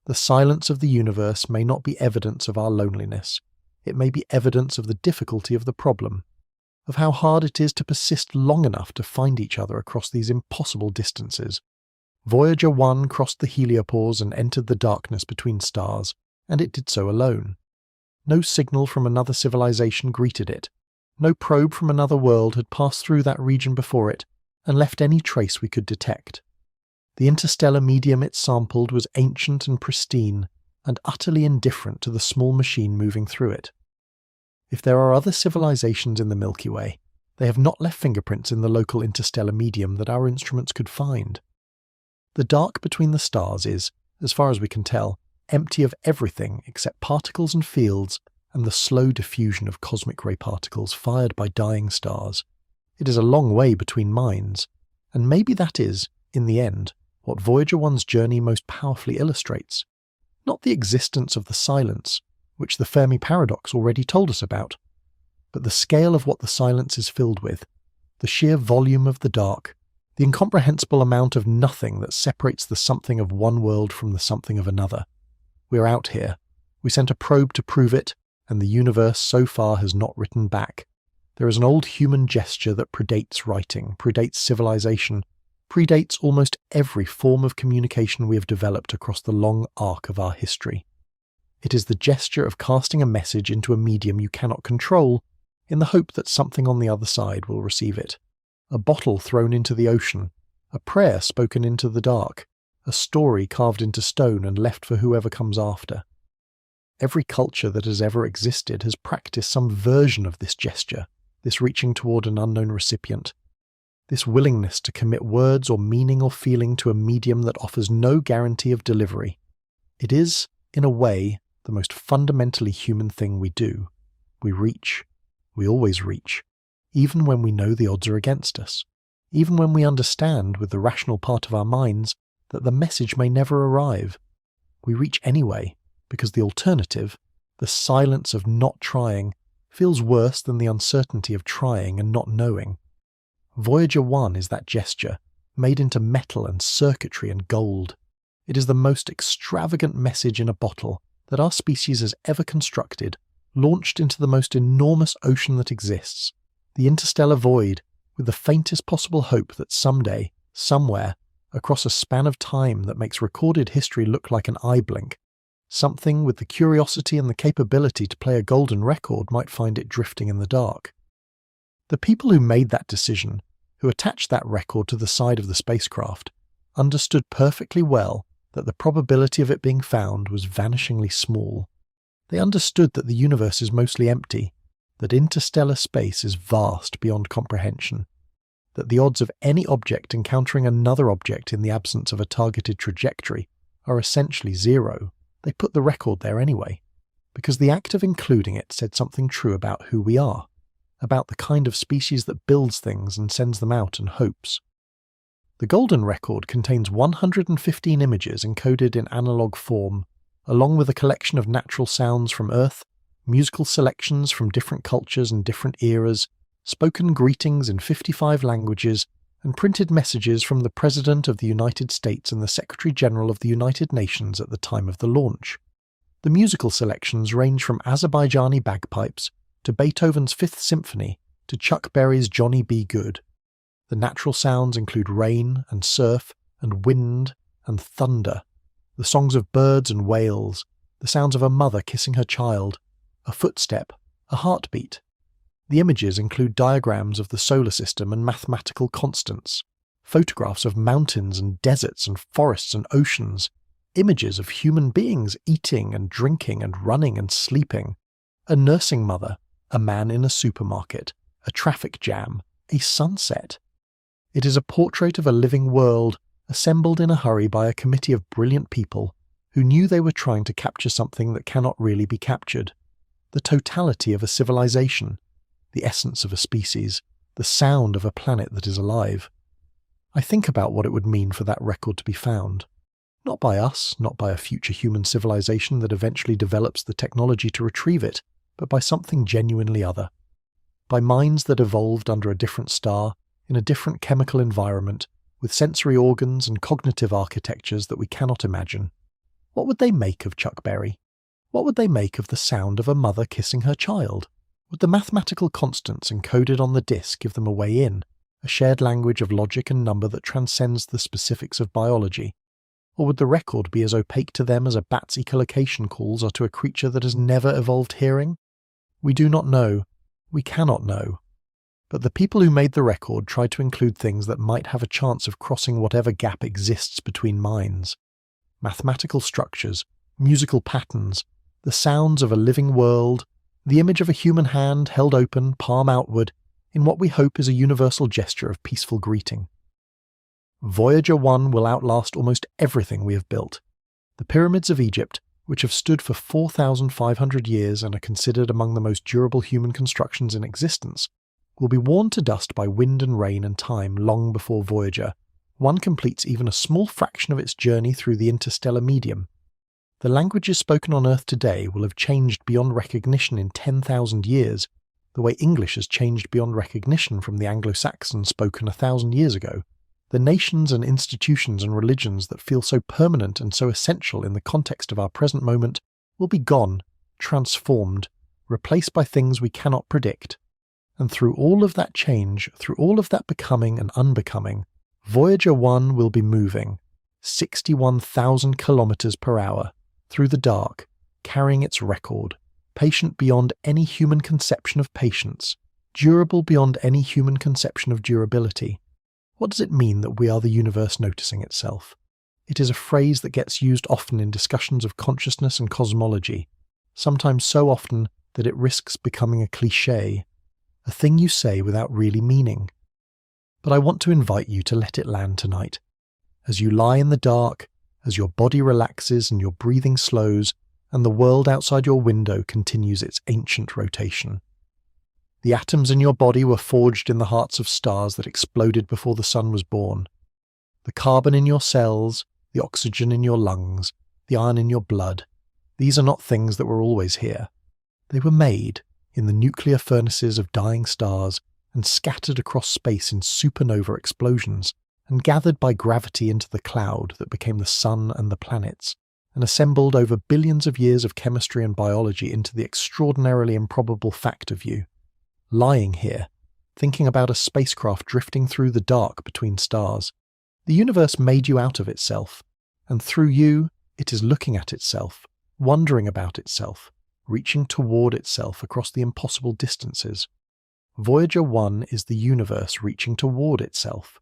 A: The silence of the universe may not be evidence of our loneliness. It may be evidence of the difficulty of the problem, of how hard it is to persist long enough to find each other across these impossible distances. Voyager 1 crossed the heliopause and entered the darkness between stars, and it did so alone. No signal from another civilization greeted it. No probe from another world had passed through that region before it and left any trace we could detect. The interstellar medium it sampled was ancient and pristine, and utterly indifferent to the small machine moving through it. If there are other civilizations in the Milky Way, they have not left fingerprints in the local interstellar medium that our instruments could find. The dark between the stars is, as far as we can tell, empty of everything except particles and fields and the slow diffusion of cosmic ray particles fired by dying stars. It is a long way between minds, and maybe that is, in the end, what Voyager 1's journey most powerfully illustrates. Not the existence of the silence, which the Fermi paradox already told us about, but the scale of what the silence is filled with, the sheer volume of the dark, the incomprehensible amount of nothing that separates the something of one world from the something of another. We are out here. We sent a probe to prove it, and the universe so far has not written back. There is an old human gesture that predates writing, predates civilization, predates almost every form of communication we have developed across the long arc of our history. It is the gesture of casting a message into a medium you cannot control, in the hope that something on the other side will receive it. A bottle thrown into the ocean, a prayer spoken into the dark, a story carved into stone and left for whoever comes after. Every culture that has ever existed has practiced some version of this gesture, this reaching toward an unknown recipient, this willingness to commit words or meaning or feeling to a medium that offers no guarantee of delivery. It is, in a way, the most fundamentally human thing we do. We reach. We always reach, even when we know the odds are against us, even when we understand with the rational part of our minds that the message may never arrive. We reach anyway, because the alternative, the silence of not trying, feels worse than the uncertainty of trying and not knowing. Voyager 1 is that gesture, made into metal and circuitry and gold. It is the most extravagant message in a bottle that our species has ever constructed, launched into the most enormous ocean that exists, the interstellar void, with the faintest possible hope that someday, somewhere, across a span of time that makes recorded history look like an eye blink, something with the curiosity and the capability to play a golden record might find it drifting in the dark. The people who made that decision, who attached that record to the side of the spacecraft, understood perfectly well that the probability of it being found was vanishingly small. They understood that the universe is mostly empty, that interstellar space is vast beyond comprehension, that the odds of any object encountering another object in the absence of a targeted trajectory are essentially zero. They put the record there anyway, because the act of including it said something true about who we are, about the kind of species that builds things and sends them out and hopes. The golden record contains 115 images encoded in analog form, along with a collection of natural sounds from Earth, musical selections from different cultures and different eras, spoken greetings in 55 languages, and printed messages from the President of the United States and the Secretary General of the United Nations at the time of the launch. The musical selections range from Azerbaijani bagpipes to Beethoven's Fifth Symphony to Chuck Berry's Johnny B. Goode. The natural sounds include rain and surf and wind and thunder, the songs of birds and whales, the sounds of a mother kissing her child, a footstep, a heartbeat. The images include diagrams of the solar system and mathematical constants, photographs of mountains and deserts and forests and oceans, images of human beings eating and drinking and running and sleeping, a nursing mother, a man in a supermarket, a traffic jam, a sunset. It is a portrait of a living world assembled in a hurry by a committee of brilliant people who knew they were trying to capture something that cannot really be captured, the totality of a civilization, the essence of a species, the sound of a planet that is alive. I think about what it would mean for that record to be found. Not by us, not by a future human civilization that eventually develops the technology to retrieve it, but by something genuinely other. By minds that evolved under a different star, in a different chemical environment, with sensory organs and cognitive architectures that we cannot imagine. What would they make of Chuck Berry? What would they make of the sound of a mother kissing her child? Would the mathematical constants encoded on the disk give them a way in, a shared language of logic and number that transcends the specifics of biology? Or would the record be as opaque to them as a bat's echolocation calls are to a creature that has never evolved hearing? We do not know. We cannot know. But the people who made the record tried to include things that might have a chance of crossing whatever gap exists between minds. Mathematical structures, musical patterns, the sounds of a living world, the image of a human hand held open, palm outward, in what we hope is a universal gesture of peaceful greeting. Voyager 1 will outlast almost everything we have built. The pyramids of Egypt, which have stood for 4,500 years and are considered among the most durable human constructions in existence, will be worn to dust by wind and rain and time long before Voyager 1 completes even a small fraction of its journey through the interstellar medium. The languages spoken on Earth today will have changed beyond recognition in 10,000 years, the way English has changed beyond recognition from the Anglo-Saxon spoken 1,000 years ago. The nations and institutions and religions that feel so permanent and so essential in the context of our present moment will be gone, transformed, replaced by things we cannot predict. And through all of that change, through all of that becoming and unbecoming, Voyager 1 will be moving 61,000 kilometers per hour through the dark, carrying its record, patient beyond any human conception of patience, durable beyond any human conception of durability. What does it mean that we are the universe noticing itself? It is a phrase that gets used often in discussions of consciousness and cosmology, sometimes so often that it risks becoming a cliché, a thing you say without really meaning. But I want to invite you to let it land tonight. As you lie in the dark, as your body relaxes and your breathing slows, and the world outside your window continues its ancient rotation. The atoms in your body were forged in the hearts of stars that exploded before the sun was born. The carbon in your cells, the oxygen in your lungs, the iron in your blood, these are not things that were always here. They were made in the nuclear furnaces of dying stars and scattered across space in supernova explosions, and gathered by gravity into the cloud that became the sun and the planets, and assembled over billions of years of chemistry and biology into the extraordinarily improbable fact of you, lying here, thinking about a spacecraft drifting through the dark between stars. The universe made you out of itself, and through you, it is looking at itself, wondering about itself, reaching toward itself across the impossible distances. Voyager 1 is the universe reaching toward itself.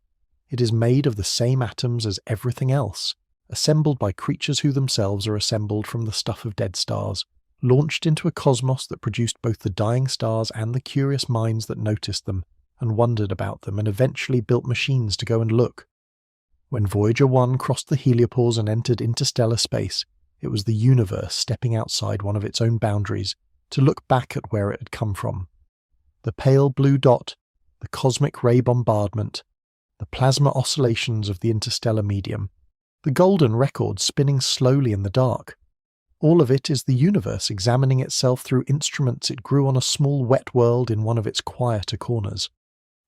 A: It is made of the same atoms as everything else, assembled by creatures who themselves are assembled from the stuff of dead stars, launched into a cosmos that produced both the dying stars and the curious minds that noticed them and wondered about them and eventually built machines to go and look. When Voyager 1 crossed the heliopause and entered interstellar space, it was the universe stepping outside one of its own boundaries to look back at where it had come from. The pale blue dot, the cosmic ray bombardment, the plasma oscillations of the interstellar medium, the golden record spinning slowly in the dark. All of it is the universe examining itself through instruments it grew on a small wet world in one of its quieter corners.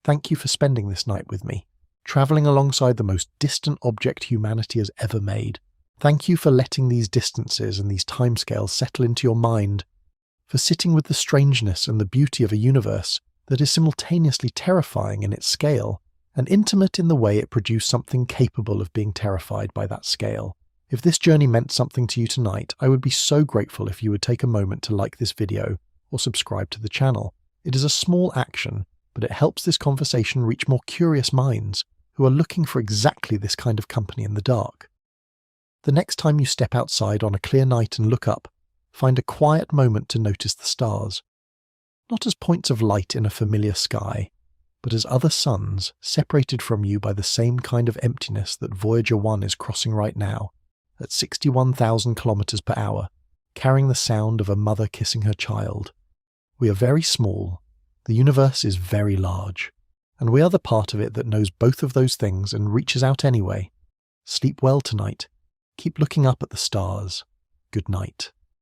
A: Thank you for spending this night with me, travelling alongside the most distant object humanity has ever made. Thank you for letting these distances and these timescales settle into your mind, for sitting with the strangeness and the beauty of a universe that is simultaneously terrifying in its scale and intimate in the way it produced something capable of being terrified by that scale. If this journey meant something to you tonight, I would be so grateful if you would take a moment to like this video or subscribe to the channel. It is a small action, but it helps this conversation reach more curious minds who are looking for exactly this kind of company in the dark. The next time you step outside on a clear night and look up, find a quiet moment to notice the stars, not as points of light in a familiar sky, but as other suns separated from you by the same kind of emptiness that Voyager 1 is crossing right now, at 61,000 kilometers per hour, carrying the sound of a mother kissing her child. We are very small, the universe is very large, and we are the part of it that knows both of those things and reaches out anyway. Sleep well tonight. Keep looking up at the stars. Good night.